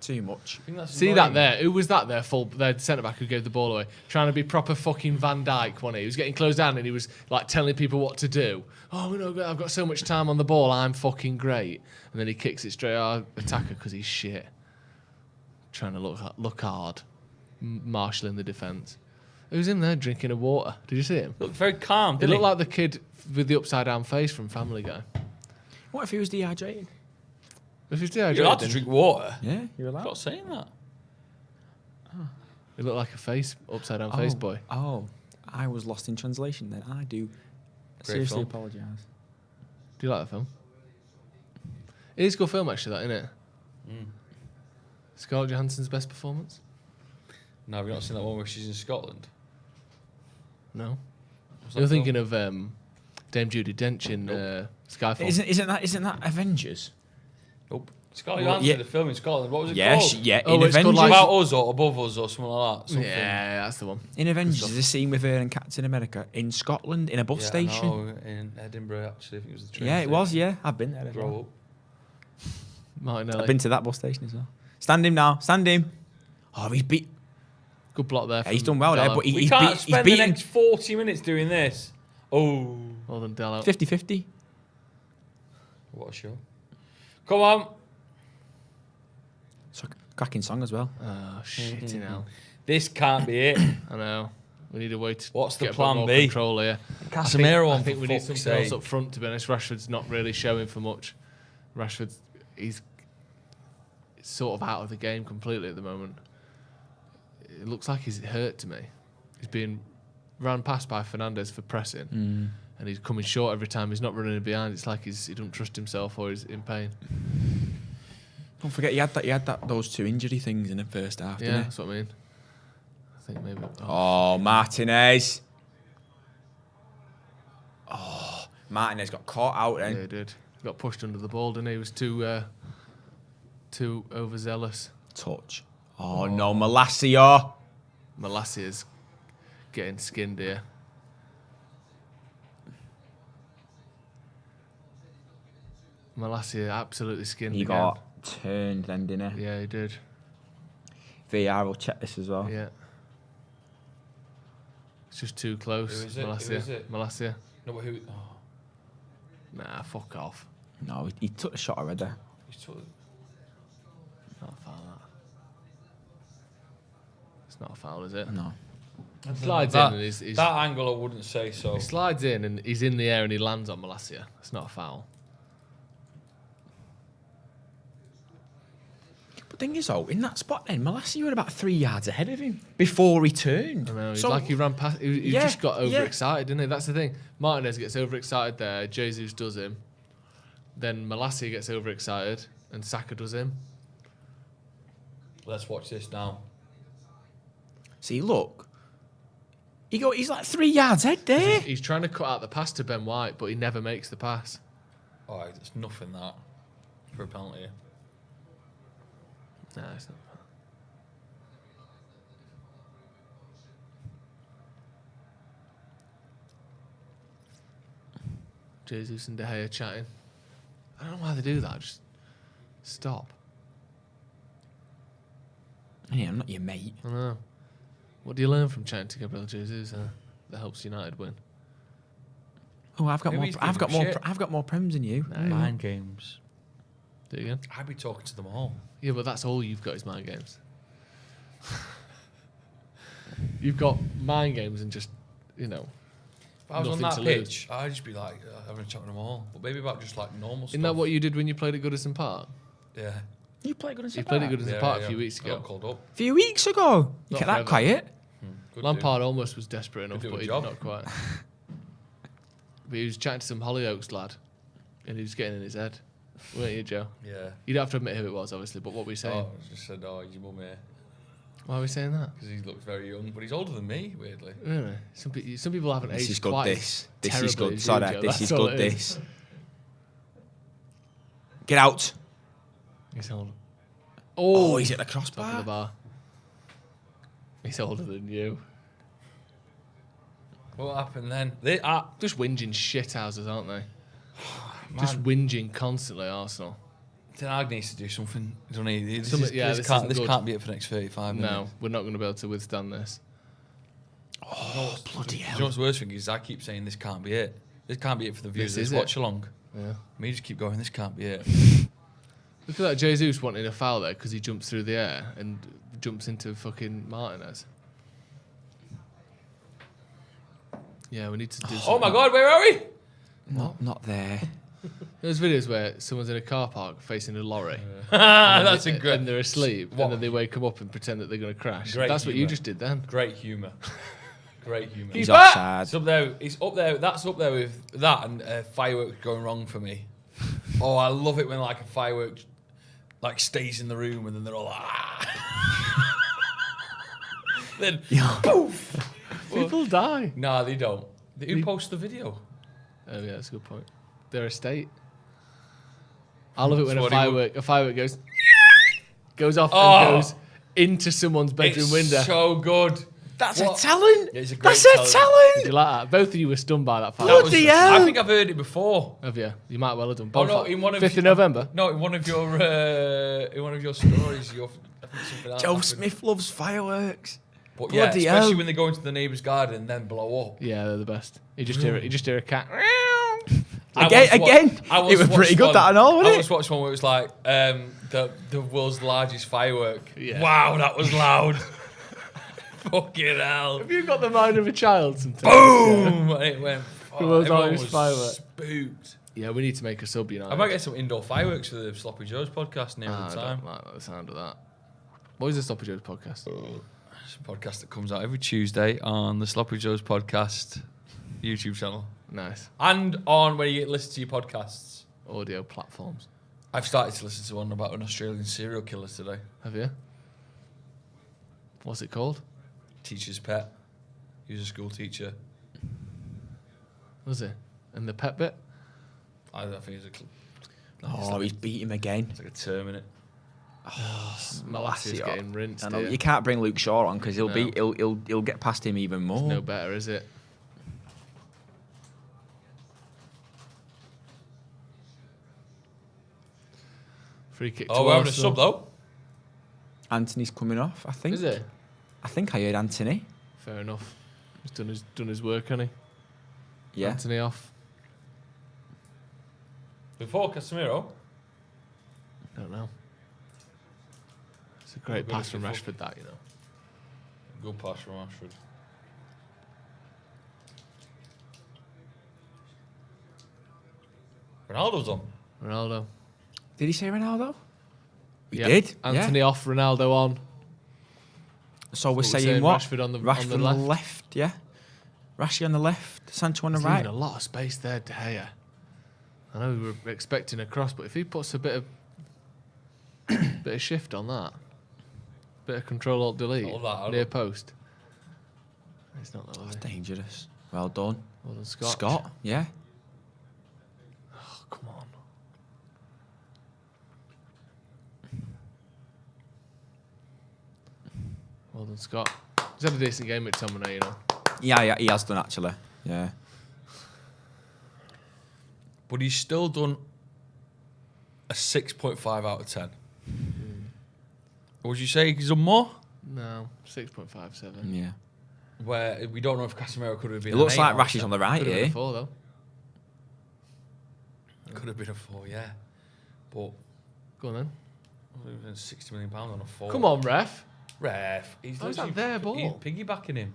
Too much. See that there? Who was that there? Their centre back who gave the ball away, trying to be proper fucking Van Dijk. Wasn't he? He was getting closed down and he was like telling people what to do. Oh no, I've got so much time on the ball. I'm fucking great. And then he kicks it straight at our attacker because he's shit. Trying to look hard, marshalling the defence. Who's in there drinking a water? Did you see him? Looked very calm. He looked like the kid with the upside down face from Family Guy. What if he was dehydrated? If he's dehydrated, You're allowed to drink water. Yeah, you're allowed. Stop saying that. He looked like a upside down face boy. Oh, I was lost in translation then. I do seriously apologise. Do you like that film? It is a good film actually, that, isn't it? Scarlett Johansson's best performance? No, have you not seen that one where she's in Scotland? No. You're thinking of Dame Judi Dench in Skyfall. Isn't that Avengers? Nope. Scarlett Johansson did a film in Scotland. What was it called? In it's Avengers. called About Us or Above Us or something like that. Something. Yeah, that's the one. In Avengers, there's a scene with her and Captain America in Scotland in a bus station. No, in Edinburgh actually. I think it was the train Yeah, it station. was. Yeah, I've been there. Grow up. Martinelli. I've been to that bus station as well. Stand him now. Stand him. Oh, he's beat. Good block there. Yeah, he's done well there, but We he's can't spend the beaten next 40 minutes doing this. Oh. Well done, Dello. 50-50. What a show. Come on. It's a cracking song as well. Oh, shit, hell. This can't be it. I know. We need a way to What's the get plan more B? control here. Casemiro I on think for we need fuck's something else sake. up front, to be honest. Rashford's not really showing for much. He's sort of out of the game completely at the moment. It looks like he's hurt to me. He's being ran past by Fernandes for pressing, and he's coming short every time. He's not running behind. It's like he don't trust himself or he's in pain. Don't forget, he had those 2 injury things in the first half. Yeah, didn't he? that's what I mean. I think maybe. Oh, Martinez. Oh, Martinez got caught out then. Yeah, he did. He got pushed under the ball, didn't he? He was too overzealous. Touch. Oh, no, Malacia. Malacia's getting skinned here. Malacia absolutely skinned He again. got turned then, didn't he? Yeah, he did. VAR will check this as well. Yeah. It's just too close. Who is it? Malacia. Who is it? Malacia. No, but who? Oh, Nah, fuck off. No, he took the shot already. he's totally... Not a foul, that. It's not a foul, is it? No. Slides that, in and he's that angle I wouldn't say so. he slides in and he's in the air and he lands on Malacia. It's not a foul. But thing is, though, in that spot then, Malacia were about 3 yards ahead of him before he turned. I know, it's like he ran past. He Yeah, just got yeah. overexcited, didn't he? That's the thing. Martinez gets overexcited there. Jesus does him. Then Malacia gets overexcited and Saka does him. Let's watch this now. See, look. He's like 3 yards ahead there. He's trying to cut out the pass to Ben White, but he never makes the pass. All right, it's nothing that for a penalty. No, it's not. Jesus and De Gea chatting. I don't know why they do that. Just stop. Yeah, I'm not your mate. I know. What do you learn from chatting to Gabriel Jesus that helps United win? Oh, I've got Maybe more. he's I've got giving more. shit. I've got more prems than you. Mind games. Do you again? I'd be talking to them all. Yeah, but that's all you've got is mind games. You've got mind games and just, If I was on nothing that to pitch, I'd just be like having a chat with them all. But maybe about just like normal stuff. Isn't that what you did when you played at Goodison Park? Yeah. You played good. You played at Goodison Park a few weeks I got ago. called up. A few weeks ago. You Not kept that forever. quiet. Good Lampard almost was desperate enough, do a but he job. did not quite. But he was chatting to some Hollyoaks lad, and he was getting in his head. Weren't you, Joe? dude. Yeah. You don't have to admit who it was, obviously, but what were you saying? Oh, I just said, he's your mum here. Why are we saying that? Because he looks very young, but he's older than me, weirdly. Really? Some people haven't This aged is good. quite This is terribly good. as you, Sorry, Joe. this That's is all good. it is. This. Get out. He's older. Oh, he's at the Top of the crossbar. bar. He's older than you. What happened then? Just whinging shit houses, aren't they? Just whinging constantly, Arsenal. Ten Hag needs to do something. Don't he? This, This this isn't can't good. be it for the next 35 minutes. No, we're not going to be able to withstand this. Oh, bloody Do you know hell. what's the worst thing is I keep saying this can't be it. This can't be it for the viewers. This This is it. watch along. Yeah. Me just keep going. This can't be it. Look at that Jesus wanting a foul there because he jumps through the air and jumps into fucking Martinez. Yeah, we need to do Oh something. my God, where are we? Not there. There's videos where someone's in a car park facing a lorry. That's a great. And they're asleep, What? and then they wake them up and pretend that they're going to crash. Great That's what you humour. just did then. Great humour. Great humour. He's offside. It's up there. He's up there. That's up there with that and fireworks going wrong for me. Oh, I love it when like a firework like stays in the room and then they're all like, ah. Then poof. People die. Nah, they don't. Who posts the video? Oh yeah, that's a good point. Their estate. I love it when So a firework goes off Oh. and goes into someone's bedroom It's window. so good. That's What? a talent. Yeah, it's a great That's a talent. Did talent. you like that? Both of you were stunned by that That firework. was- Bloody hell. I think I've heard it before. Have you? You might well have done. Oh no, in one of 5th of November. No, in one of your stories, I think something else Joe happened. Smith loves fireworks. But yeah, Bloody especially hell. when they go into the neighbour's garden and then blow up. Yeah, they're the best. You just hear it. You just hear a cat. Again, it was pretty good that and all, wasn't I it? once watched one where it was like the world's largest firework. Yeah. Wow, that was loud. Fucking hell. Have you got the mind of a child sometimes? Boom! And it went. The world's everyone largest was firework. spooked. Yeah, we need to make a sub, United. I might get some indoor fireworks for the Sloppy Joe's podcast near I the don't time. like the sound of that. What is the Sloppy Joe's podcast? It's a podcast that comes out every Tuesday on the Sloppy Joe's podcast YouTube channel. Nice. And on where you listen to your podcasts. Audio platforms. I've started to listen to one about an Australian serial killer today. Have you? What's it called? Teacher's Pet. He was a school teacher. Was it? And the pet bit? I think it's He's beat him again. it's like a term in it. Molasses getting rinsed. I know, Here. you can't bring Luke Shaw on because he'll get past him even more. It's no better, is it? Free kick. Oh, we're having a sub though. Anthony's coming off, I think. Is it? I think I heard Anthony. Fair enough. He's done his work, hasn't he? Yeah. Anthony off. Before Casemiro. Don't know. It's a great pass from Rashford, that, you know. Good pass from Rashford. Ronaldo's on. Ronaldo. Did he say Ronaldo? He Yeah. did. Anthony off, Ronaldo on. So we're What we're saying saying, what? Rashford on the left. Yeah. Rashi on the left, Sancho on the There's right. even a lot of space there, De Gea. I know we were expecting a cross, but if he puts a bit of shift on that, bit of Control Alt Delete near post, it's not that That's lovely. dangerous. Well done. Well done, Scott. Scott, yeah. Oh, come on. Well done, Scott. He's had a decent game with McTominay, you know. Yeah, he has done actually. Yeah. But he's still done a 6.5 out of 10. Would you say he's done more? No, 6.57. Yeah. Where we don't know if Casemiro could have been. It looks an like 8 out of Rashi's 10. on the right Could have been here. a 4, though. Could have been a 4, yeah. But Go on, then. would have been £60 million on a 4. Come on, ref. Ref. He's How's that literally their ball? He's piggybacking him.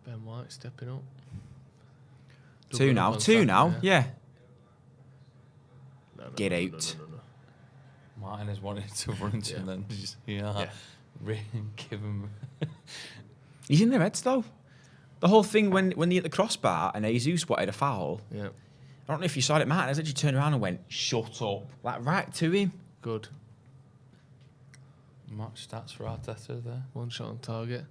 Ben White stepping up. Two Doubling now. up on Two Saka, now. Yeah. No, Get out. no. Martin has wanted to run into him then. Just, give him. He's in their heads though. The whole thing when they hit the crossbar and Jesus wanted a foul. Yeah, I don't know if you saw it, Martin. As actually turned around and went, "Shut up!" Like right to him. good. Match stats for Arteta there. 1 shot on target.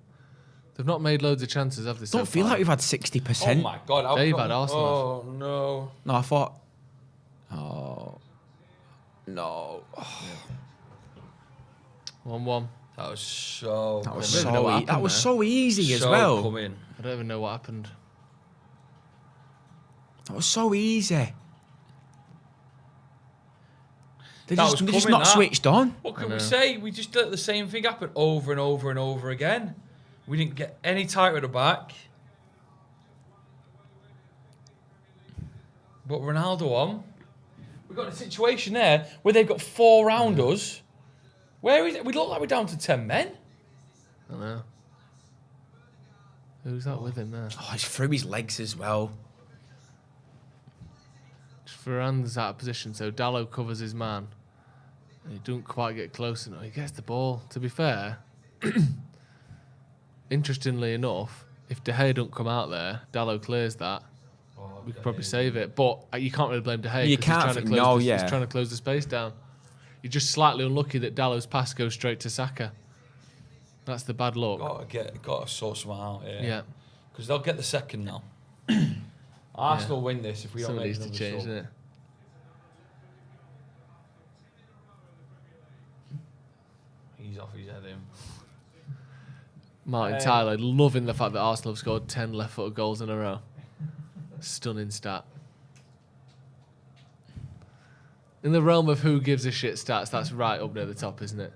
They've not made loads of chances, have they? Don't feel like we've had 60%. Oh my God! They've had Arsenal. Oh no! No, I thought. Oh. No. 1-1. That was so. That was I don't even know what so. happened That was there. so easy as so well. coming. I don't even know what happened. That was so easy. They're That just, was they're just coming, not that. switched on. What can I we know. say? We just let the same thing happen over and over and over again. We didn't get any tighter at the back. But Ronaldo on. We've got a situation there where they've got 4 round us. Where is it? We look like we're down to 10 men. I know. Who's that with him there? Oh, it's through his legs as well. Varand's out of position, so Dallo covers his man. And he doesn't quite get close enough. He gets the ball. To be fair, interestingly enough, if De Gea don't come out there, Dallo clears that. We could probably save it, but you can't really blame De Gea. You 'cause can't. He's trying to close No, the, yeah. He's trying to close the space down. You're just slightly unlucky that Dallo's pass goes straight to Saka. That's the bad luck. Got to sort something out here. Yeah. Because they'll get the second now. Arsenal win this if we don't Something make needs to another change, sub. isn't it? He's off his head in. Martin Tyler loving the fact that Arsenal have scored 10 left-footed goals in a row. Stunning stat. In the realm of who gives a shit stats, that's right up near the top, isn't it?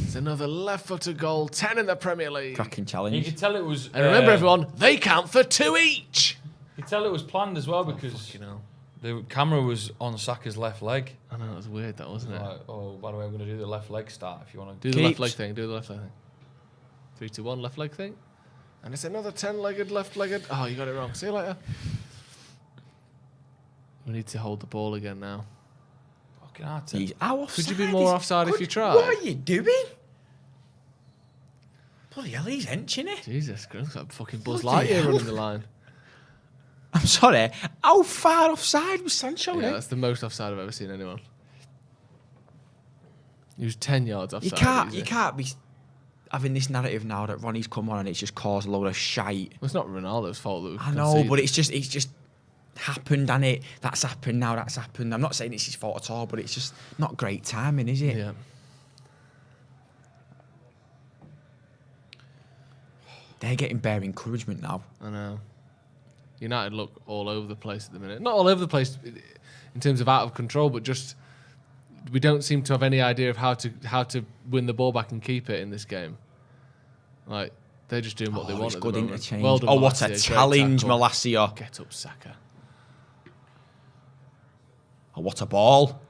It's another left-footed goal, 10 in the Premier League. Cracking You challenge. could tell it was. And remember, everyone, they count for 2 each. You could tell it was planned as well because You know, the camera was on Saka's left leg. I know, it was weird, that wasn't it? Like, oh, by the way, I'm going to do the left leg start if you want to. Do the left Keeps. leg thing, do the left leg thing. 3, 2, 1, left leg thing. And it's another 10-legged, left-legged. Oh, you got it wrong. See you later. We need to hold the ball again now. Fucking hard. How Could you be more offside if you tried? What are you doing? Bloody hell, he's henching it. Jesus Christ, like fucking Buzz Bloody Lightyear hell. running the line. I'm sorry. How far offside was Sancho Yeah, then? that's the most offside I've ever seen anyone. He was 10 yards offside. You can't be having this narrative now that Ronnie's come on and it's just caused a load of shite. Well, it's not Ronaldo's fault that we've I know, conceded. but it's just happened, and it that's happened now. That's happened. I'm not saying it's his fault at all, but it's just not great timing, is it? Yeah. They're getting bare encouragement now. I know. United look all over the place at the minute. Not all over the place in terms of out of control, but just we don't seem to have any idea of how to win the ball back and keep it in this game. Like they're just doing what they want. It's at good the moment. interchange. Well done, Oh, what Malacia. a Great challenge, tackle. Malacia. Get up, Saka. Oh, what a ball.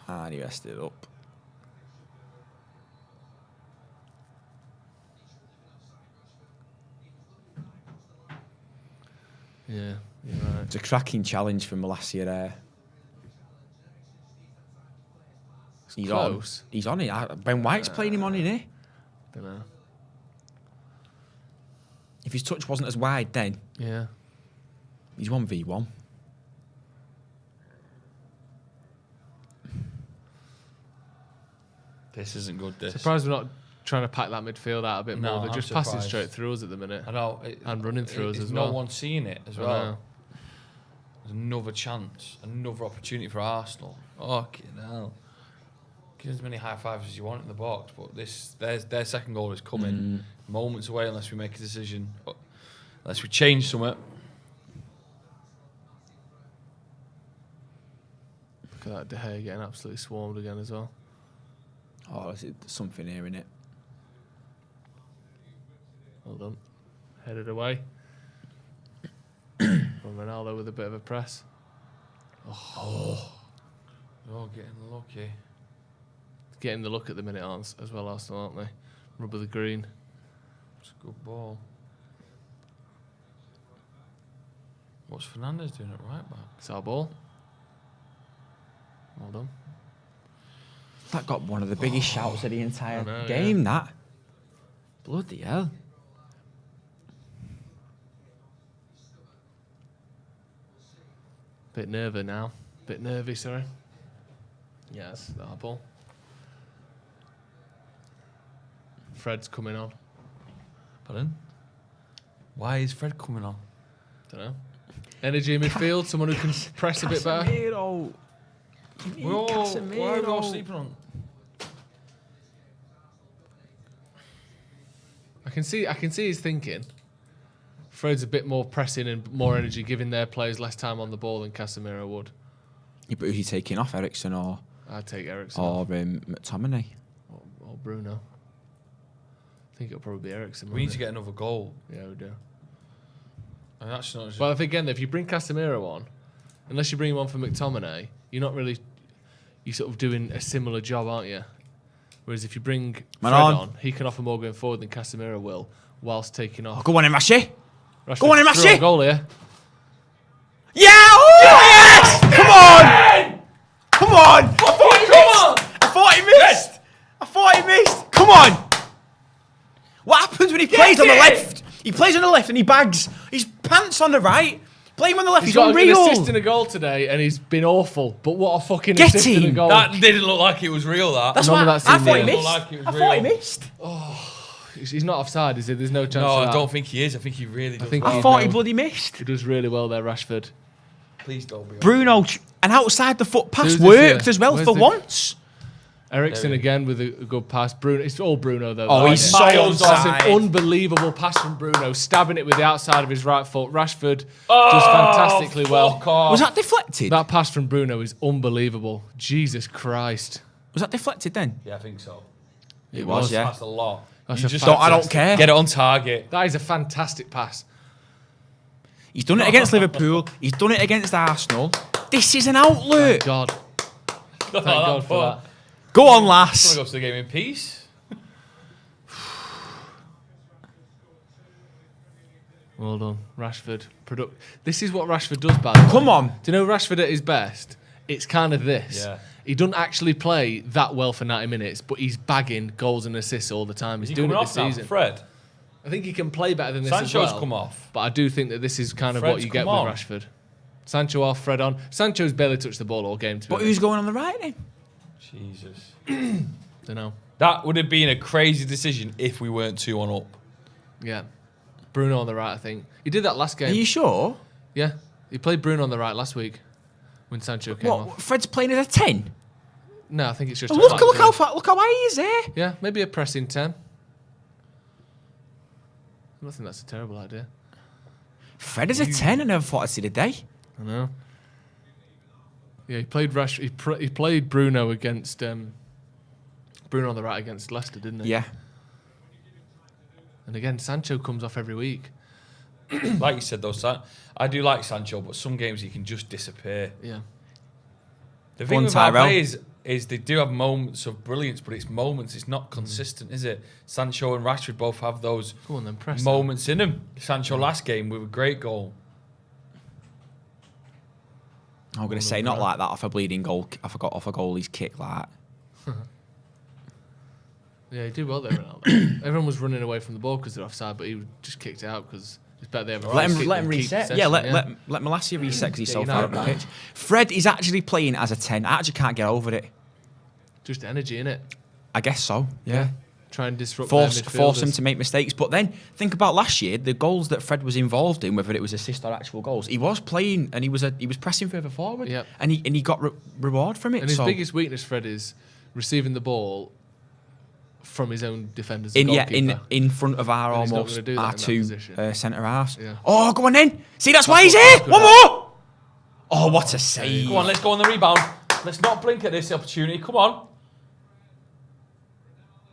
And he messed it up. Yeah, you're right. It's a cracking challenge for Malacia there. He's close. on. He's on it. Ben White's playing him on in here. Don't know. If his touch wasn't as wide then, Yeah. he's 1v1. This isn't good. This. Surprised we're not trying to pack that midfield out a bit No, more. They're I'm just passing surprised. straight through us at the minute. I know. And running through us There's as no well. one seeing it as I well. know. There's another chance, another opportunity for Arsenal. Fucking hell. Give as many high fives as you want in the box, but their second goal is coming moments away unless we make a decision, unless we change something. Look at that De Gea getting absolutely swarmed again as well. Oh, there's something here in it. Well done. Headed away. From Ronaldo with a bit of a press. Oh, getting lucky. Getting the look at the minute as well, Arsenal, aren't they? Rubber the green. It's a good ball. What's Fernandes doing at right back? It's our ball. Well done. That got one of the biggest shouts of the entire I know, game, that. Bloody hell. Bit nervy now. Bit nervy, sorry. Yes, the ball. Fred's coming on. Pardon? Why is Fred coming on? Don't know. Energy in midfield, someone who can press a bit better. Casemiro. Why are we all sleeping on? I can see his thinking. Fred's a bit more pressing and more energy, giving their players less time on the ball than Casemiro would. Yeah, but who's he taking off, Ericsson or I'd take Ericsson McTominay? or Bruno. I think it'll probably be Ericsson. We need to get another goal. Yeah, we do. And that's not. Well, again, if you bring Casemiro on, unless you bring him on for McTominay, you're not really. You're sort of doing a similar job, aren't you? Whereas if you bring Fred on, he can offer more going forward than Casemiro will, whilst taking off. Oh, go on, Mashi. Rashford Go on, threw Mashi. a goal here. Yeah! Oh, yes! Come on! Come on! I thought he missed. Come on! What happens when he plays on the left? He plays on the left and he bags his pants on the right. Play him on the left, He's he's got unreal. an assist in a goal today, and he's been awful. But what a fucking Get assist in a him. goal! That didn't look like it was real. That's None why of that's I in thought he there. missed. Like it was I thought he real. missed. He's not offside, is he? There's no chance. No, of I that. don't think he is. I think he really does. think well. I he- thought he no. bloody missed. He does really well there, Rashford. Please don't be. Bruno, an outside the foot pass Who's this worked here? as well Where's for the- once. Ericsson again with a good pass. Bruno, it's all Bruno though. Oh, though, he's isn't so it? onside. That's an unbelievable pass from Bruno, stabbing it with the outside of his right foot. Rashford does fantastically well. Was that deflected? That pass from Bruno is unbelievable. Jesus Christ. Was that deflected then? Yeah, I think so. It was, yeah. That's a lot. That's You a just I don't fantastic- care. get it on target. That is a fantastic pass. He's done it against Liverpool. He's done it against Arsenal. This is an outlet. Thank God. Thank God for that. Go on, I'm lass. gonna go to the game in peace. Well done. Rashford. This is what Rashford does, by the way. Come on. Do you know Rashford at his best? It's kind of this. Yeah. He doesn't actually play that well for 90 minutes, but he's bagging goals and assists all the time. He's doing it this season. Fred? I think he can play better than this Sancho's as well. come off. But I do think that this is kind of Fred's what you get come with on. Rashford. Sancho off, Fred on. Sancho's barely touched the ball all game. But who's going on the right then? Jesus. Don't know. That would have been a crazy decision if we weren't 2-1 up. Yeah. Bruno on the right, I think. He did that last game. Are you sure? Yeah. He played Bruno on the right last week when Sancho came off. What? Fred's playing as a 10? No, I think it's just... Look how high he is there. Yeah, maybe a pressing 10. I don't think that's a terrible idea. Fred is a 10. I never thought I'd see the day. I know. Yeah, he played he played Bruno against Bruno on the right against Leicester, didn't he? Yeah. And again, Sancho comes off every week. Like you said, though, I do like Sancho, but some games he can just disappear. Yeah. The thing with our players is they do have moments of brilliance, but it's moments. It's not consistent, is it? Sancho and Rashford both have those moments in them. Sancho last game with a great goal. I'm going to say not like that off a bleeding goal. I forgot off a goalie's kick like that. Yeah, he did well there, Ronaldo. Everyone was running away from the ball because they're offside, but he just kicked it out because it's better they have a let him reset. Yeah, let Malacia reset because he's so far up the pitch. Fred is actually playing as a 10. I actually can't get over it. Just energy, innit? I guess so, yeah. Try and disrupt force him to make mistakes. But then think about last year, the goals that Fred was involved in, whether it was assist or actual goals, he was playing and he was pressing further forward. Yep. And he got reward from it. And his biggest weakness, Fred, is receiving the ball from his own defenders. In front of our and almost our two centre halves. Yeah. Oh, go on then. See, that's why he's here. One more. Oh, what a save. Come on, let's go on the rebound. Let's not blink at this opportunity. Come on.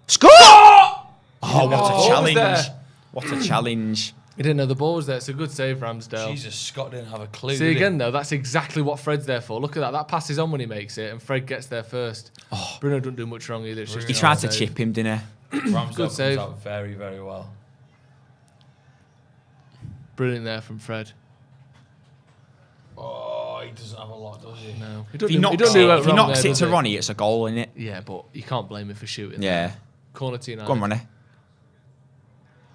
Score! Oh, what a challenge. What a challenge. He didn't know the ball was there. It's a good save, Ramsdale. Jesus, Scott didn't have a clue. See, again, though, that's exactly what Fred's there for. Look at that. That pass is on when he makes it, and Fred gets there first. Oh. Bruno doesn't do much wrong either. It's just he tried to chip him, didn't he? Ramsdale comes out very, very well. Brilliant there from Fred. Oh, he doesn't have a lot, does he? No. If he knocks it to Ronnie, it's a goal, isn't it? Yeah, but you can't blame him for shooting. Yeah. There. Corner to United. Go on, Ronnie.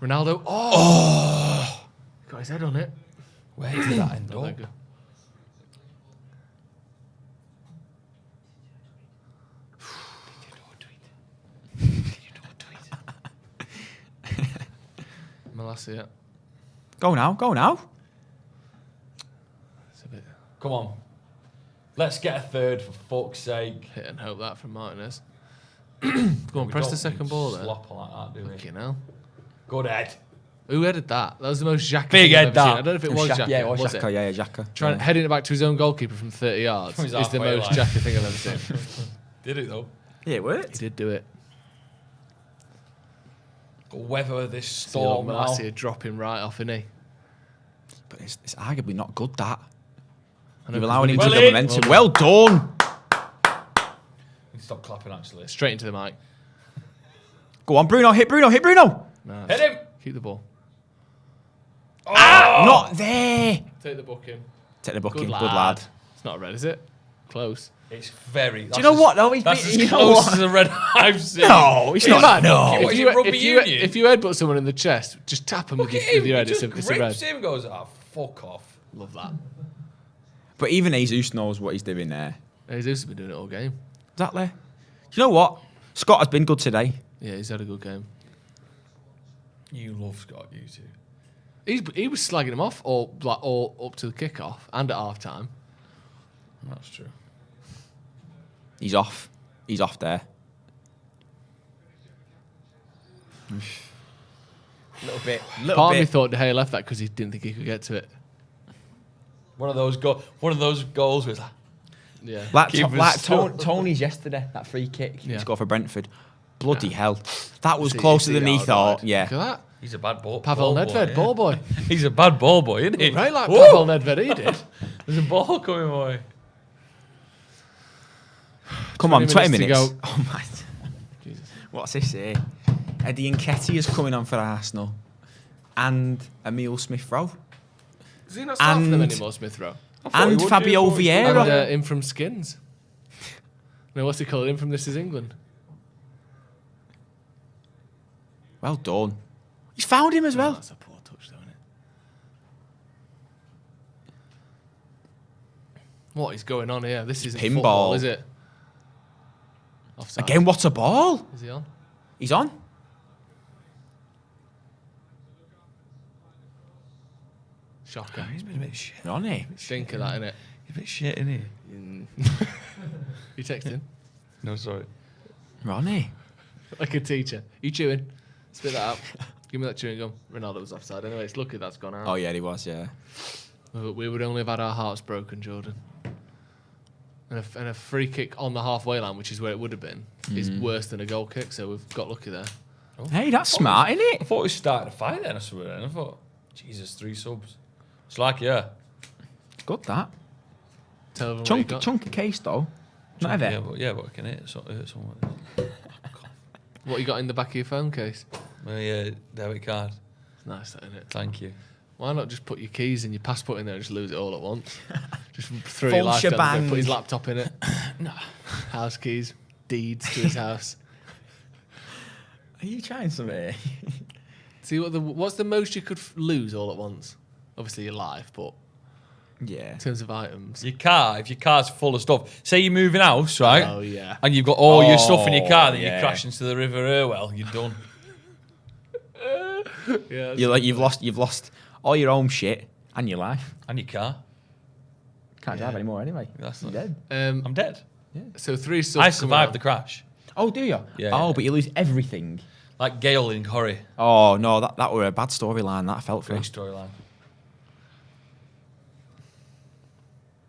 Ronaldo. Oh! Got his head on it. Where did that end up? Malacia. Go now. It's a bit... Come on. Let's get a third for fuck's sake. Hit and hope that from Martinez. Go on, press the second ball there. Slop like that, do we? Fucking hell. Good head. Who headed that? That was the most Xhaka big head, I've that. seen. I don't know if it was Xhaka. Yeah, it was Xhaka. Yeah, Xhaka. Heading it back to his own goalkeeper from 30 yards is the most Xhaka thing I've ever seen. Did it though? Yeah, it worked. He did do it. Weather this storm now. Malacia dropping right off, isn't he? But it's arguably not good, that. You're allowing him to the momentum. Well done. Stop clapping, actually. Straight into the mic. Go on, Bruno. Hit Bruno. Nice. Hit him. Keep the ball. Oh. Not there. Take the booking. Good lad. It's not a red, is it? Close. It's very... Do you know what, though? That's as close as a red I've seen. No, it's not. No. If you headbutt someone in the chest, just tap them with your head. It's a red. Him goes, fuck off. Love that. But even Jesus knows what he's doing there. Jesus has been doing it all game. Exactly. Do you know what? Scott has been good today. Yeah, he's had a good game. You love Scott, you too. He was slagging him off all up to the kickoff and at half time. That's true. He's off. He's off there. A little bit. Part of me thought De Gea left that because he didn't think he could get to it. One of those goals was like Tony's yesterday, that free kick to go for Brentford. Bloody hell. That was closer than he thought. Yeah. Look at that. He's a bad ball. Pavel Nedved, ball boy. He's a bad ball boy, isn't he? Right like Pavel Nedved, he did. There's a ball coming away. Come on, 20 minutes. To go. Oh my. Jesus. What's this here? Eddie Nketiah is coming on for Arsenal. and Emile Smith-Rowe. Does he not start for them anymore, Smith-Rowe? And Fabio Vieira. And him from Skins. No, what's he called? Him from This Is England. Well done. He's found him as well. That's a poor touch, though, isn't it? What is going on here? This isn't Pinball. football, is it? Offside. Again, what a ball. Is he on? He's on. Shocker. He's been a bit shit. Ronnie. Stinker, that, innit? He's a bit shit, isn't he? You texting? No, sorry. Ronnie. Like a teacher. You chewing? Spit that out. Give me that chewing gum. Ronaldo was offside. Anyway, it's lucky that's gone out. Oh, yeah, he was, yeah. We would only have had our hearts broken, Jordan. And a free kick on the halfway line, which is where it would have been, is worse than a goal kick, so we've got lucky there. Oh. Hey, that's smart, isn't I it? thought we started a fight then or something. I thought, Jesus, 3 subs. It's like, yeah. Good, that. Tell them what you got. Chunky case, though. Not Yeah, ever. but I can hit someone. What you got in the back of your phone case? My debit card. Nice, that, isn't it? Thank you. Why not just put your keys and your passport in there and just lose it all at once? Just throw Full your life down shebang. and put his laptop in it. No. House keys, deeds to his house. Are you trying something? See, what's the most you could lose all at once? Obviously your life, but Yeah. in terms of items. Your car, if your car's full of stuff, say you're moving house, right? Oh, yeah. And you've got all your stuff in your car, then yeah. you crash into the River Irwell, you're done. Yeah, You've lost all your own shit and your life. And your car. Can't drive anymore anyway. That's You're not- dead. I'm dead. So 3 subs. I survived the crash. Oh, do you? Yeah, Oh, yeah. but you lose everything. Like Gale in Corrie. Oh no, that were a bad storyline. That I felt for. Great storyline.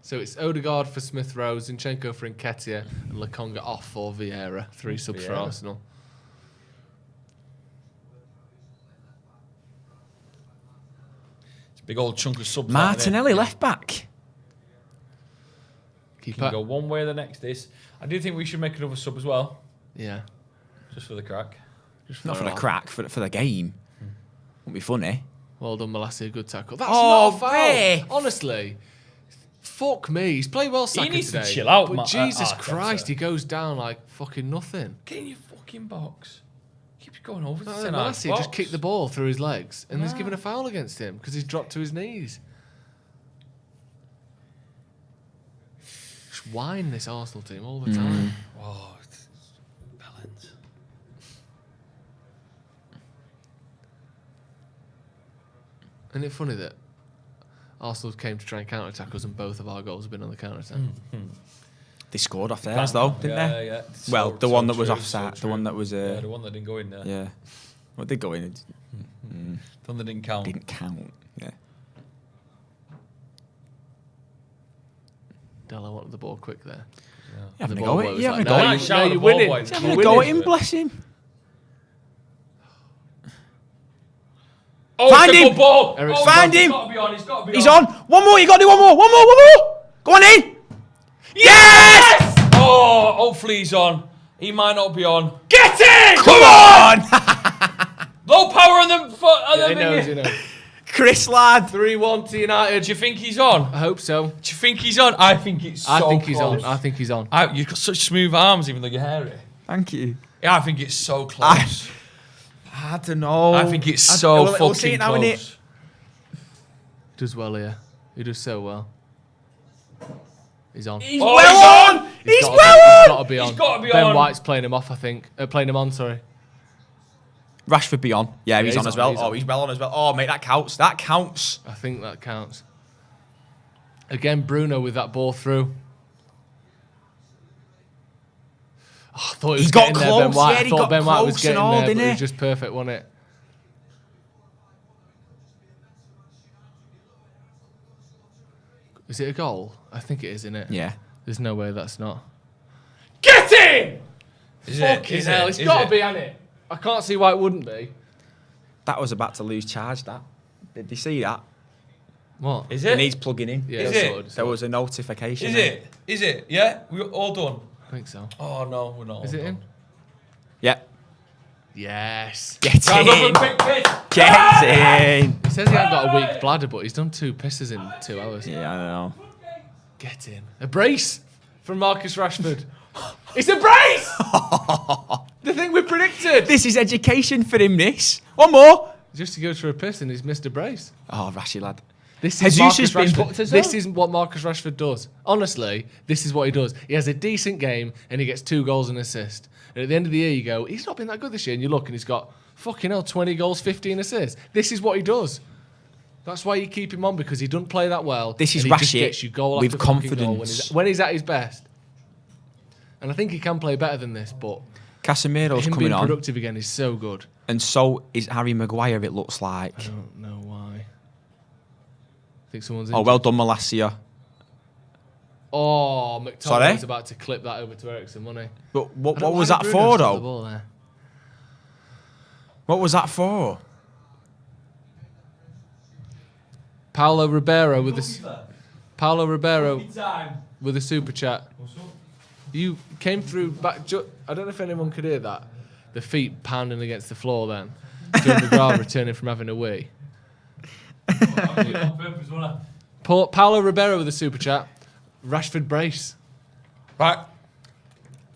So it's Odegaard for Smith-Rowe, Zinchenko for Nketiah, and Lokonga off for Vieira. 3 subs for Vieira. Arsenal. It's a big old chunk of subs. Martinelli left back. Keep Can go one way or the next. This. I do think we should make another sub as well, Yeah. just for the crack. Not for the crack, for the game. Wouldn't be funny. Well done, Malassi. Good tackle. That's Oh, not a foul. Ray. Honestly. Fuck me. He's played well Saka needs to today. chill out, But Ma- Jesus Arteta. Christ, he goes down like fucking nothing. Get in your fucking box. Keep going over the No, centre Malassi box. just kicked the ball through his legs and he's given a foul against him because he's dropped to his knees. Just whine this Arsenal team all the time. Oh, it's balance. Isn't it funny that Arsenal came to try and counter-attack us and both of our goals have been on the counter-attack? They scored off theirs though, didn't they? Yeah. Well, the one that was true, offside, so the one true. that was Yeah, the one that didn't go in there. yeah. What did go in? It The one that didn't count. didn't count. Yeah. Della wanted the ball quick there. You having The a ball go boy at was you? like, Having a go "No, at you- him? Shout no, the you're ball winning. boy. You're Having a winning. go at him? Bless him. Oh, Find it's a him! good ball. Eric's Oh, Find he's him! got to be on. He's got to be He's on. One more. You got to do one more. One more. One more. Go on in. Yes! Oh, hopefully he's on. He might not be on. Get in! Come on! Low power on the foot. Yeah, he knows, you know. Chris lad. 3-1 to United. Do you think he's on? I hope so. Do you think he's on? I think it's so I think he's close. on. I think he's on. You've got such smooth arms, even though you're hairy. Thank you. Yeah, I think it's so close. I don't know. I think it's so we'll see fucking it now, innit? close. Does well here. He does so well. He's on. He's Oh, well he's on. He's gotta well He's on. got to be on. He's gotta be Ben on. White's playing him off, I think. Playing him on, sorry. Rashford be on. Yeah, he's he's on as on, well. he's Oh, on. he's well on as well. Oh, mate, that counts. That counts. I think that counts. Again, Bruno with that ball through. Oh, I thought he was He got getting there, Ben close, White. yeah, I he thought got Ben White was close getting and all, there, but didn't it he? was just perfect, wasn't it? Is it a goal? I think it is, isn't it? Yeah. There's no way that's not. Get in! Is Fucking Is hell, it? it's Is got it? to be, hasn't it? I can't see why it wouldn't be. That was about to lose charge, that. Did you see that? What? Is It it? needs plugging in. Yeah, Is it's it? sorted, There was a notification. Is there. it? Is it? Yeah? We're all done. I think so. Oh, no, we're not. Is all it in? done. Yeah. Yes. Get I love in. a quick piss. Get in. He says he ain't got a weak bladder, but he's done 2 pisses in 2 hours. Yeah, I know. Get in. A brace from Marcus Rashford. It's a brace! The thing we predicted. This is education for him, this. One more. Just to go through a piss and he's missed a brace. Oh, Rashy lad. This is Jesus Marcus has been Rashford. booked as This well. is what Marcus Rashford does. Honestly, this is what he does. He has a decent game and he gets 2 goals and assist. And at the end of the year, you go, he's not been that good this year. And you look and he's got, fucking hell, 20 goals, 15 assists. This is what he does. That's why you keep him on, because he doesn't play that well. This is and he just Rashid gets you goal with after fucking goal confidence. when he's at his best. And I think he can play better than this, but Casemiro's him coming being on. productive again is so good. And so is Harry Maguire, it looks like. I don't know why. I think someone's Oh, injured. well done, Malacia. Oh, McTominay Sorry? was about to clip that over to Eriksen, wasn't he? But what I don't was know that why for, Bruno stopped the though? ball there. What was that for? Paulo Ribeiro with a super chat. You came through back. I don't know if anyone could hear that. The feet pounding against the floor. Then Joe McGrath returning from having a wee. Paulo Ribeiro with a super chat. Rashford brace. Right.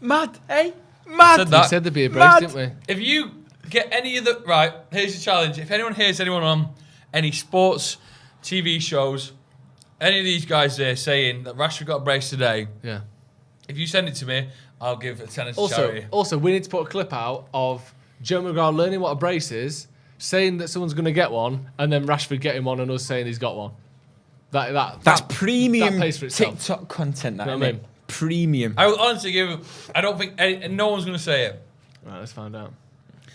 Mad, eh? Mad. Said We that. said there'd be a brace, Mad. didn't we? If you get any of the... Right, here's your challenge. If anyone hears anyone on any sports, TV shows, any of these guys there saying that Rashford got a brace today, Yeah. if you send it to me, I'll give a tenner to charity. Also, we need to put a clip out of Joe McGrath learning what a brace is, saying that someone's going to get one, and then Rashford getting one and us saying he's got one. That's premium that pays for itself. TikTok content, that, You know what I innit? mean? Premium. I will honestly give... I don't think... no one's going to say it. Right, let's find out.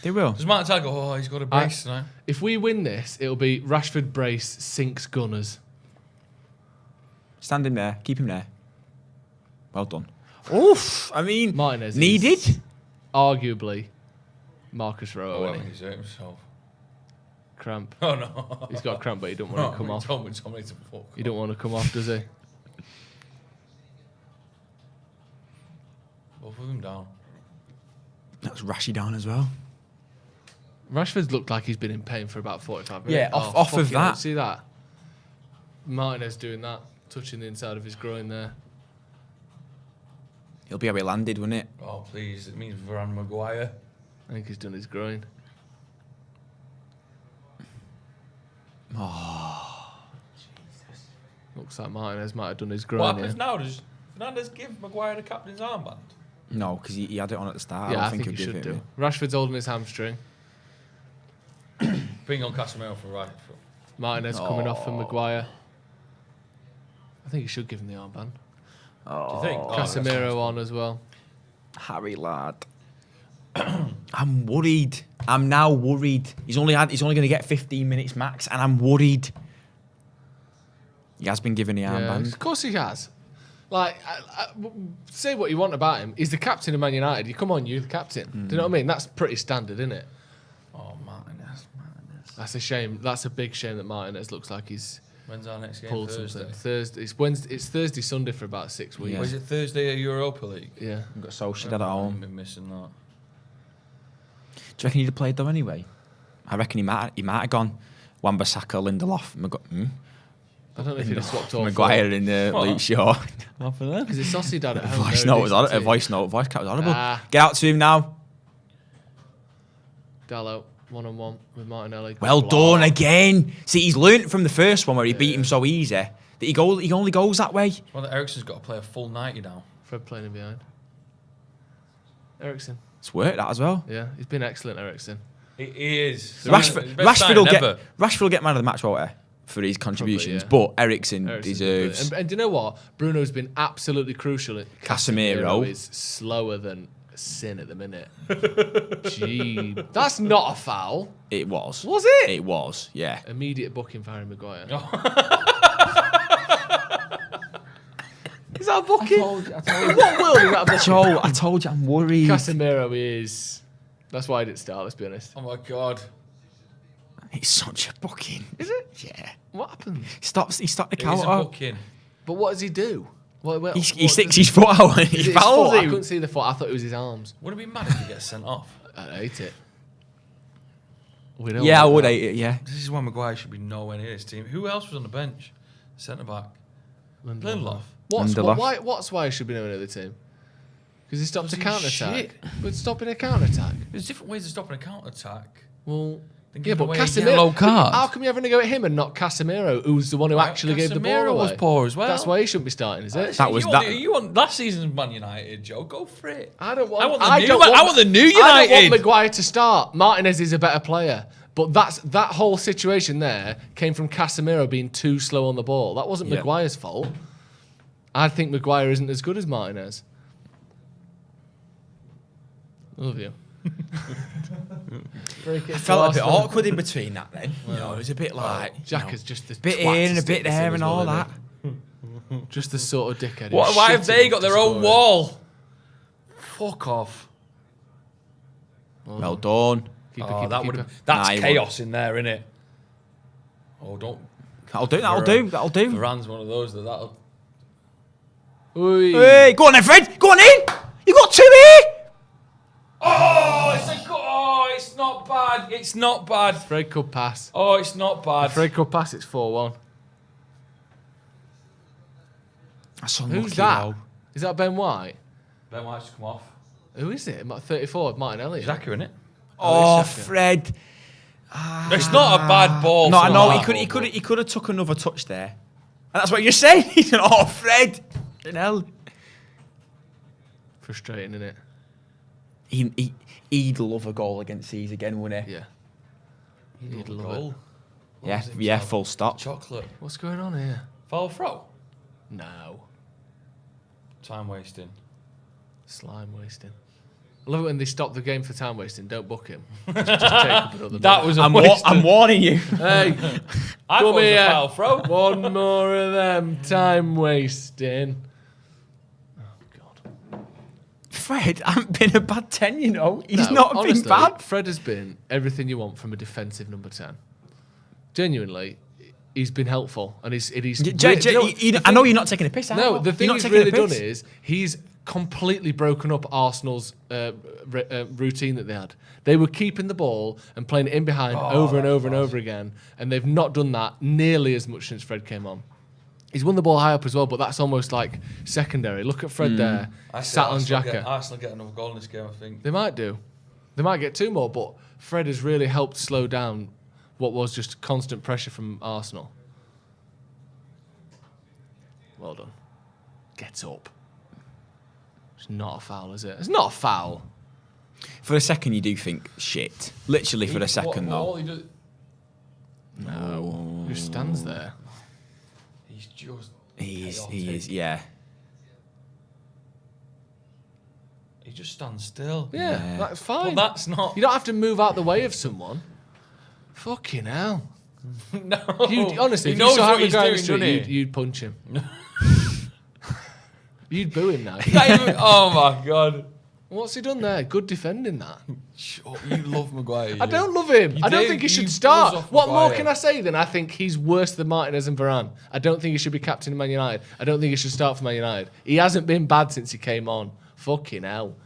They will. Does Martin Tyler go, oh, he's got a brace tonight? If we win this, it'll be Rashford brace sinks Gunners. Stand him there. Keep him there. Well done. Oof. I mean, Martinez needed. is arguably Marcus Rowe, Oh, isn't he? he's hurt himself. Cramp. Oh, no. He's got a cramp, but he don't want to come off. He don't want to come off, does he? Both of them down. That's Rashy down as well. Rashford's looked like he's been in pain for about 45 minutes. Yeah, off of fucking hell, that. See that? Martinez doing that, touching the inside of his groin there. He'll be how he landed, wouldn't it? Oh, please. It means Varane Maguire. I think he's done his groin. Oh. Looks like Martinez might have done his What groin. happens Yeah, now? Does Fernandes give Maguire the captain's armband? No, because he had it on at the start. yeah, I I don't think he he'll should give do. it. Rashford's holding his hamstring. Bring on Casemiro for right. Martinez coming off from Maguire. I think he should give him the armband. Do you think? Oh, Casemiro on as well. Harry lad. I'm worried. I'm now worried. He's only going to get 15 minutes max, and I'm worried. He has been given the armband. Of course he has. Like, say what you want about him. He's the captain of Man United. You come on, you're the captain. Do you know what I mean? That's pretty standard, isn't it? Oh, Martinez. That's a shame. That's a big shame that Martinez looks like he's When's our next game? pulled Thursday. something. Thursday. It's Wednesday. It's Thursday, Sunday for about 6 weeks. Yeah. Was it Thursday at Europa League? Yeah. We've got Solskjaer at I've home. been missing that. Do you reckon he'd have played though anyway? I reckon he might have gone Wan-Bissaka, Lindelof, I don't know if he'd have swapped all Maguire in Luke Shaw. because it's Sociedad at home. Voice they're a note was decent horrible. team. Voice cat was horrible. Ah. Get out to him now. Dallo, 1-on-1 with Martinelli. Well Blah. done again. See, he's learnt from the first one where he beat him so easy that he only goes that way. Well, Eriksen's got to play a full 90 now. Fred playing him behind. Eriksen. It's worked that as well. Yeah, he's been excellent, Eriksen. He is. Rashford will get man of the match, won't he? For his contributions, Probably, but Eriksen Eriksen's deserves. been brilliant. And do you know what? Bruno's been absolutely crucial. Casemiro is slower than sin at the minute. Gee, that's not a foul. It was. Was it? It was. Yeah. Immediate booking for Harry Maguire. Oh. Is that a booking? I told you. In what world is that a booking? Joe, I told you, I'm worried. Casemiro is. That's why I didn't start. Let's be honest. Oh my God. It's such a booking. Is it? Yeah. What happened? He stopped the It is a counter. booking. But what does he do? He sticks his foot out and Is he it his fouls foot? I him. couldn't see the foot. I thought it was his arms. Wouldn't it be mad if he gets sent off? I hate it. We don't Yeah, I want would that. hate it, yeah. This is why Maguire should be nowhere near this team. Who else was on the bench? Centre back. Lindelof. What's why he should be knowing the team? Because he stopped a counter attack. But stopping a counter attack. There's different ways of stopping a counter attack. Well, Then yeah, give but away a Casemiro. yellow card. How come you're having to go at him and not Casemiro, who's the one who actually gave the ball Casemiro away? was poor as well. That's why he shouldn't be starting, is it? That was that. You want last season's Man United, Joe? Go for it. I don't want. I want the I new. don't I want the new United. I don't want Maguire to start. Martinez is a better player, but that whole situation there came from Casemiro being too slow on the ball. That wasn't Maguire's fault. I think Maguire isn't as good as Martinez. Love you. I felt a bit awkward in between that then. It was a bit like... Jack is just the bit twat here to and a stick bit this in there as and well, all isn't that. he? Just the sort of dickhead. Why have they got their own wall? Fuck off. Well done. That's chaos in there, isn't it? Oh, don't. That'll do. Varane's one of those that'll. Hey, go on then, Fred. Go on in. You got 2 here. It's not bad. It's not bad. Fred could pass. Oh, it's not bad. Fred could pass. It's 4-1. That's unlucky, Who's that? though. Is that Ben White? Ben White's come off. Who is it? 34, Martin Elliott. Xhaka, innit? Oh, Fred. It's not a bad ball. No, I know he could have took another touch there. And that's what you're saying. He's an Fred. Hell. Frustrating, isn't it? He'd love a goal against these again, wouldn't he? Yeah. He'd love it. Yeah, full stop. Chocolate. What's going on here? Foul throw. No. Time wasting. Slime wasting. I love it when they stop the game for time wasting. Don't book him. Just take up another That was a I'm warning you. Hey, I thought it was a foul throw. One more of them time wasting. Fred hasn't been a bad 10, you know. He's not honestly, been bad. Fred has been everything you want from a defensive number 10. Genuinely, he's been helpful. And I know you're not taking a piss out. No, the thing he's really done is he's completely broken up Arsenal's routine that they had. They were keeping the ball and playing it in behind over and over and over again, and they've not done that nearly as much since Fred came on. He's won the ball high up as well, but that's almost like secondary. Look at Fred there, sat on Xhaka. Arsenal get another goal in this game, I think. They might do. They might get 2 more, but Fred has really helped slow down what was just constant pressure from Arsenal. Well done. Get up. It's not a foul, is it? It's not a foul. For a second, you do think, shit. Literally for a second, though. No. He just stands there. He's just. He is, yeah. He just stands still. Yeah, that's fine. Well, that's not. You don't have to move out the way of someone. Fucking hell. No. Honestly, he if knows you saw what him he's go down the doing, street, doesn't he? you'd punch him. You'd boo him now. Oh my god. What's he done there? Good defending that. You love Maguire. I don't love him. I don't think he should start. What more Maguire. can I say then? I think he's worse than Martinez and Varane. I don't think he should be captain of Man United. I don't think he should start for Man United. He hasn't been bad since he came on. Fucking hell.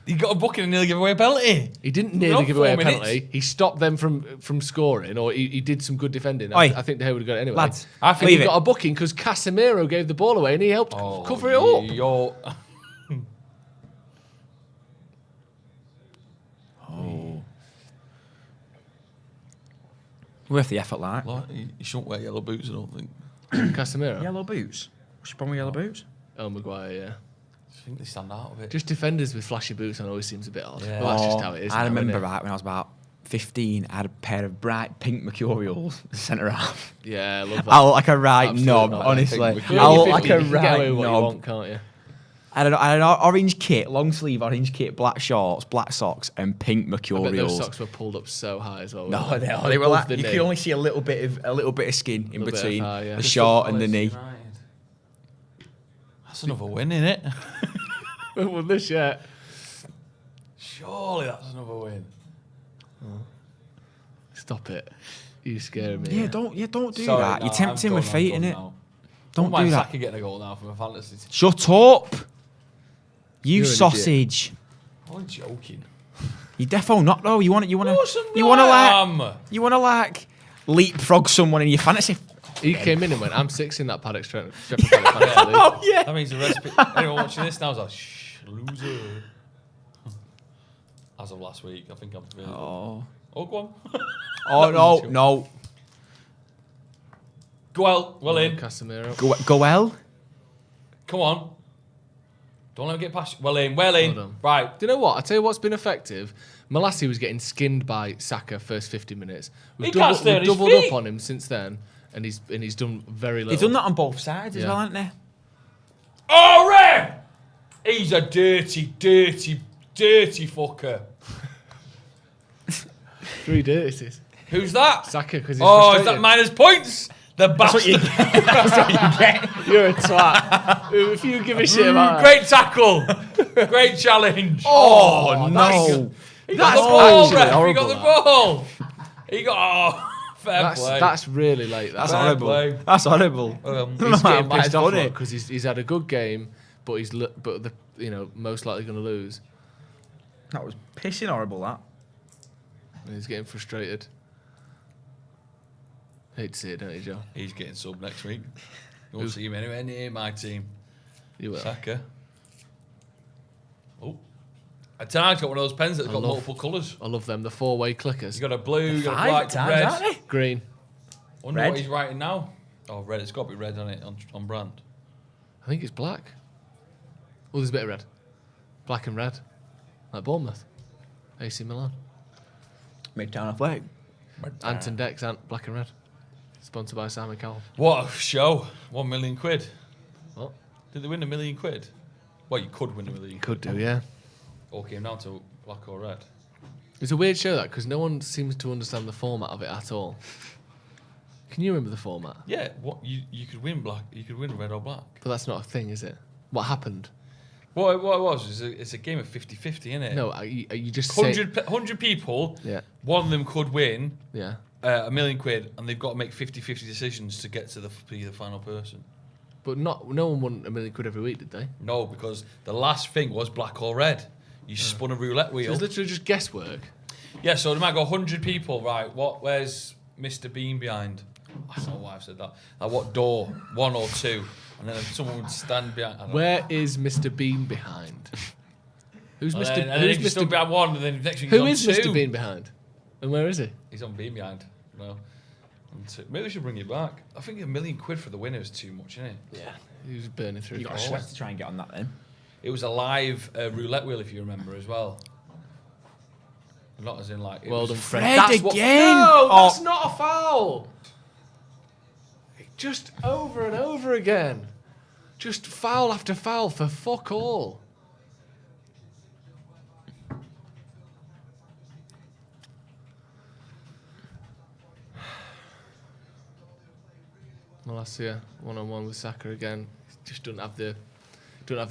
He got a booking and nearly gave away a penalty. He didn't nearly give away a penalty. He stopped them from scoring, or he did some good defending. I think they would have got it anyway. Lads, I think he got a booking because Casemiro gave the ball away and he helped cover it up. Worth the effort, like. He shouldn't wear yellow boots, I don't think. Casemiro? Yellow boots? What's your problem with yellow boots? Oh, Maguire, yeah. I think they stand out a bit. Just defenders with flashy boots on always seems a bit odd. Yeah. But that's just how it is. I remember when I was about 15, I had a pair of bright pink Mercurials centre half. Yeah, I love that. I look like a right Absolute knob, knob. honestly. You're I only look like 50, a you can get away right with what you knob. want, can't you? I had an orange kit, long sleeve orange kit, black shorts, black socks, and pink I bet those Mercurials. socks were pulled up so high as well. No, weren't they were like Above the you knee. could only see a little bit of skin in Little bit of between thigh, yeah. the short and the knee. That's another win, isn't it? We haven't won this yet. Surely that's another win. Stop it. You scaring me. Yeah, don't do Sorry, that. no, You're tempting I'm with done, fate, I'm done innit? now. Don't do that. Saka getting a goal now from a fantasy team. Shut up, you You're an sausage. I'm joking. You defo not though. You want to like leapfrog someone in your fantasy. He came in and went, I'm 6 in that Paddock Stretford fantasy league. Oh yeah. That means the recipe. Anyone watching this now is like, shh, loser. As of last week, I think I'm really good. Oh. Oh, go on. Oh no. Well in. Casemiro. Goel. Come on. Don't let him get past you. Well in. Right. Do you know what? I tell you what's been effective. Malassi was getting skinned by Saka first 50 minutes. We've doubled up on him since then, and he's done very little. He's done that on both sides as well, hasn't he? Oh, Ray! He's a dirty fucker. 3 dirties. Who's that? Saka, because he's frustrated. Is that minus points? The bastard. That's what you get. You're a twat. If you give a shit about great tackle. Great challenge. Oh no. He got the ball, ref. He got the ball. He got... fair play. That's really late. That's horrible. That's horrible. He's getting pissed off because he's had a good game, but most likely going to lose. That was pissing horrible, that. And he's getting frustrated. Hate to see it, don't you, Joe? He's getting sub next week. You won't see him anywhere near my team. You will. Saka. Oh. Tonight's got one of those pens that's got multiple colours. I love them. The 4-way clickers. You got a blue, you got a white, red. Green. Wonder what he's writing now. Oh, red. It's got to be red on it, on brand. I think it's black. Oh, there's a bit of red. Black and red. Like Bournemouth. AC Milan. Midtown Athletic. Anton Dex, black and red. Sponsored by Simon Cowell. What a show. £1 million. What? Did they win £1 million? Well, you could win £1 million. You could do, yeah. All came down to black or red. It's a weird show, that, because no one seems to understand the format of it at all. Can you remember the format? Yeah, what you could win black, you could win red or black. But that's not a thing, is it? What happened? What it was is it's a game of 50-50, isn't it? No, you just 100 people. Yeah. One of them could win. Yeah. £1 million, and they've got to make 50-50 decisions to get to be the final person. But no one won £1 million every week, did they? No, because the last thing was black or red. You spun a roulette wheel. So it's literally just guesswork. Yeah, so they might go 100 people, right? Where's Mr. Bean behind? I don't know why I've said that. Like what door? 1 or 2? And then someone would stand behind. Where is Mr. Bean behind? Who's Mr. And then Mr. Stood behind 1, and then next thing Who he's is on 2. Mr. Bean behind? And where is he? He's on Bean behind. No. Maybe we should bring it back. I think £1 million for the winner is too much, isn't it? Yeah. He was burning through. You got a sweat to try and get on that then. It was a live roulette wheel, if you remember, as well. Not as in like. Well done, Fred. Fred again. No, that's not a foul. Just over and over again. Just foul after foul for fuck all. Malacia, 1-on-1 with Saka again. Just doesn't have the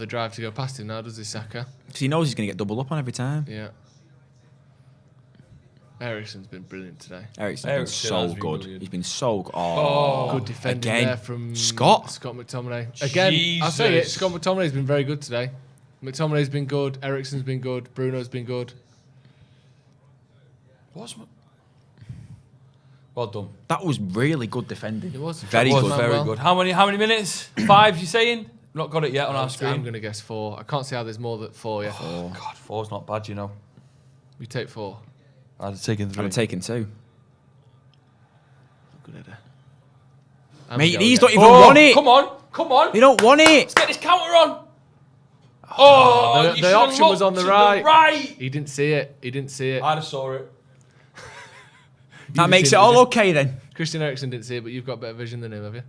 drive to go past him now, does he, Saka? So he knows he's going to get doubled up on every time. Yeah. Ericsson's been brilliant today. Ericsson's been so good. Brilliant. He's been so good. Good defending again. there from Scott McTominay. Again, I'll say it, Scott McTominay's been very good today. McTominay's been good, Ericsson's been good, Bruno's been good. Well done. That was really good defending. It was very good. Very good. How many minutes? 5, you saying? Not got it yet on our screen. I'm going to guess 4. I can't see how there's more than 4 yet. Oh, God, 4's not bad, you know. You take 4. I'd have taken 3. I'm taking 2. Good header. Mate, he's not even won it. Come on. They don't want it. Let's get this counter on. Oh, the option was on the right. He He didn't see it. I'd have saw it. That makes it all okay then. Christian Eriksen didn't see it, but you've got better vision than him, have you?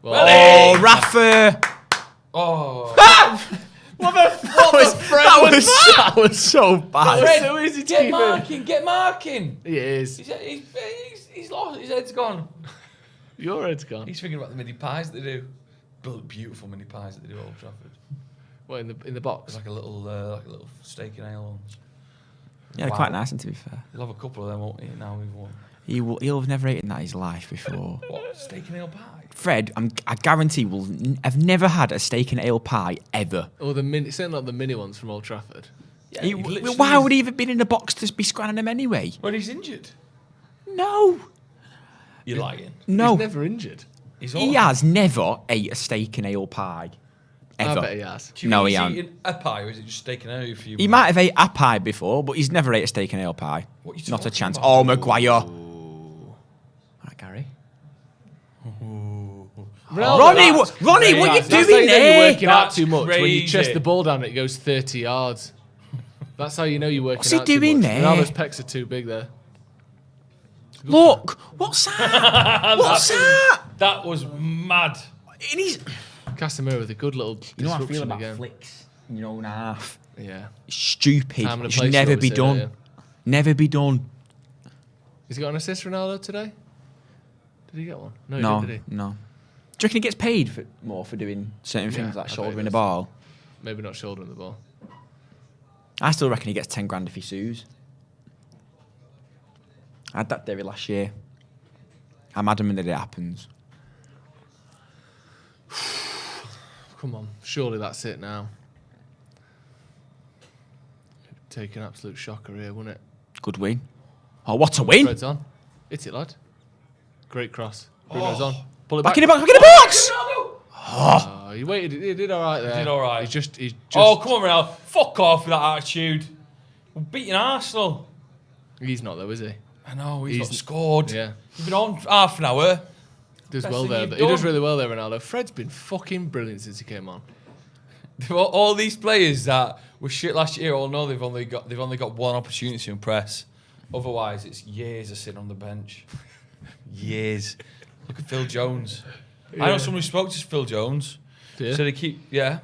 Oh, Rafa. Oh. That was so bad. Fred, so easy to get keep in. Get marking. He is. He's lost. His head's gone. Your head's gone. He's thinking about the mini pies that they do. Beautiful mini pies that they do at Old Trafford. What, in the box? It's like a little steak and ale ones. Yeah, they're quite nice, and to be fair. He'll have a couple of them, won't he? Now we've won. He'll have never eaten that in his life before. What? Steak and ale pie? Fred, I guarantee I've never had a steak and ale pie ever. Or certainly not the mini ones from Old Trafford. Why would he have been in the box to be scanning him anyway? When he's injured. No. You're lying. No. He's never injured. He has never ate a steak and ale pie. Ever. I bet he has. Do you No, mean he he's hasn't. eating a pie, or is it just steak and ale for you? He might have ate a pie before, but he's never ate a steak and ale pie. What are you Not a talking chance. about? Oh, Maguire. Right, Gary. Ronnie, what are you That's doing how you know there? you're working out That's too much. When you crazy. chest the ball down, it goes 30 yards. That's how you know you're working What's he out too doing much. there? Ronaldo's pecs are too big there. Look, what's that? What's that? That was mad. And he's, Casemiro with a good little you know how I feel disruption about again. flicks, and a half. Yeah. Stupid. Time and a It should place, never you be always say that, done. Never be done. Has he got an assist, Ronaldo, today? Did he get one? No, he No, didn't, did he? no. Do you reckon he gets paid more for doing certain Yeah, things like I bet shouldering he the does. ball? Maybe not shouldering the ball. I still reckon he gets 10 grand if he sues. I had that theory last year. I'm adamant that it happens. Come on, surely that's it now. Take an absolute shocker here, wouldn't it? Good win. Oh, what a win! Fred's on. Hit it, lad. Great cross. Bruno's on. Pull it Back back. in the box, back in the box! Oh, he waited. He did all right there. He did all right. He's just. Oh, come on, Ronaldo. Fuck off with that attitude. We're beating Arsenal. He's not though, is he? I know, he's He's- not scored. Yeah. You've been on half an hour. Does Best well thing there. you've He does done. really well there, Ronaldo. Fred's been fucking brilliant since he came on. All these players that were shit last year all know they've only got one opportunity to impress. Otherwise, it's years of sitting on the bench. Years. Look at Phil Jones. I know someone who spoke to Phil Jones. Do you? So they keep, yeah.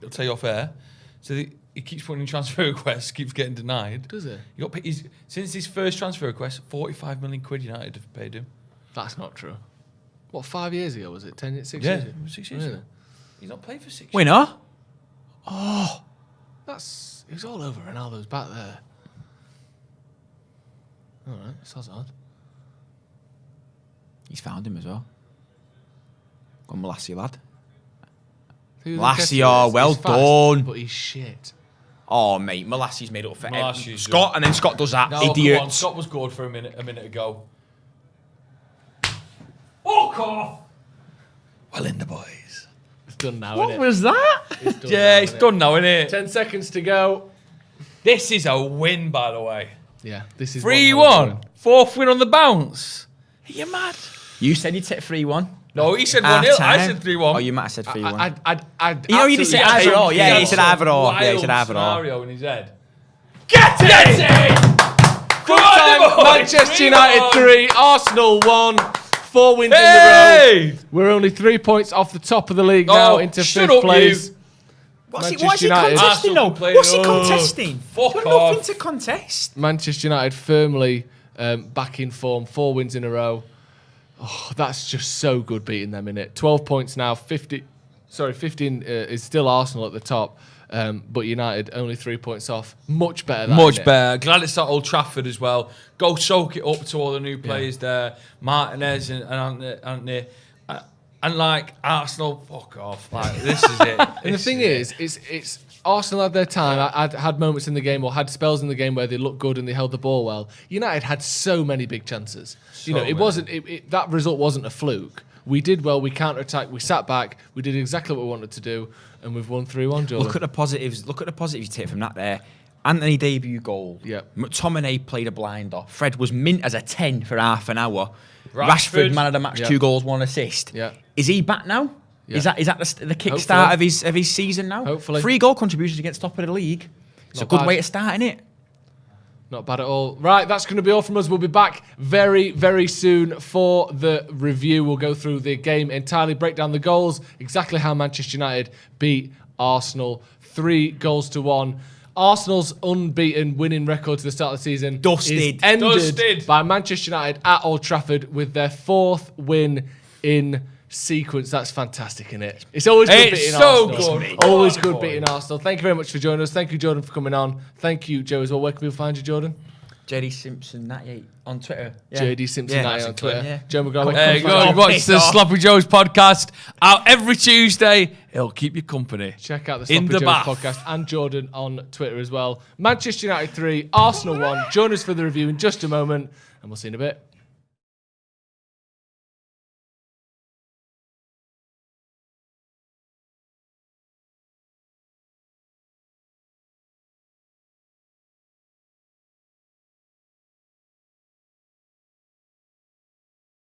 I'll tell you off air. So he keeps putting in transfer requests, keeps getting denied. Does he? Since his first transfer request, 45 million quid United have paid him. That's not true. What, 5 years ago was it? 6 Yeah, years ago? 6 years Really? ago. He's not played for 6 years. Winner? It was all over Ronaldo's back there. All right, sounds odd. He's found him as well. Gone Molassie, lad. Who Lassie, Nketiah is? well He's fast, done. But he's shit. Oh, mate, Molassie's made up for Molassie's Scott, and then Scott does that. No, come Idiot. on, Scott was good for a minute ago. Fuck off! Well in the boys. It's done now, What innit? was that? It's done Yeah, now, it's innit? done now, innit? 10 seconds to go. This is a win, by the way. Yeah, this is 3-1. Fourth win on the bounce. Are you mad? You said you'd take 3-1. No, he said 1-0. I Half-time. said 3-1. Oh, you might have said 3-1. I'd You know, you did say absolutely- either or. Yeah, He he said had either or. some Yeah, he said wild either or. scenario in his head. Get it! Come Time, on, boys. Manchester United 3-1. 3, Arsenal 1. 4 wins in Hey! the row. We're only 3 points off the top of the league now into shut 5th up, place. What's he Manchester United. contesting, though? Arsenal What's he playing- contesting? Fuck You've got nothing off. to contest. Manchester United firmly back in form. 4 wins in a row. Oh, that's just so good beating them, innit? 12 points now. 15 is still Arsenal at the top. But United only 3 points off. Much better. That, Much innit? better. Glad it's at Old Trafford as well. Go soak it up to all the new players there. Martinez and Anthony. And like Arsenal, fuck off. Like this is it. And the thing is, it's Arsenal had their time. Had moments in the game or had spells in the game where they looked good and they held the ball well. United had so many big chances. So It many. wasn't that result wasn't a fluke. We did well. We counter-attacked. We sat back. We did exactly what we wanted to do, and we've won 3-1. Jordan. Look at the positives. Look at the positives you take from that there. Anthony debut goal. Yep. McTominay played a blinder. Fred was mint as a 10 for half an hour. Rashford. Rashford man of the match, Yeah. 2 goals, 1 assist. Yeah. Is he back now? Yeah. Is that the kick Hopefully. start of his season now? Hopefully. 3 goal contributions against top of the league. It's Not a good bad. way to start, innit? Not bad at all. Right, that's going to be all from us. We'll be back very, very soon for the review. We'll go through the game entirely, break down the goals, exactly how Manchester United beat Arsenal 3-1. Arsenal's unbeaten winning record to the start of the season Dusted. is ended Dusted. by Manchester United at Old Trafford with their 4th win in sequence. That's fantastic, isn't it? It's always good It's beating so Arsenal. good. Always Go on, good boy. beating Arsenal. Thank you very much for joining us. Thank you, Jordan, for coming on. Thank you, Joe, as well. Where can people find you, Jordan? JD Simpson 98 on Twitter. Yeah. JD Simpson 98 on Twitter. Yeah. Joe McGrath. Go and watch the Sloppy Joe's podcast out every Tuesday. It'll keep you company. Check out the Sloppy Joe's podcast and Jordan on Twitter as well. Manchester United 3, Arsenal 1. Join us for the review in just a moment, and we'll see you in a bit.